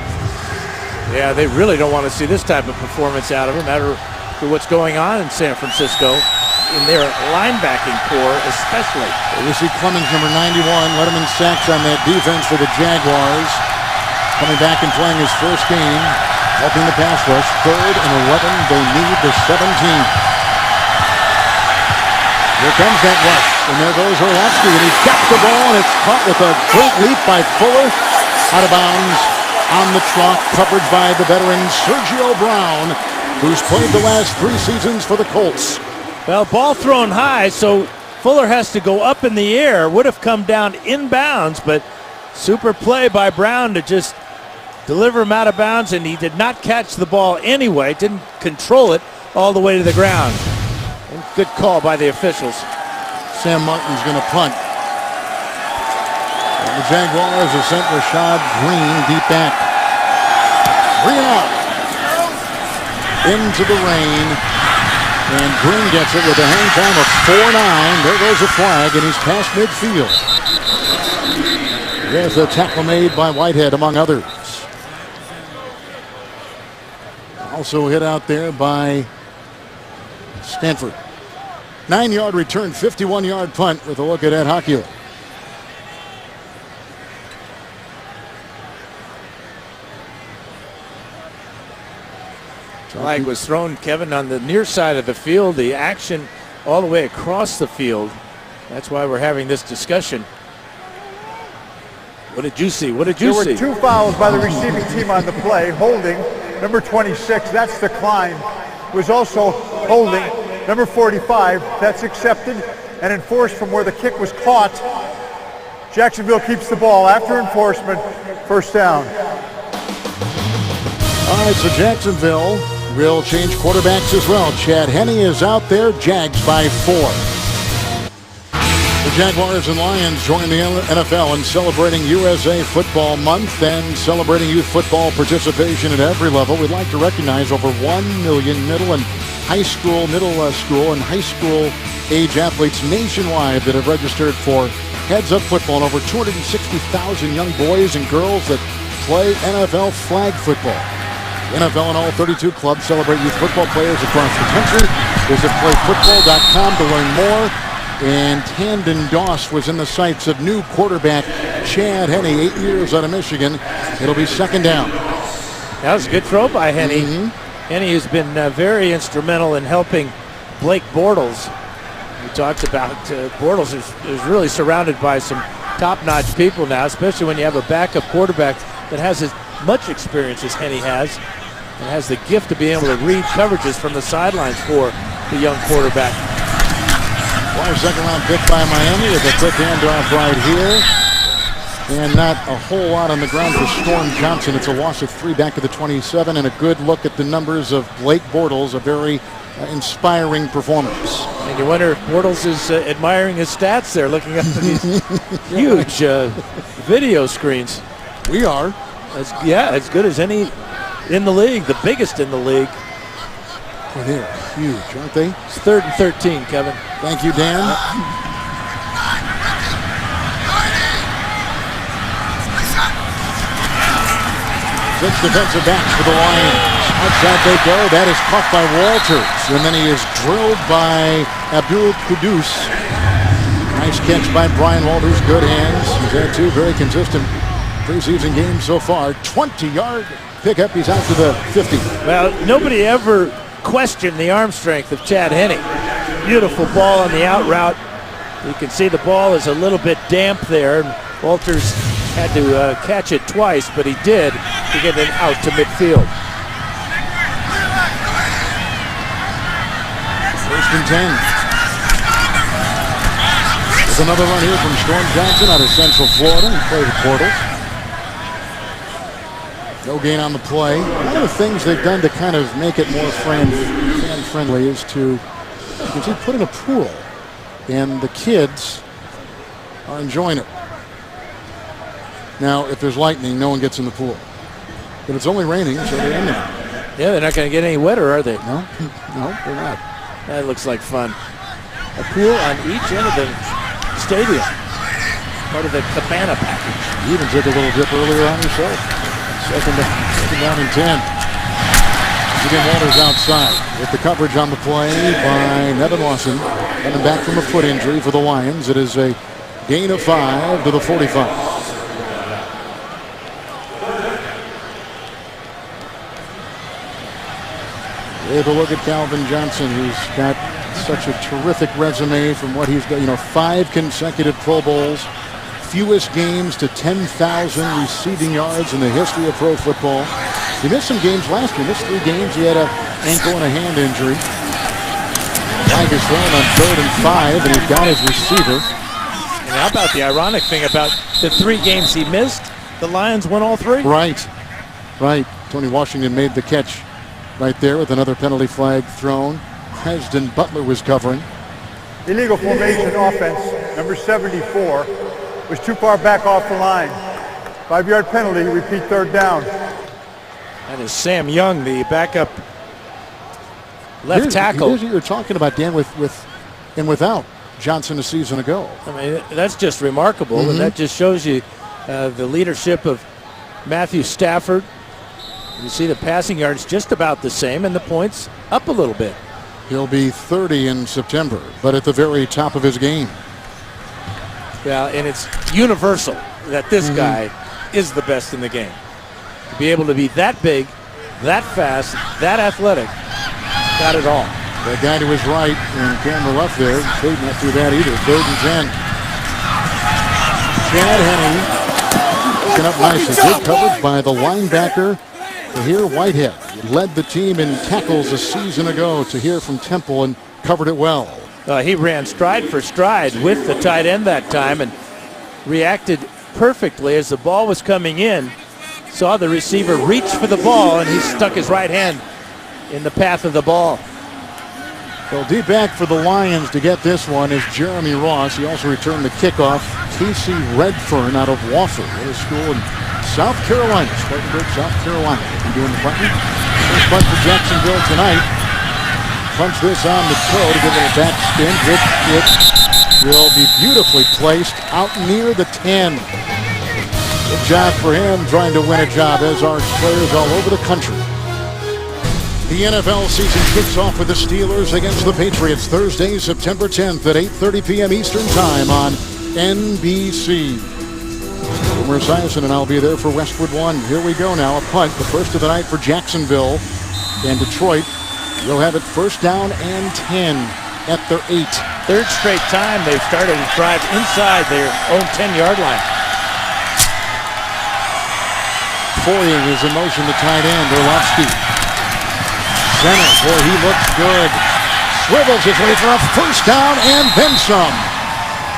Yeah, they really don't want to see this type of performance out of him after what's going on in San Francisco, in their linebacking core especially. We see Clemens, number 91, led him in sacks on that defense for the Jaguars. Coming back and playing his first game, helping the pass rush. 3rd and 11, they need the 17. Here comes that rush, and there goes Orlovsky, and he's got the ball, and it's caught with a great leap by Fuller. Out of bounds on the trot, covered by the veteran Sergio Brown, who's played the last 3 seasons for the Colts. Well, ball thrown high, so Fuller has to go up in the air. Would have come down inbounds, but super play by Brown to just deliver him out of bounds, and he did not catch the ball anyway, didn't control it all the way to the ground. And good call by the officials. Sam Martin's going to punt. And the Jaguars have sent Rashad Green deep back. 3 and out. Into the rain. And Green gets it with a hang time of 4-9. There goes a flag, and he's past midfield. There's a tackle made by Whitehead, among others. Also hit out there by Stanford. 9-yard return, 51-yard punt with a look at Ed Hockey. Flag was thrown, Kevin, on the near side of the field. The action all the way across the field. That's why we're having this discussion. What did you see? What did you see? There were 2 fouls by the receiving team on the play. Holding, number 26, that's declined. Was also holding, number 45, that's accepted and enforced from where the kick was caught. Jacksonville keeps the ball after enforcement, 1st down. All right, so Jacksonville will change quarterbacks as well. Chad Henne is out there, Jags by 4. The Jaguars and Lions join the NFL in celebrating USA Football Month and celebrating youth football participation at every level. We'd like to recognize over 1 million middle and high school, and high school age athletes nationwide that have registered for Heads Up Football, and over 260,000 young boys and girls that play NFL flag football. NFL and all 32 clubs celebrate youth football players across the country. Visit playfootball.com to learn more. And Tandon Doss was in the sights of new quarterback Chad Henne, 8 years out of Michigan. It'll be 2nd down. That was a good throw by Henne. Henne has been very instrumental in helping Blake Bortles. We talked about Bortles is really surrounded by some top-notch people now, especially when you have a backup quarterback that has as much experience as Henne has and has the gift of being able to read coverages from the sidelines for the young quarterback. 2nd-round pick by Miami with a quick handoff right here. And not a whole lot on the ground for Storm Johnson. It's a loss of 3 back to the 27, and a good look at the numbers of Blake Bortles, a very inspiring performance. And you wonder if Bortles is admiring his stats there, looking up at these huge video screens. We are. As good as any in the league, the biggest in the league. Boy, they're huge, aren't they? It's 3rd and 13, Kevin. Thank you, Dan. 6 defensive backs for the Lions. Outside they go. That is caught by Walters. And then he is drilled by Abdul Kudus. Nice catch by Brian Walters. Good hands. He's had 2 very consistent preseason games so far. 20-yard pickup. He's out to the 50. Well, nobody ever questioned the arm strength of Chad Henne. Beautiful ball on the out route. You can see the ball is a little bit damp there. Walters had to catch it twice, but he did to get it out to midfield. 1st and 10. There's another run here from Storm Johnson out of Central Florida. He played the Portals. No gain on the play. One of the things they've done to kind of make it more fan-friendly is to, you can see, put in a pool. And the kids are enjoying it. Now, if there's lightning, no one gets in the pool. But it's only raining, so they're in there. Yeah, they're not going to get any wetter, are they? No, they're not. That looks like fun. A pool on each end of the stadium. Part of the cabana package. He even took a little dip earlier on himself. Second down and 10. Again, Walters outside with the coverage on the play by Nevin Lawson. Coming back from a foot injury for the Lions. It is a gain of 5 to the 45. We have a look at Calvin Johnson, who's got such a terrific resume from what he's done. 5 consecutive Pro Bowls, fewest games to 10,000 receiving yards in the history of pro football. He missed some games last year. Missed 3 games. He had an ankle and a hand injury. Flag is thrown on 3rd and 5, and he's got his receiver. And how about the ironic thing about the 3 games he missed? The Lions won all 3. Right. Tony Washington made the catch right there with another penalty flag thrown. Preston Butler was covering. Illegal formation offense, number 74, was too far back off the line. 5-yard penalty, repeat 3rd down. That is Sam Young, the backup left tackle. Here's what you're talking about, Dan, with and without Johnson a season ago. I mean, that's just remarkable, and that just shows you the leadership of Matthew Stafford. You see the passing yards just about the same, and the points up a little bit. He'll be 30 in September, but at the very top of his game. Yeah, and it's universal that this guy is the best in the game. To be able to be that big, that fast, that athletic, got it all. That guy to his right, and camera left there, Cade not through that either. 3rd and 10. Chad Henne looking up nicely. Good coverage by the linebacker, Tahir Whitehead. He led the team in tackles a season ago. Tahir from Temple and covered it well. He ran stride for stride with the tight end that time and reacted perfectly as the ball was coming in. Saw the receiver reach for the ball, and he stuck his right hand in the path of the ball. Well, deep back for the Lions to get this one is Jeremy Ross. He also returned the kickoff. Casey Redfern out of Wofford, a school in South Carolina, Spartanburg, South Carolina. He'll be doing the punting. First punt for Jacksonville tonight. Punch this on the toe to get a little back spin. It will be beautifully placed out near the 10. Good job for him trying to win a job, as are players all over the country. The NFL season kicks off with the Steelers against the Patriots Thursday, September 10th at 8:30 p.m. Eastern Time on NBC. Boomer Esiason and I'll be there for Westwood 1. Here we go now, a punt, the first of the night for Jacksonville. And Detroit will have it 1st down and 10 at their 8. 3rd straight time they've started to drive inside their own 10-yard line. Foying is in motion, the tight end, Orlovsky. Center, boy, he looks good. Swivels his way for a 1st down and then some.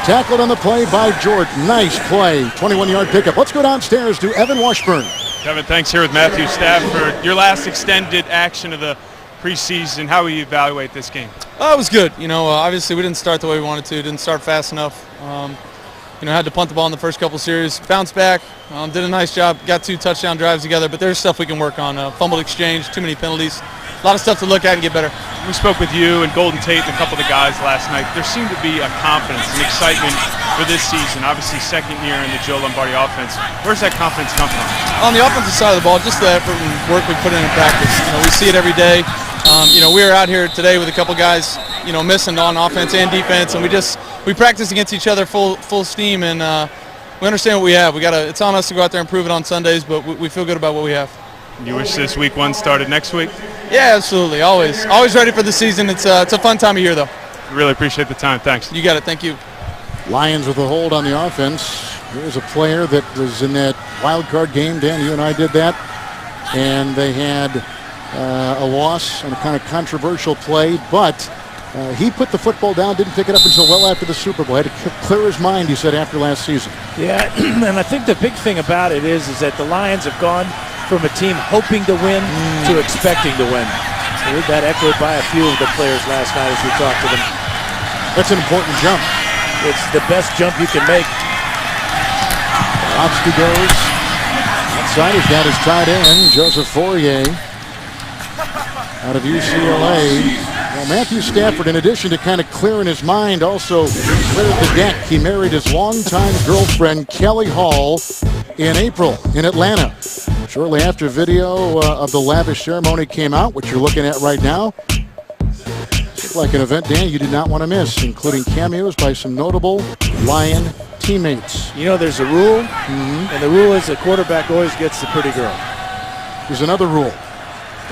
Tackled on the play by Jordan. Nice play. 21-yard pickup. Let's go downstairs to Evan Washburn. Kevin, thanks. Here with Matthew Stafford. Your last extended action of the preseason. How will you evaluate this game? It was good. Obviously we didn't start the way we wanted to. Didn't start fast enough. Had to punt the ball in the first couple series. Bounced back. Did a nice job. Got 2 touchdown drives together. But there's stuff we can work on. Fumbled exchange. Too many penalties. A lot of stuff to look at and get better. We spoke with you and Golden Tate and a couple of the guys last night. There seemed to be a confidence and excitement for this season. Obviously, 2nd year in the Joe Lombardi offense. Where's that confidence come from? On the offensive side of the ball, just the effort and work we put in practice. We see it every day. We were out here today with a couple guys, missing on offense and defense, and we practice against each other full steam, and we understand what we have. It's on us to go out there and prove it on Sundays, but we feel good about what we have. You wish this week 1 started next week? Yeah, absolutely. Always ready for the season. It's a fun time of year, though. Really appreciate the time. Thanks. You got it. Thank you. Lions with a hold on the offense. Here's a player that was in that wild card game. Dan, you and I did that. And they had a loss on a kind of controversial play, but he put the football down, didn't pick it up until well after the Super Bowl. Had to clear his mind, he said, after last season. Yeah, and I think the big thing about it is that the Lions have gone from a team hoping to win to expecting to win. We heard that echoed by a few of the players last night as we talked to them. That's an important jump. It's the best jump you can make. Orlovsky goes outside. He's got his tight end, Joseph Fourier, out of UCLA. Well, Matthew Stafford, in addition to kind of clearing his mind, also cleared the deck. He married his longtime girlfriend, Kelly Hall, in April in Atlanta. Shortly after video of the lavish ceremony came out, which you're looking at right now, it's like an event, Dan, you did not want to miss, including cameos by some notable Lion teammates. You know, there's a rule, and the rule is the quarterback always gets the pretty girl. There's another rule.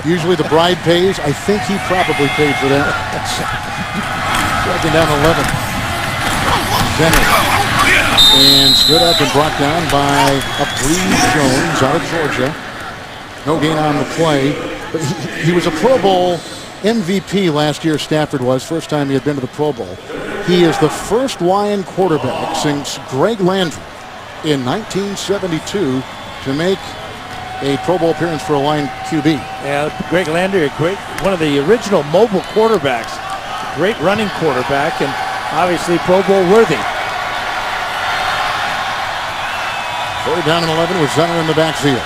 Usually the bride pays. I think he probably paid for that. Second down 11. Bennett. And stood up and brought down by Breeze Jones out of Georgia. No gain on the play. But he was a Pro Bowl MVP last year, Stafford was. First time he had been to the Pro Bowl. He is the first Lion quarterback since Greg Landry in 1972 to make a Pro Bowl appearance for a Lion QB. Yeah, Greg Landry, one of the original mobile quarterbacks. Great running quarterback and obviously Pro Bowl worthy. Third down and 11 with Zenner in the backfield.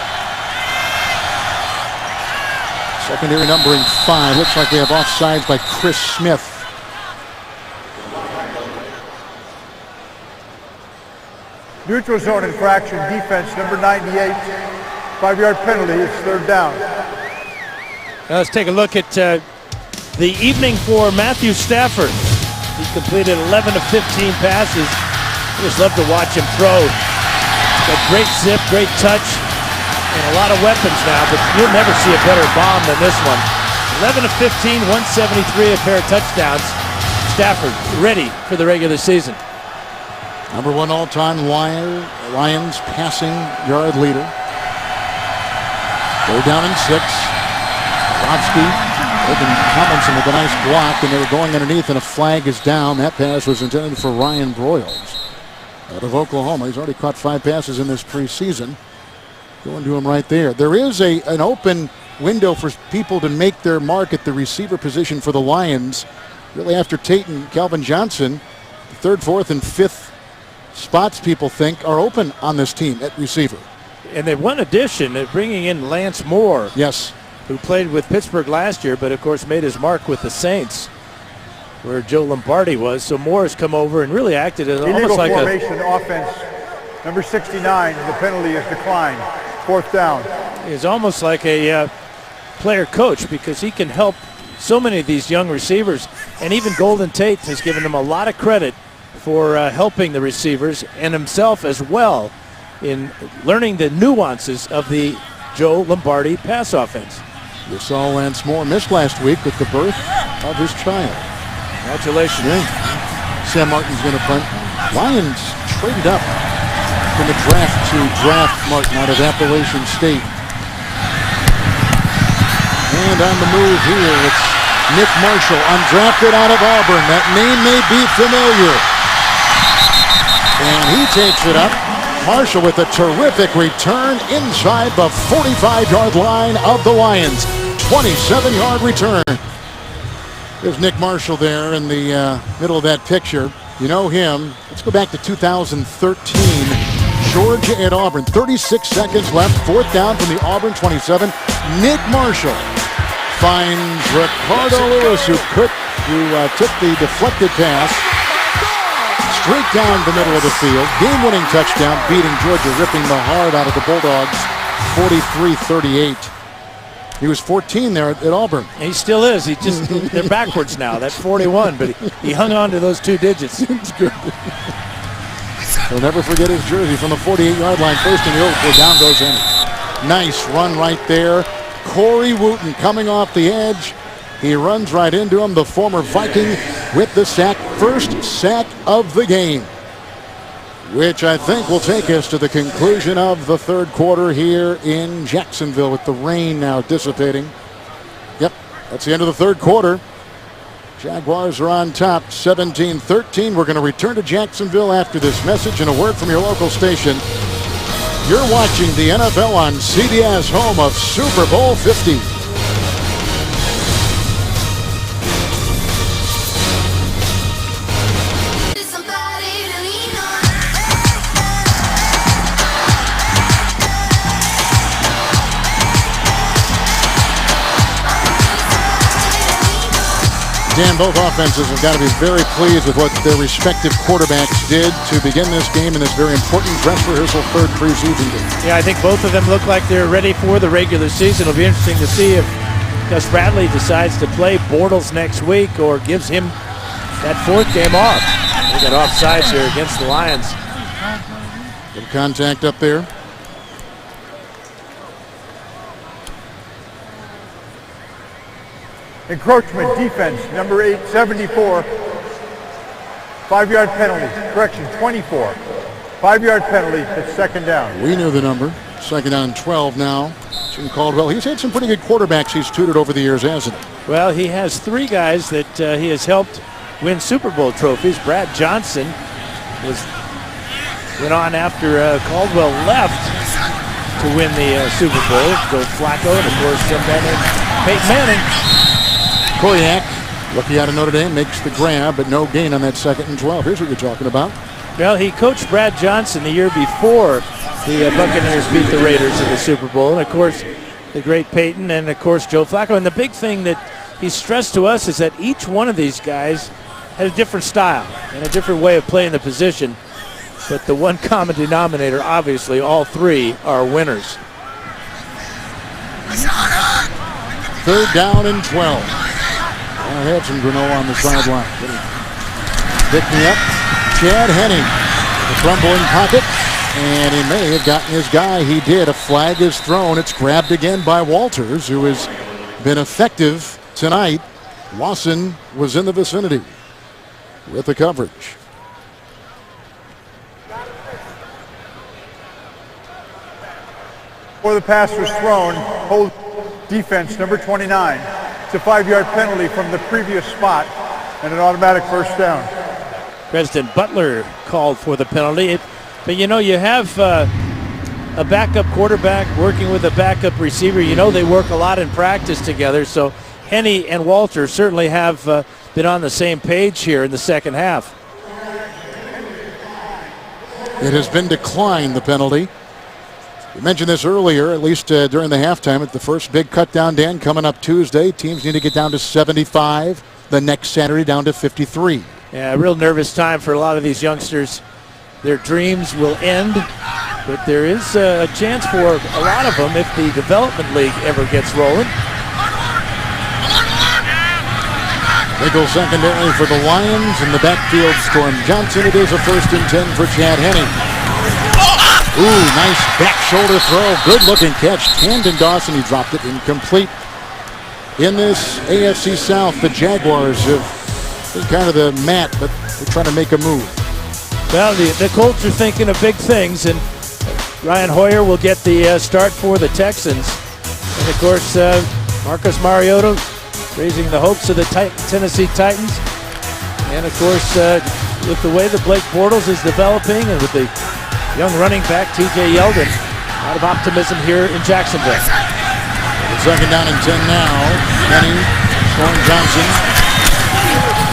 Secondary numbering 5. Looks like they have offsides by Chris Smith. Neutral zone infraction, defense number 98. 5-yard penalty, it's third down. Now let's take a look at the evening for Matthew Stafford. He completed 11 of 15 passes. I just love to watch him throw. Got great zip, great touch, and a lot of weapons now, but you'll never see a better bomb than this one. 11 of 15, 173, a pair of touchdowns. Stafford ready for the regular season. Number 1 all-time Lions passing yard leader. They're down in 6. Orlovsky taking Tomlinson with a nice block, and they were going underneath, and a flag is down. That pass was intended for Ryan Broyles out of Oklahoma. He's already caught 5 passes in this preseason. Going to him right there. There is an open window for people to make their mark at the receiver position for the Lions. Really after Tate and Calvin Johnson, the 3rd, 4th, and 5th spots people think are open on this team at receiver. And they one addition, they're bringing in Lance Moore. Yes. Who played with Pittsburgh last year, but of course made his mark with the Saints, where Joe Lombardi was. So Moore has come over and really acted as almost like formation offense. Number 69, the penalty is declined. 4th down. He's almost like a player coach because he can help so many of these young receivers. And even Golden Tate has given them a lot of credit for helping the receivers and himself as well in learning the nuances of the Joe Lombardi pass offense. You saw Lance Moore miss last week with the birth of his child. Congratulations. Yeah. Sam Martin's going to punt. Lions traded up in the draft to draft Martin out of Appalachian State. And on the move here, it's Nick Marshall, undrafted out of Auburn. That name may be familiar. And he takes it up. Marshall with a terrific return inside the 45-yard line of the Lions. 27-yard return. There's Nick Marshall there in the middle of that picture. You know him. Let's go back to 2013. Georgia at Auburn. 36 seconds left. 4th down from the Auburn 27. Nick Marshall finds Ricardo Lewis, who took the deflected pass straight down the middle of the field. Game-winning touchdown, beating Georgia, ripping the heart out of the Bulldogs, 43-38. He was 14 there at Auburn. He still is. They're backwards now. That's 41, but he hung on to those 2 digits. It's good. He'll never forget his jersey from the 48-yard line. 1st and goal. Down goes in. Nice run right there. Corey Wooten coming off the edge. He runs right into him, the former Viking, with the sack. First sack of the game, which I think will take us to the conclusion of the 3rd quarter here in Jacksonville, with the rain now dissipating. Yep, that's the end of the 3rd quarter. Jaguars are on top, 17-13. We're going to return to Jacksonville after this message and a word from your local station. You're watching the NFL on CBS, home of Super Bowl 50. Dan, both offenses have got to be very pleased with what their respective quarterbacks did to begin this game in this very important dress rehearsal third preseason game. Yeah, I think both of them look like they're ready for the regular season. It'll be interesting to see if Gus Bradley decides to play Bortles next week or gives him that fourth game off. They got offsides here against the Lions. Good contact up there. Encroachment defense, number 874. 5-yard penalty. Correction, 24. 5-yard penalty. It's second down. We knew the number. Second down 12 now. Jim Caldwell. He's had some pretty good quarterbacks he's tutored over the years, hasn't he? Well, he has three guys that he has helped win Super Bowl trophies. Brad Johnson went on after Caldwell left to win the Super Bowl. Joe Flacco, and of course some guy named Peyton Manning. Koyak, rookie out of Notre Dame, makes the grab, but no gain on that second and 12. Here's what you're talking about. Well, he coached Brad Johnson the year before the Buccaneers beat the Raiders in the Super Bowl. And, of course, the great Peyton and, of course, Joe Flacco. And the big thing that he stressed to us is that each one of these guys has a different style and a different way of playing the position. But the one common denominator, obviously, all three are winners. Third down and 12. I had some granola on the sideline. Pick me up. Chad Henne. The crumbling pocket. And he may have gotten his guy. He did. A flag is thrown. It's grabbed again by Walters, who has been effective tonight. Lawson was in the vicinity with the coverage. Before the pass was thrown, hold defense, number 29. It's a 5-yard penalty from the previous spot and an automatic first down. President Butler called for the penalty. But, you know, you have a backup quarterback working with a backup receiver. You know they work a lot in practice together. So Henne and Walter certainly have been on the same page here in the second half. It has been declined, the penalty. We mentioned this earlier, at least during the halftime, at the first big cut down, Dan, coming up Tuesday. Teams need to get down to 75. The next Saturday down to 53. Yeah, a real nervous time for a lot of these youngsters. Their dreams will end, but there is a chance for a lot of them if the development league ever gets rolling. Nickel secondary for the Lions in the backfield. Storm Johnson. It is a 1st and 10 for Chad Henne. Ooh, nice back shoulder throw. Good looking catch. Tandon Dawson, he dropped it incomplete. In this AFC South, the Jaguars have been kind of the mat, but they're trying to make a move. Well, the Colts are thinking of big things, and Ryan Hoyer will get the start for the Texans. And, of course, Marcus Mariota raising the hopes of the Tennessee Titans. And, of course, with the way that Blake Bortles is developing and with the young running back, T.J. Yeldon, a lot of optimism here in Jacksonville. Second down and 10 now. Henne, Storm Johnson.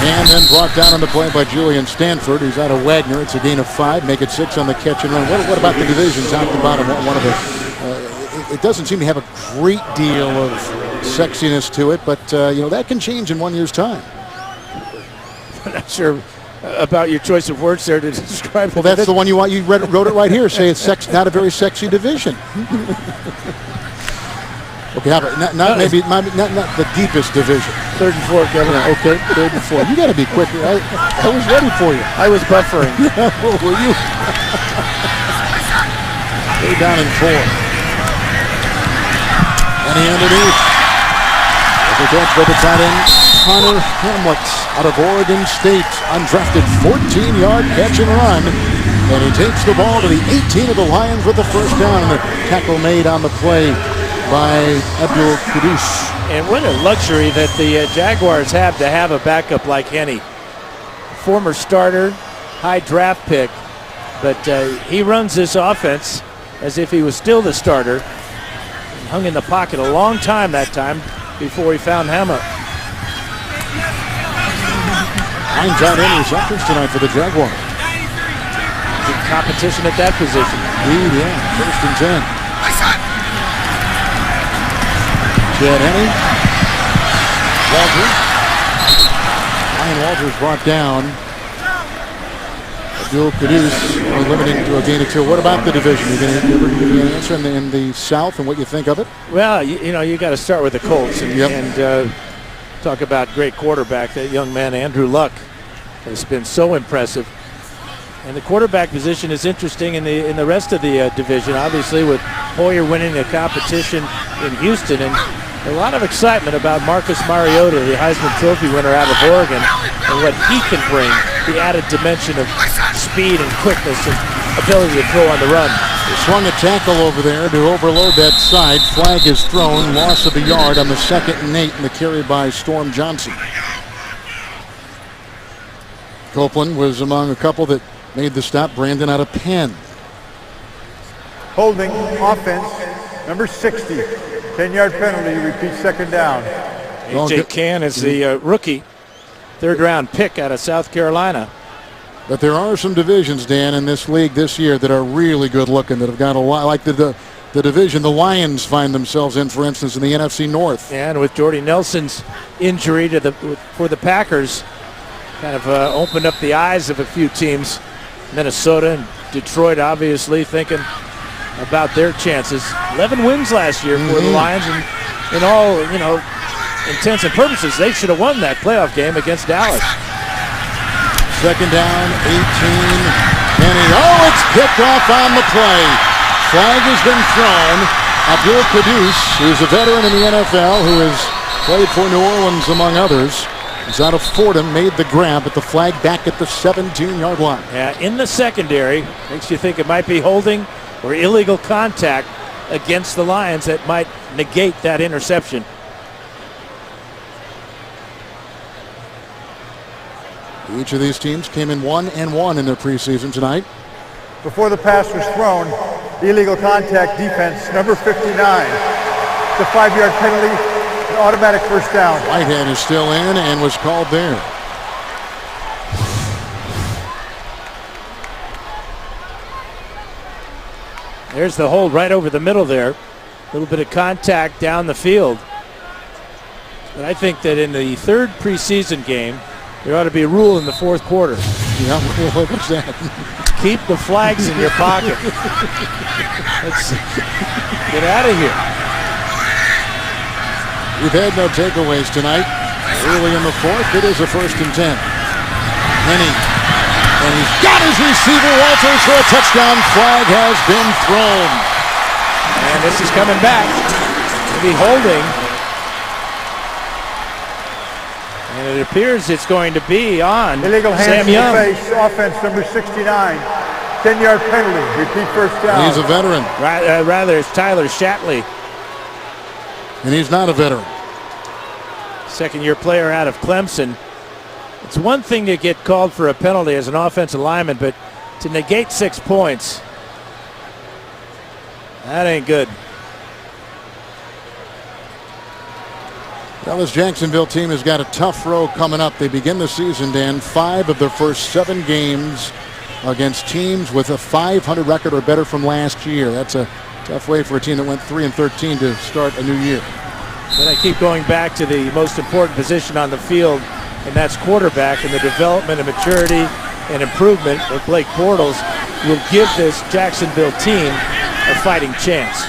And then brought down on the play by Julian Stanford, who's out of Wagner. It's a gain of 5. Make it 6 on the catch and run. What about the division top to bottom? One of the, it doesn't seem to have a great deal of sexiness to it, but you know, that can change in 1 year's time. I'm not sure about your choice of words there to describe it. Well, that's the one you want. You wrote it right here. Say it's not a very sexy division. Okay, how about not the deepest division. 3rd and 4, Kevin. Yeah, okay, 3rd and 4. You got to be quicker. I was ready for you. I was buffering. Were you? 3rd down and 4. And he underneath. The catch by the tight end, Connor Hamlet out of Oregon State. Undrafted 14-yard catch and run. And he takes the ball to the 18 of the Lions with the first down. And the tackle made on the play by Abdul Kudus. And what a luxury that the Jaguars have to have a backup like Henne. Former starter, high draft pick. But he runs this offense as if he was still the starter. Hung in the pocket a long time that time before he found Hamlet. 9 tight end receptions tonight for the Jaguars. Good competition at that position. Indeed, yeah. 1st and 10. Chad Henne. Walter. Ryan Walters brought down. Abdul Quddus only limited to a gain of 2. What about the division? You going to give me an answer in the South and what you think of it? Well, you got to start with the Colts and talk about great quarterback. That young man, Andrew Luck, has been so impressive. And the quarterback position is interesting in the rest of the division, obviously, with Hoyer winning the competition in Houston. And a lot of excitement about Marcus Mariota, the Heisman Trophy winner out of Oregon, and what he can bring, the added dimension of speed and quickness and ability to throw on the run. They swung a tackle over there to overload that side. Flag is thrown. Loss of a yard on the 2nd and 8, and the carry by Storm Johnson. Copeland was among a couple that made the stop. Brandon out of Penn. Holding offense, number 60. 10-yard penalty, repeat second down. A.J. Cann is the rookie, third-round pick out of South Carolina. But there are some divisions, Dan, in this league this year that are really good looking, that have got a lot, like the division the Lions find themselves in, for instance, in the NFC North. And with Jordy Nelson's injury for the Packers, kind of opened up the eyes of a few teams. Minnesota and Detroit obviously thinking about their chances. 11 wins last year for the Lions, and in all intents and purposes, they should have won that playoff game against Dallas. Second down, 18. Kenny, it's picked off on the play. Flag has been thrown. Abdul Quddus, who's a veteran in the NFL, who has played for New Orleans among others, is out of Fordham, made the grab at the flag back at the 17-yard line. Yeah, in the secondary, makes you think it might be holding or illegal contact against the Lions that might negate that interception. Each of these teams came in 1-1 in their preseason tonight. Before the pass was thrown, illegal contact defense, number 59. The 5-yard penalty, an automatic first down. Whitehead is still in and was called there. There's the hold right over the middle there. A little bit of contact down the field. But I think that in the third preseason game, there ought to be a rule in the fourth quarter. Yeah, what was that? Keep the flags in your pocket. Let's get out of here. We've had no takeaways tonight. Early in the fourth, it is a 1st and 10. Henny, and he's got his receiver, Walters, for a touchdown. Flag has been thrown. And this is coming back. Maybe holding. And it appears it's going to be on illegal hands Sam in Young. the face, offense number 69. 10-yard penalty, repeat first down. He's a veteran. Rather, it's Tyler Shatley. And he's not a veteran. Second-year player out of Clemson. It's one thing to get called for a penalty as an offensive lineman, but to negate 6 points, that ain't good. Well, this Jacksonville team has got a tough row coming up. They begin the season, Dan, 5 of their first 7 games against teams with a 500 record or better from last year. That's a tough way for a team that went 3-13 to start a new year. But I keep going back to the most important position on the field, and that's quarterback, and the development and maturity and improvement of Blake Bortles will give this Jacksonville team a fighting chance.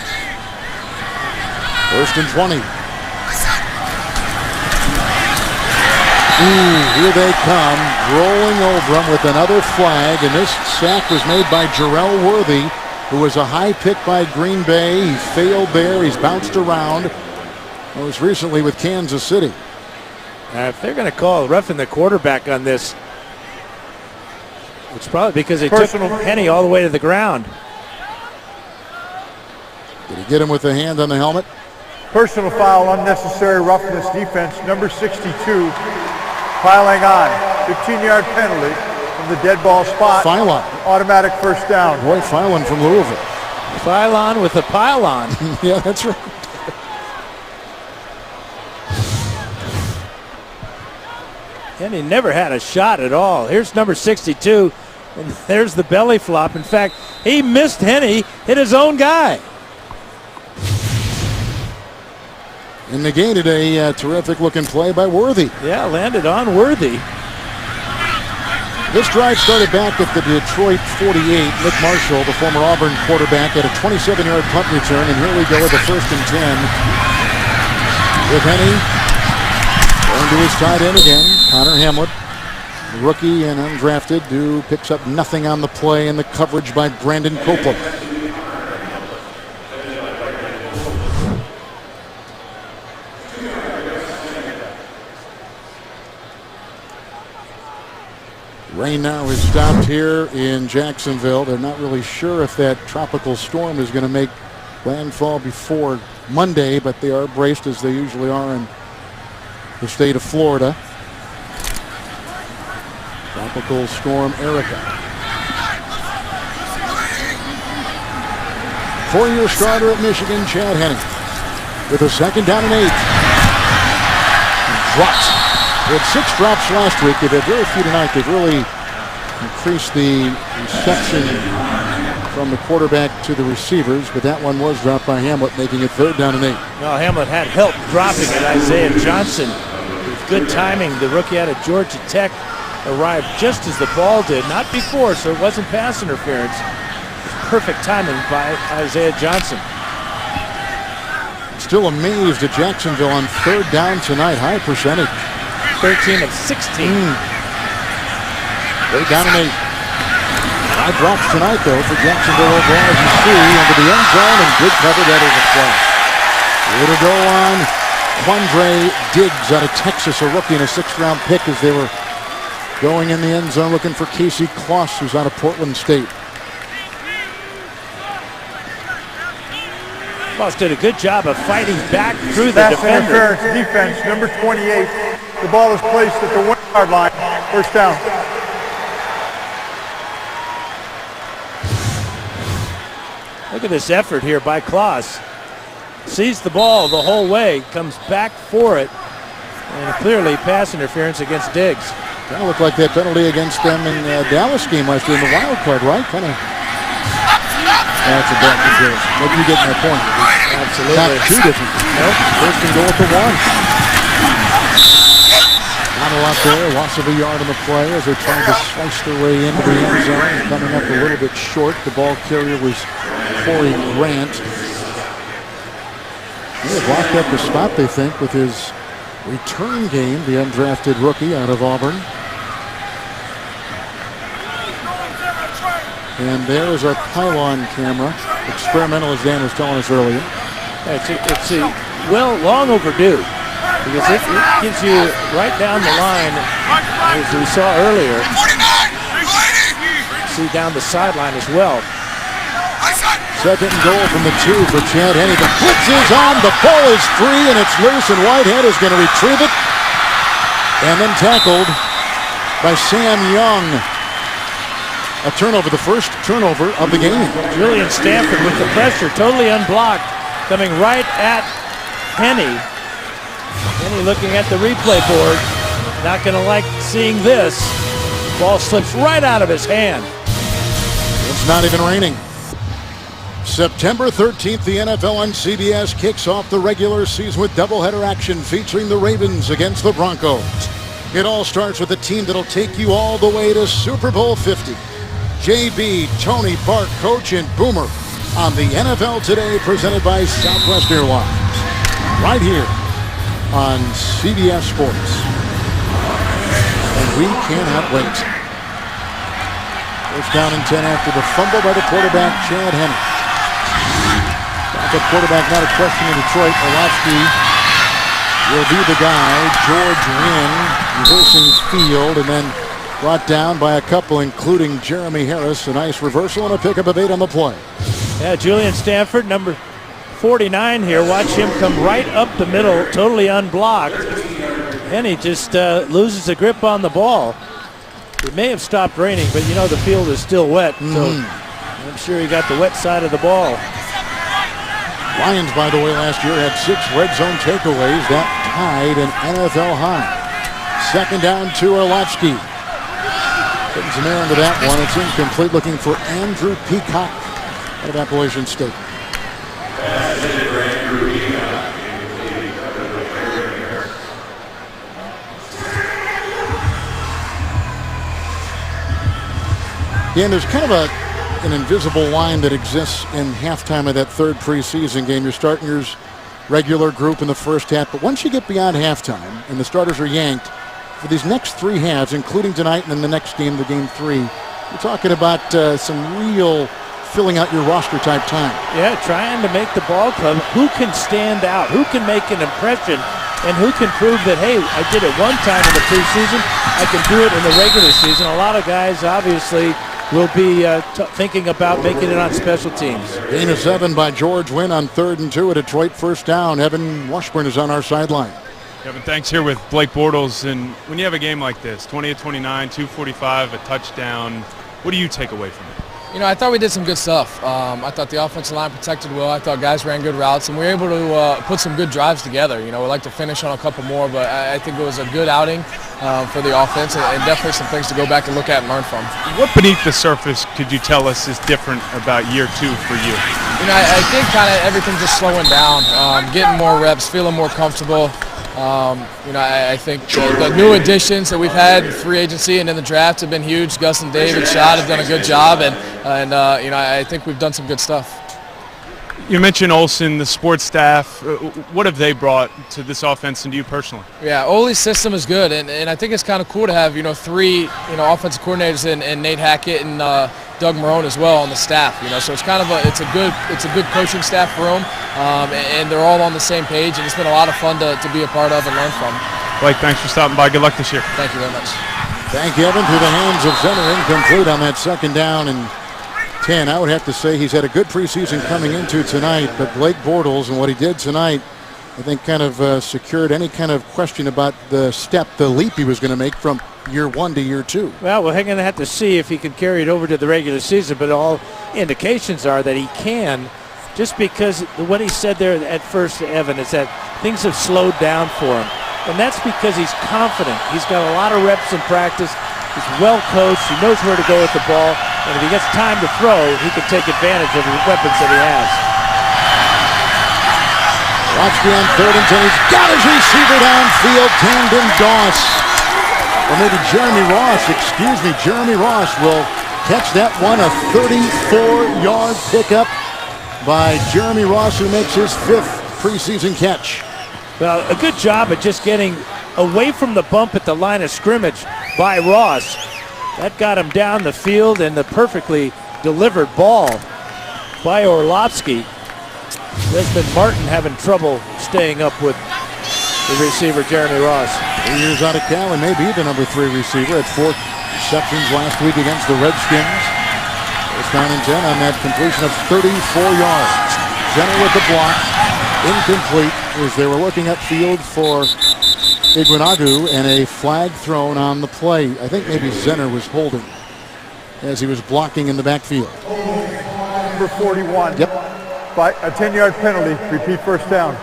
1st and 20. Here they come, rolling over him with another flag, and this sack was made by Jarrell Worthy, who was a high pick by Green Bay. He failed there. He's bounced around. Most recently with Kansas City. If they're going to call roughing the quarterback on this, it's probably because they took Henny all the way to the ground. Did he get him with the hand on the helmet? Personal foul, unnecessary roughness defense, number 62, piling on. 15-yard penalty from the dead ball spot. Phylon. Automatic first down. Roy Phylon from Louisville. Phylon with a pylon. Yeah, that's right. And he never had a shot at all. Here's number 62, and there's the belly flop. In fact, he missed Henny, hit his own guy. And negated a terrific looking play by Worthy. Yeah, landed on Worthy. This drive started back at the Detroit 48. Nick Marshall, the former Auburn quarterback, had a 27-yard punt return, and here we go with the 1st and 10. With Henny going to his tight end again, Connor Hamlet. Rookie and undrafted, who picks up nothing on the play, and the coverage by Brandon Copeland. Rain now is stopped here in Jacksonville. They're not really sure if that tropical storm is going to make landfall before Monday, but they are braced as they usually are in the state of Florida. Tropical Storm Erica. 4-year starter at Michigan, Chad Henne. With a 2nd down and 8. Drops. They had 6 drops last week. They've had very few tonight. They've really increased the reception from the quarterback to the receivers, but that one was dropped by Hamlet, making it 3rd down and 8. Well, Hamlet had help dropping it. Isaiah Johnson with good timing. The rookie out of Georgia Tech arrived just as the ball did, not before, so it wasn't pass interference. It was perfect timing by Isaiah Johnson. Still amazed at Jacksonville on 3rd down tonight. High percentage. 13 of 16. 3rd down and 8. 5 drops tonight, though, for Jacksonville overall, as you see, into the end zone, and good cover. That is a flag. Way to go on Quandre Diggs out of Texas, a rookie and a 6th-round pick, as they were going in the end zone looking for Casey Kloss, who's out of Portland State. Kloss did a good job of fighting back through the defender. Defense, number 28. The ball is placed at the 1-yard line. 1st down. Look at this effort here by Kloss. Sees the ball the whole way, comes back for it, and clearly pass interference against Diggs. Kind of looked like that penalty against them in the Dallas game last year in the wild card, right? Kind of. That's a bad comparison. But you get my point. Absolutely. Not too different. Nope. 1st and goal at the 1. Not a lot there. Loss of a yard on the play as they're trying to slice their way into the end zone. Coming up a little bit short. The ball carrier was Corey Grant. He had locked up the spot, they think, with his return game, the undrafted rookie out of Auburn. And there is our pylon camera. Experimental, as Dan was telling us earlier. It's long overdue, because it gives you right down the line, as we saw earlier. See down the sideline as well. 2nd and goal from the 2 for Chad Henne. The blitz is on. The ball is free, and it's loose, and Whitehead is going to retrieve it. And then tackled by Sam Young. A turnover, the 1st turnover of the game. Julian Stanford with the pressure, totally unblocked, coming right at Henne. Henne looking at the replay board. Not going to like seeing this. Ball slips right out of his hand. It's not even raining. September 13th, the NFL on CBS kicks off the regular season with doubleheader action featuring the Ravens against the Broncos. It all starts with a team that'll take you all the way to Super Bowl 50. JB, Tony, Bart, Coach, and Boomer on the NFL Today, presented by Southwest Airlines. Right here on CBS Sports. And we cannot wait. 1st down and 10 after the fumble by the quarterback, Chad Henne. The quarterback, not a question in Detroit. Orlovsky will be the guy. George Wynn reversing field, and then brought down by a couple, including Jeremy Harris. A nice reversal and a pickup of 8 on the play. Yeah, Julian Stanford, number 49 here. Watch him come right up the middle, totally unblocked. And he just loses a grip on the ball. It may have stopped raining, but you know the field is still wet, so I'm sure he got the wet side of the ball. Lions, by the way, last year had 6 red zone takeaways. That tied an NFL high. 2nd down to Orlovsky. Putting some air into that one. It's incomplete, looking for Andrew Peacock out of Appalachian State. Yeah, and there's kind of an invisible line that exists in halftime of that third preseason game. You're starting your regular group in the first half, but once you get beyond halftime and the starters are yanked, for these next three halves, including tonight and then the next game, the game 3, we're talking about some real filling out your roster type time. Yeah, trying to make the ball club. Who can stand out? Who can make an impression? And who can prove that, hey, I did it one time in the preseason, I can do it in the regular season. A lot of guys obviously will be thinking about making it on special teams. Gain of 7 by George Wynn on 3rd and 2. A Detroit first down. Evan Washburn is on our sideline. Evan, thanks here with Blake Bortles. And when you have a game like this, 20-29, 245, a touchdown, what do you take away from it? You know, I thought we did some good stuff. I thought the offensive line protected well. I thought guys ran good routes, and we were able to put some good drives together. You know, we'd like to finish on a couple more, but I think it was a good outing for the offense, and definitely some things to go back and look at and learn from. What beneath the surface could you tell us is different about year 2 for you? You know, I think kind of everything just slowing down, getting more reps, feeling more comfortable. You know, I think the new additions that we've had, free agency and in the draft, have been huge. Gus and David Schott have done a good job, and you know, I think we've done some good stuff. You mentioned Olsen, the sports staff. What have they brought to this offense and to you personally? Yeah, Ole's system is good, and I think it's kind of cool to have, you know, 3 offensive coordinators and Nate Hackett and Doug Marone as well on the staff. You know, so it's kind of it's a good coaching staff room, and they're all on the same page, and it's been a lot of fun to be a part of and learn from. Blake, thanks for stopping by. Good luck this year. Thank you very much. Thank you, Evan, through the hands of center, incomplete on that 2nd down and 10. I would have to say he's had a good preseason coming into tonight, but Blake Bortles and what he did tonight, I think kind of secured any kind of question about the leap he was going to make from year 1 to year 2. Well, we're going to have to see if he can carry it over to the regular season, but all indications are that he can, just because what he said there at first, Evan, is that things have slowed down for him. And that's because he's confident. He's got a lot of reps in practice. He's well coached. He knows where to go with the ball. And if he gets time to throw, he can take advantage of the weapons that he has. Watsky on 3rd and 10. He's got his receiver downfield. Tandon Doss. Or maybe Jeremy Ross. Excuse me. Jeremy Ross will catch that one. A 34-yard pickup by Jeremy Ross, who makes his 5th preseason catch. Well, a good job at just getting away from the bump at the line of scrimmage by Ross. That got him down the field, and the perfectly delivered ball by Orlovsky. Desmond Martin having trouble staying up with the receiver, Jeremy Ross. 3 years out of Cal and maybe the number 3 receiver. Had 4 receptions last week against the Redskins. First down and 10 on that completion of 34 yards. Jenner with the block. Incomplete as they were looking upfield for Iguanagu, and a flag thrown on the play. I think maybe Zenner was holding as he was blocking in the backfield. Number 41. Yep. By a 10-yard penalty. Repeat first down.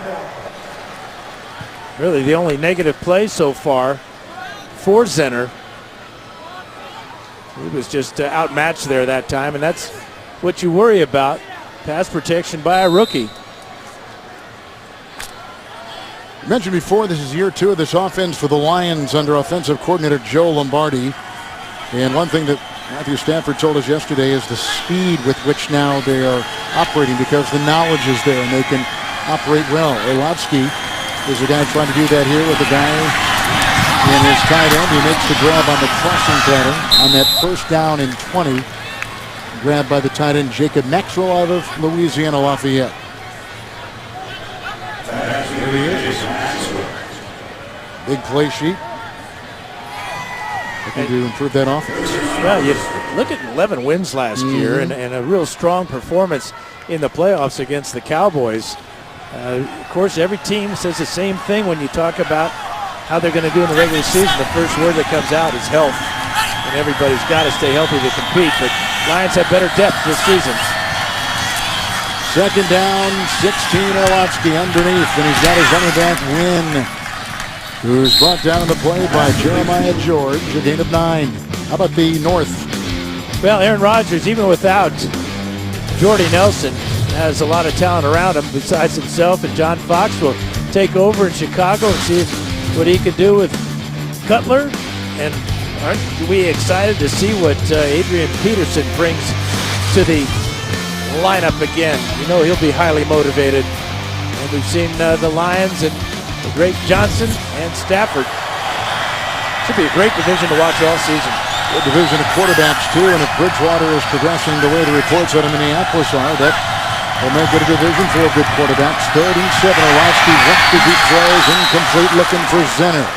Really the only negative play so far for Zenner. He was just outmatched there that time, and that's what you worry about. Pass protection by a rookie. I mentioned before, this is year 2 of this offense for the Lions under offensive coordinator Joe Lombardi. And one thing that Matthew Stafford told us yesterday is the speed with which now they are operating, because the knowledge is there and they can operate well. Orlovsky is the guy trying to do that here with the guy in his tight end. He makes the grab on the crossing pattern on that first down and 20. Grabbed by the tight end Jacob Maxwell out of Louisiana Lafayette. There he is. Big play sheet. Looking to improve that offense. Well, you look at 11 wins last year and a real strong performance in the playoffs against the Cowboys. Of course, every team says the same thing when you talk about how they're going to do in the regular season. The first word that comes out is health. And everybody's got to stay healthy to compete. But Lions have better depth this season. 2nd down, 16, Orlovsky underneath, and he's got his running back Wynn, who's brought down in the play by Jeremiah George, a gain of 9. How about the North? Well, Aaron Rodgers, even without Jordy Nelson, has a lot of talent around him besides himself, and John Fox will take over in Chicago and see what he can do with Cutler and Aren't we excited to see what Adrian Peterson brings to the lineup again? You know he'll be highly motivated. And we've seen the Lions and the great Johnson and Stafford. Should be a great division to watch all season. Good division of quarterbacks, too, and if Bridgewater is progressing the way the reports out of Minneapolis are, that will make it a division full of good quarterbacks. 3rd and 7. Orlovsky left as he throws, incomplete, looking for Zenner.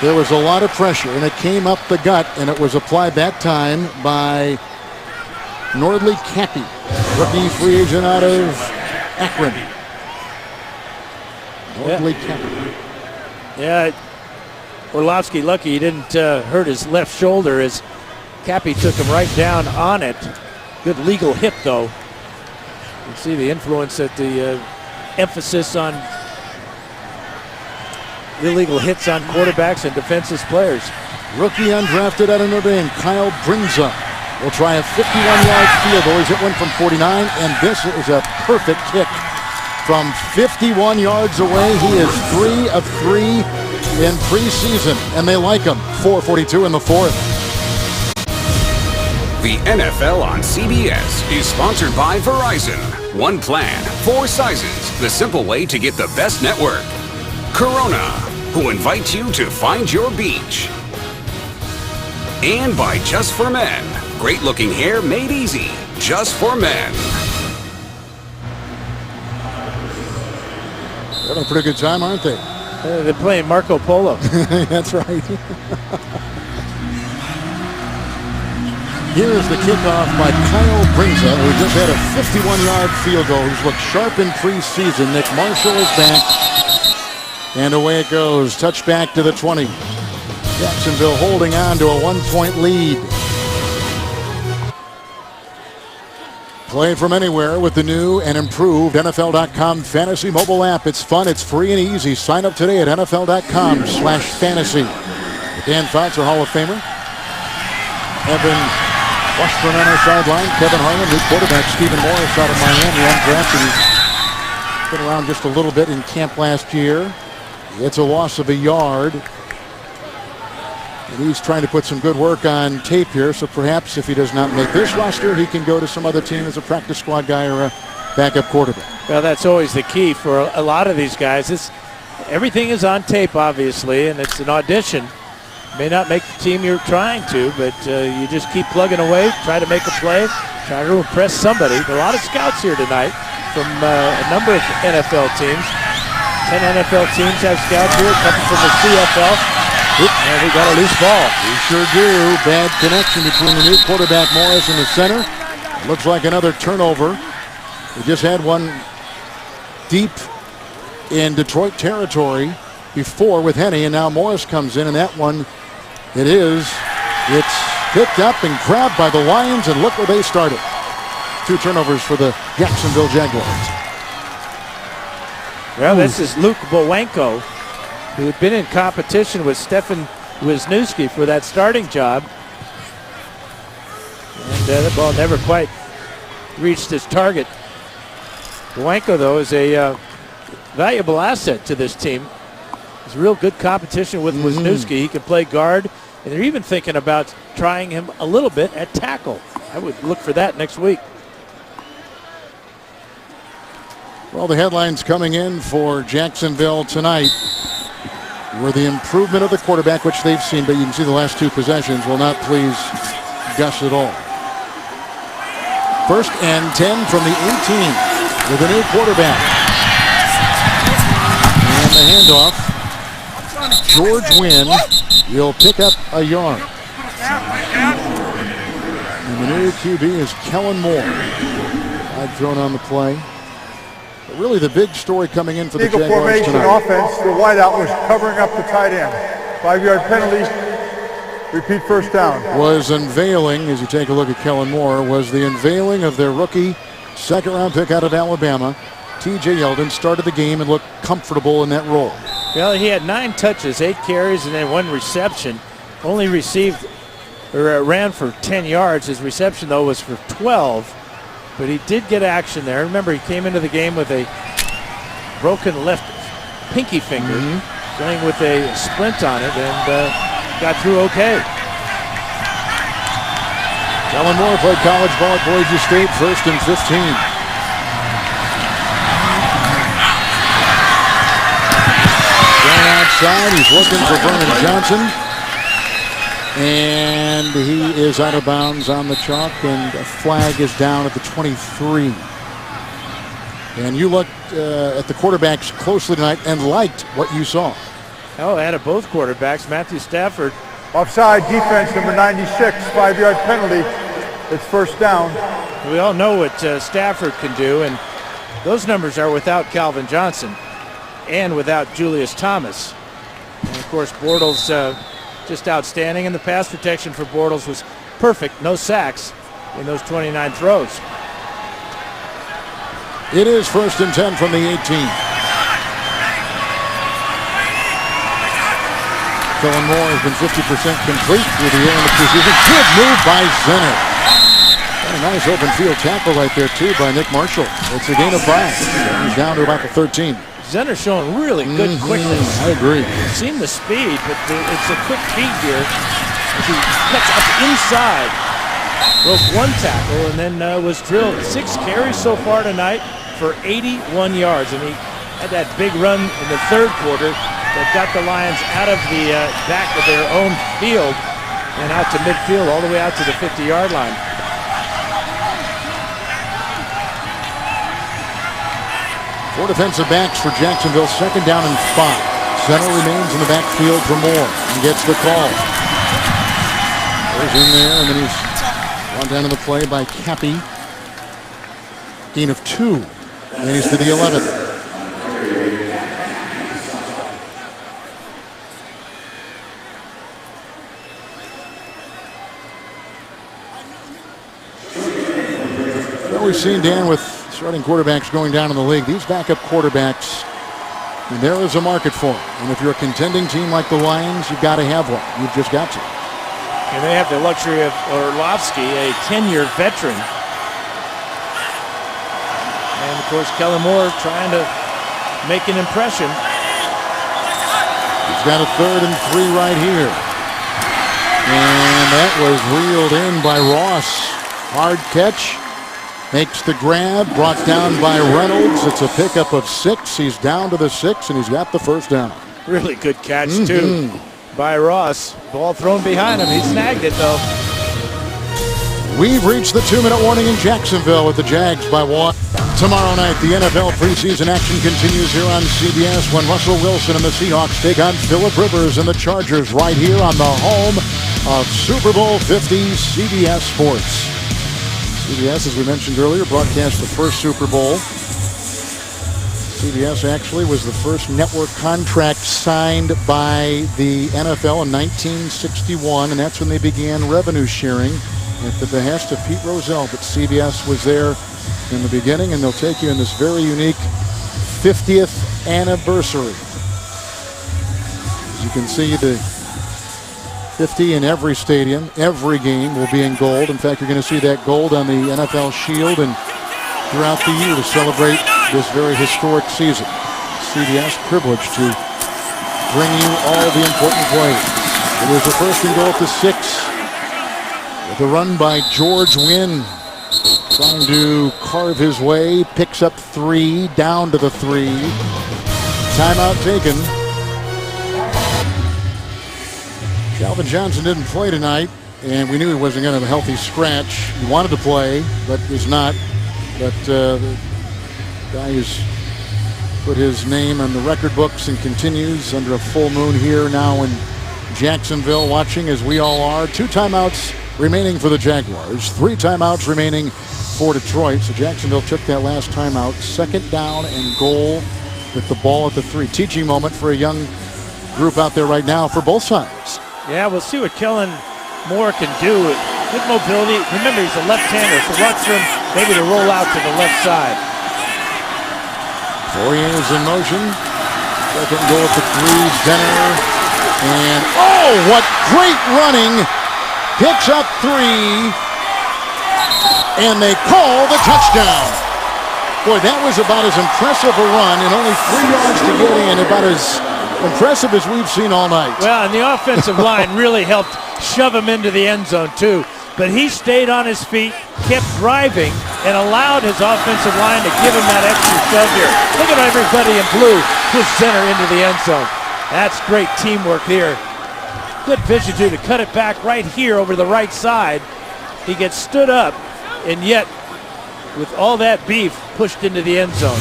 There was a lot of pressure, and it came up the gut, and it was applied that time by Nordley Cappy, rookie free agent out of Akron. Nordley Cappy. Yeah, Orlovsky lucky he didn't hurt his left shoulder as Cappy took him right down on it. Good legal hit, though. You can see the influence that the emphasis on illegal hits on quarterbacks and defensive players. Rookie undrafted out of Notre Dame, Kyle Brinza, will try a 51-yard field goal. He's hit one from 49, and this is a perfect kick from 51 yards away. He is 3 of 3 in preseason, and they like him. 4:42 in the 4th. The NFL on CBS is sponsored by Verizon. One plan, 4 sizes, the simple way to get the best network. Corona, who invites you to find your beach. And by Just for Men, great looking hair made easy, just for men. They're having a pretty good time, aren't they? They're playing Marco Polo. That's right. Here's the kickoff by Kyle Brinza, who just had a 51-yard field goal. He's looked sharp in preseason. Nick Marshall is back. And away it goes. Touchback to the 20. Jacksonville holding on to a 1-point lead. Play from anywhere with the new and improved NFL.com fantasy mobile app. It's fun, it's free and easy. Sign up today at NFL.com/fantasy. Dan Fouts, Hall of Famer. Evan Washburn on our sideline. Kevin Harlan, new quarterback. Stephen Morris out of Miami, undrafted. He's been around just a little bit in camp last year. It's a loss of a yard. And he's trying to put some good work on tape here, so perhaps if he does not make this roster, he can go to some other team as a practice squad guy or a backup quarterback. Well, that's always the key for a lot of these guys. Everything is on tape, obviously, and it's an audition. May not make the team you're trying to, but you just keep plugging away, try to make a play, try to impress somebody. There are a lot of scouts here tonight from a number of NFL teams. 10 NFL teams have scouts here, a couple from the CFL. And we got a loose ball. We sure do. Bad connection between the new quarterback Morris and the center. Looks like another turnover. We just had one deep in Detroit territory before with Henne, and now Morris comes in, and that one, it's picked up and grabbed by the Lions, and look where they started. 2 turnovers for the Jacksonville Jaguars. Well, this is Luke Bowanko, who had been in competition with Stefan Wisniewski for that starting job. And the ball never quite reached its target. Bowanko, though, is a valuable asset to this team. It's real good competition with Wisniewski. He can play guard, and they're even thinking about trying him a little bit at tackle. I would look for that next week. Well, the headlines coming in for Jacksonville tonight were the improvement of the quarterback, which they've seen, but you can see the last 2 possessions will not please Gus at all. 1st and 10 from the 18 with a new quarterback. And the handoff. George Wynn will pick up a yard. And the new QB is Kellen Moore. I've thrown on the play. But really the big story coming in for the Jaguars formation tonight. Offense, the wideout was covering up the tight end. 5-yard penalty. Repeat first down. Was unveiling, as you take a look at Kellen Moore, was the unveiling of their rookie 2nd-round pick out of Alabama. T.J. Yeldon started the game and looked comfortable in that role. Well, he had 9 touches, 8 carries, and then 1 reception. Only ran for 10 yards. His reception, though, was for 12. But he did get action there. Remember, he came into the game with a broken left pinky finger, playing with a splint on it, and got through okay. Kellen Moore played college ball at Boise State, 1st and 15. Going outside, he's looking for Vernon Johnson. And he is out of bounds on the chalk, and a flag is down at the 23. And you looked at the quarterbacks closely tonight and liked what you saw. Oh, out of both quarterbacks, Matthew Stafford. Offside defense, number 96, 5-yard penalty. It's first down. We all know what Stafford can do, and those numbers are without Calvin Johnson and without Julius Thomas. And of course, Bortles just outstanding, and the pass protection for Bortles was perfect. No sacks in those 29 throws. It is 1st and 10 from the 18. Kellen Moore has been 50% complete through the air in the preseason. Good move by Zenner. And a nice open field tackle right there, too, by Nick Marshall. It's a gain of 5. He's down to about the 13. Zenner showing really good quickness. I agree. You've seen the speed, but it's a quick feed here. As he cuts up inside, broke one tackle, and then was drilled. 6 carries so far tonight for 81 yards. And he had that big run in the third quarter that got the Lions out of the back of their own field and out to midfield, all the way out to the 50-yard line. Four defensive backs for Jacksonville, 2nd down and 5. Center remains in the backfield for Moore and gets the call. Goes in there, and then he's brought down to the play by Cappy. Gain of 2, and he's to the 11th. Well, we've seen, Dan, with starting quarterbacks going down in the league, these backup quarterbacks, and there is a market for them. And if you're a contending team like the Lions, you've got to have one. You've just got to. And they have the luxury of Orlovsky, a 10-year veteran. And of course, Kellen Moore trying to make an impression. He's got a 3rd and 3 right here. And that was reeled in by Ross. Hard catch. Makes the grab, brought down by Reynolds. It's a pickup of 6. He's down to the 6, and he's got the first down. Really good catch, too, by Ross. Ball thrown behind him. He snagged it, though. We've reached the 2-minute warning in Jacksonville with the Jags by 1. Tomorrow night, the NFL preseason action continues here on CBS when Russell Wilson and the Seahawks take on Phillip Rivers and the Chargers right here on the home of Super Bowl 50, CBS Sports. CBS, as we mentioned earlier, broadcast the first Super Bowl. CBS actually was the first network contract signed by the NFL in 1961, and that's when they began revenue sharing at the behest of Pete Rozelle. But CBS was there in the beginning, and they'll take you in this very unique 50th anniversary. As you can see, the 50 in every stadium, every game will be in gold. In fact, you're going to see that gold on the NFL shield and throughout the year to celebrate this very historic season. CBS privileged to bring you all the important plays. It was the 1st and goal at the 6 with a run by George Wynn, trying to carve his way, picks up 3, down to the 3. Timeout taken. Calvin Johnson didn't play tonight, and we knew he wasn't going to have a healthy scratch. He wanted to play, but is not. But the guy has put his name on the record books and continues under a full moon here now in Jacksonville, watching as we all are. 2 timeouts remaining for the Jaguars, 3 timeouts remaining for Detroit. So Jacksonville took that last timeout. 2nd down and goal with the ball at the 3. Teaching moment for a young group out there right now for both sides. Yeah, we'll see what Kellen Moore can do. Good mobility. Remember, he's a left-hander, so watch for him maybe to roll out to the left side. Fourier's in motion. 2nd goal at the 3. Zenner. And, oh, what great running. Picks up 3. And they call the touchdown. Boy, that was about as impressive a run, and only 3 yards to get in, about as impressive as we've seen all night. Well, and the offensive line really helped shove him into the end zone, too. but he stayed on his feet, kept driving, and allowed his offensive line to give him that extra shove here. Look at everybody in blue push Zenner into the end zone. That's great teamwork here. Good vision, too, to cut it back right here over the right side. He gets stood up, and yet, with all that beef, pushed into the end zone.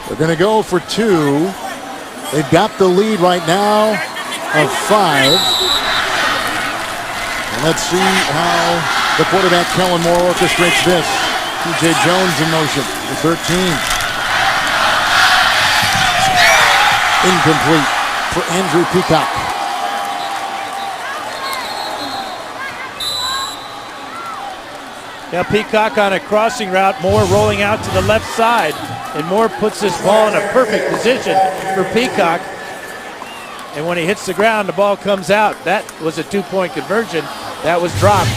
They're going to go for 2. They've got the lead right now of 5. And let's see how the quarterback, Kellen Moore, orchestrates this. T.J. Jones in motion for 13. Incomplete for Andrew Peacock. Now Peacock on a crossing route, Moore rolling out to the left side, and Moore puts this ball in a perfect position for Peacock. And when he hits the ground, the ball comes out. That was a 2-point conversion. That was dropped.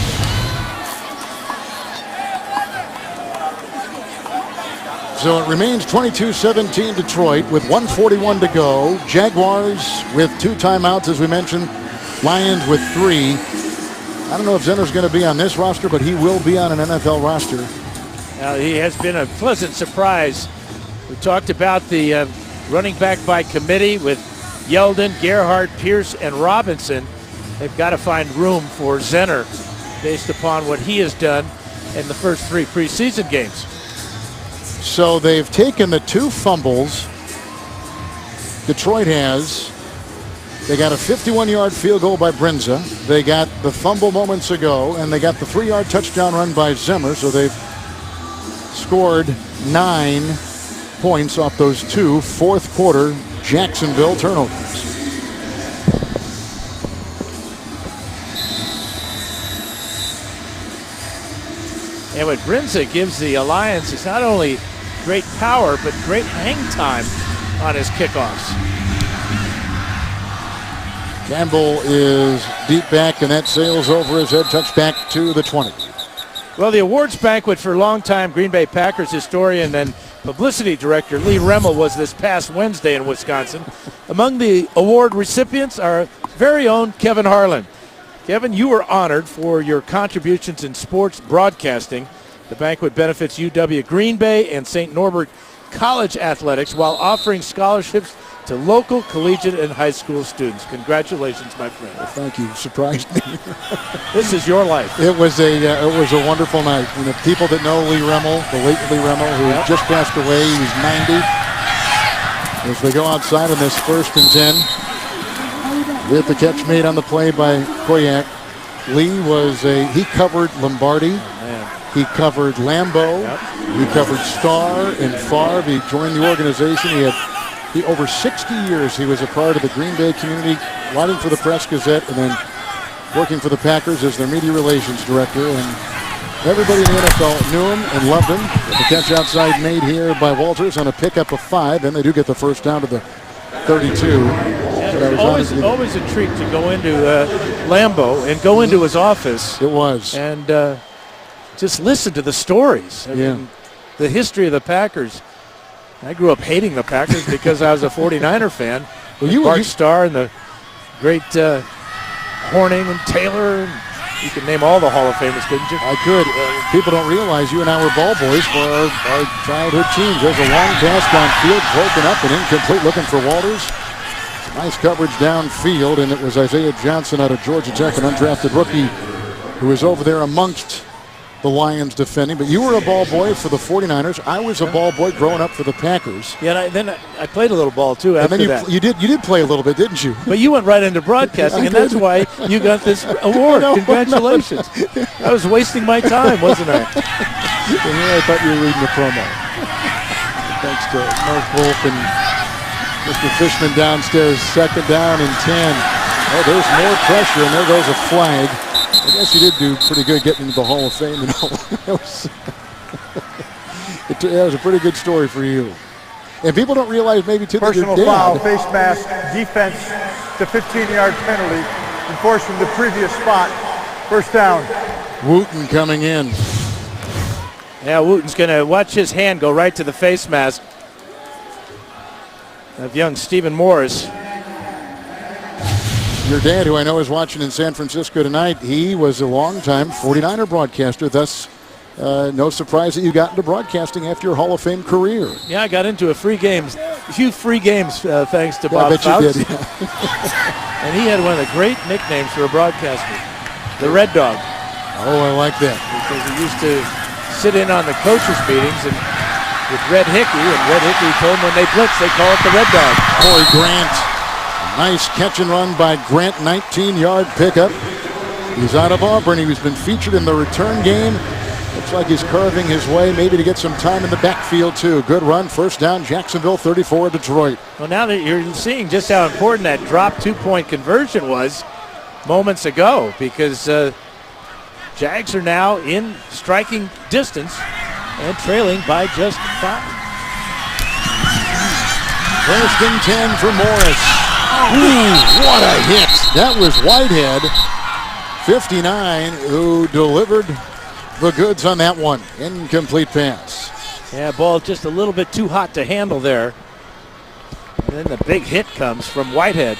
So it remains 22-17 Detroit with 1:41 to go. Jaguars with 2 timeouts, as we mentioned. Lions with 3. I don't know if Zenner's going to be on this roster, but he will be on an NFL roster. Now, he has been a pleasant surprise. We talked about the running back by committee with Yeldon, Gerhardt, Pierce, and Robinson. They've got to find room for Zenner based upon what he has done in the first 3 preseason games. So they've taken the 2 fumbles Detroit has. They got a 51-yard field goal by Brinza. They got the fumble moments ago, and they got the 3-yard touchdown run by Zimmer. So they've scored 9 points off those 2 fourth-quarter Jacksonville turnovers. And what Brinza gives the Alliance is not only great power, but great hang time on his kickoffs. Campbell is deep back, and that sails over his head, touchback to the 20. Well, the awards banquet for longtime Green Bay Packers historian and publicity director Lee Remmel was this past Wednesday in Wisconsin. Among the award recipients, our very own Kevin Harlan. Kevin, you were honored for your contributions in sports broadcasting. The banquet benefits UW Green Bay and St. Norbert College athletics while offering scholarships to local collegiate and high school students. Congratulations, my friend. Well, thank you. Surprised me. This is your life. It was a wonderful night. You know, people that know Lee Remmel, the late Lee Remmel, who just passed away, he was 90. As they go outside on this 1st and 10, with the catch made on the play by Koyak. Lee he covered Lombardi. He covered Lambeau. He covered Starr and Favre. He joined the organization. Over 60 years he was a part of the Green Bay community, writing for the Press-Gazette and then working for the Packers as their media relations director. And everybody in the NFL knew him and loved him. The catch outside made here by Walters on a pickup of 5. Then they do get the first down to the 32. Always a treat to go into Lambeau and go into his office. It was. And just listen to the stories. I mean, the history of the Packers. I grew up hating the Packers because I was a 49er fan. Well, Bart Starr and the great Horning and Taylor. You can name all the Hall of Famers, couldn't you? I could. People don't realize you and I were ball boys for our childhood teams. There's a long pass downfield, broken up and incomplete, looking for Walters. Nice coverage downfield, and it was Isaiah Johnson out of Georgia Tech, an undrafted rookie, who was over there amongst the Lions defending. But you were a ball boy for the 49ers. I was a ball boy growing up for the Packers. Yeah, then I played a little ball too after that. You did play a little bit, didn't you? But you went right into broadcasting, and that's why you got this award. Congratulations. I was wasting my time, wasn't I? And here I thought you were reading the promo. Thanks to Mark Wolf and Mr. Fishman downstairs. 2nd down and 10. Oh, there's more pressure, and there goes a flag. I guess you did do pretty good getting into the Hall of Fame. It was a pretty good story for you. And people don't realize maybe too that personal foul, face mask, defense, the 15-yard penalty enforced from the previous spot. 1st down. Wooten coming in. Yeah, Wooten's going to watch his hand go right to the face mask of young Stephen Morris. Your dad, who I know is watching in San Francisco tonight, he was a longtime 49er broadcaster. Thus, no surprise that you got into broadcasting after your Hall of Fame career. Yeah, I got into a few free games thanks to Bob I bet Fouts. you did. Yeah. And he had one of the great nicknames for a broadcaster, the Red Dog. Oh, I like that. Because he used to sit in on the coaches' meetings and with Red Hickey, and Red Hickey told him when they blitz, they call it the Red Dog. Corey Grant. Nice catch and run by Grant, 19-yard pickup. He's out of Auburn. He's been featured in the return game. Looks like he's carving his way maybe to get some time in the backfield too. Good run, first down, Jacksonville 34, Detroit. Well, now that you're seeing just how important that drop 2-point conversion was moments ago, because Jags are now in striking distance and trailing by just 5. First and 10 for Morris. Ooh, what a hit. That was Whitehead, 59, who delivered the goods on that one. Incomplete pass. Yeah, ball just a little bit too hot to handle there. And then the big hit comes from Whitehead.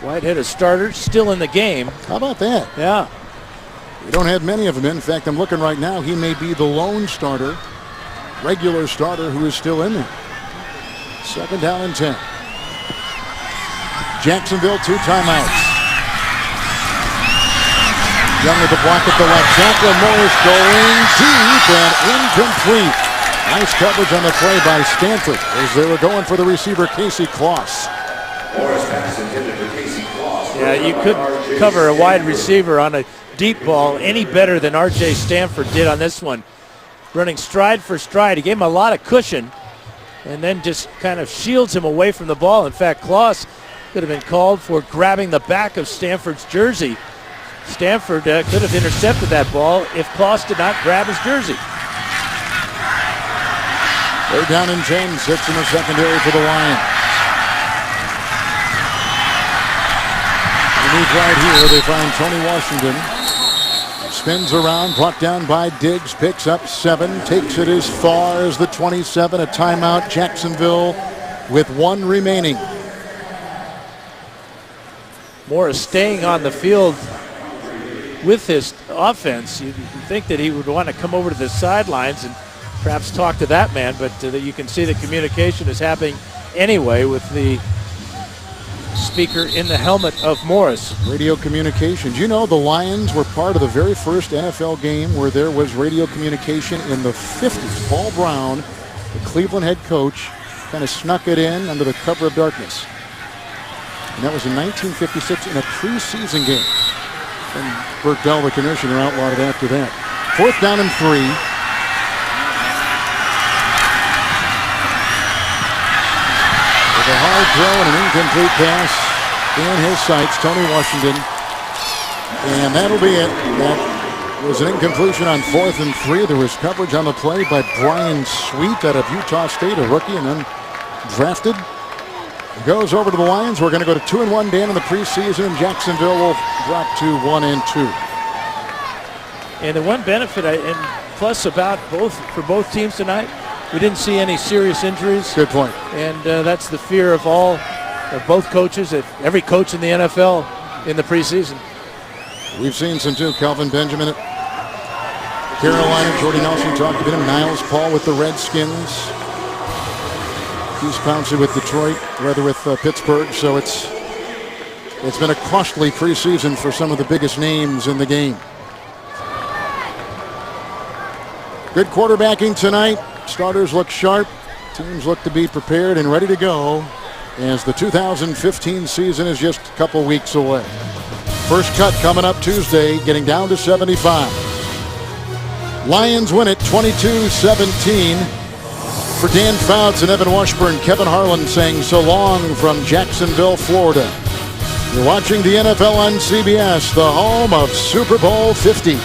Whitehead, a starter, still in the game. How about that? Yeah. We don't have many of them. In fact, I'm looking right now. He may be the lone starter, regular starter, who is still in there. Second down and 10. Jacksonville, 2 timeouts. Young with the block at the left tackle. Morris going deep and incomplete. Nice coverage on the play by Stanford as they were going for the receiver, Casey Kloss. Yeah, you couldn't cover a wide receiver on a deep ball any better than R.J. Stanford did on this one. Running stride for stride. He gave him a lot of cushion and then just kind of shields him away from the ball. In fact, Kloss could have been called for grabbing the back of Stanford's jersey. Stanford could have intercepted that ball if Kloss did not grab his jersey. They're down in 10, 6 in the secondary for the Lions. Underneath right here, they find Tony Washington. Spins around, brought down by Diggs, picks up 7, takes it as far as the 27, a timeout, Jacksonville with 1 remaining. Morris staying on the field with his offense. You'd think that he would want to come over to the sidelines and perhaps talk to that man, but you can see the communication is happening anyway with the speaker in the helmet of Morris. Radio communications. You know, the Lions were part of the very first NFL game where there was radio communication in the 50s. Paul Brown, the Cleveland head coach, kind of snuck it in under the cover of darkness. And that was in 1956 in a preseason game. And Burt Bell, the commissioner, outlawed it after that. 4th down and 3. With a hard throw and an incomplete pass in his sights, Tony Washington. And that'll be it. That was an incompletion on 4th and 3. There was coverage on the play by Brian Sweet out of Utah State, a rookie and undrafted. It goes over to the Lions. We're going to go to 2-1, Dan, in the preseason, and Jacksonville will drop to 1-2. And the one benefit and plus about for both teams tonight, we didn't see any serious injuries. Good point. And that's the fear of both coaches, every coach in the NFL in the preseason. We've seen some too. Calvin Benjamin at Carolina, Jordy Nelson talked about him. Niles Paul with the Redskins. He's Pouncey with Detroit, rather with Pittsburgh. So it's been a costly preseason for some of the biggest names in the game. Good quarterbacking tonight. Starters look sharp. Teams look to be prepared and ready to go as the 2015 season is just a couple weeks away. First cut coming up Tuesday, getting down to 75. Lions win it 22-17. For Dan Fouts and Evan Washburn, Kevin Harlan saying so long from Jacksonville, Florida. You're watching the NFL on CBS, the home of Super Bowl 50.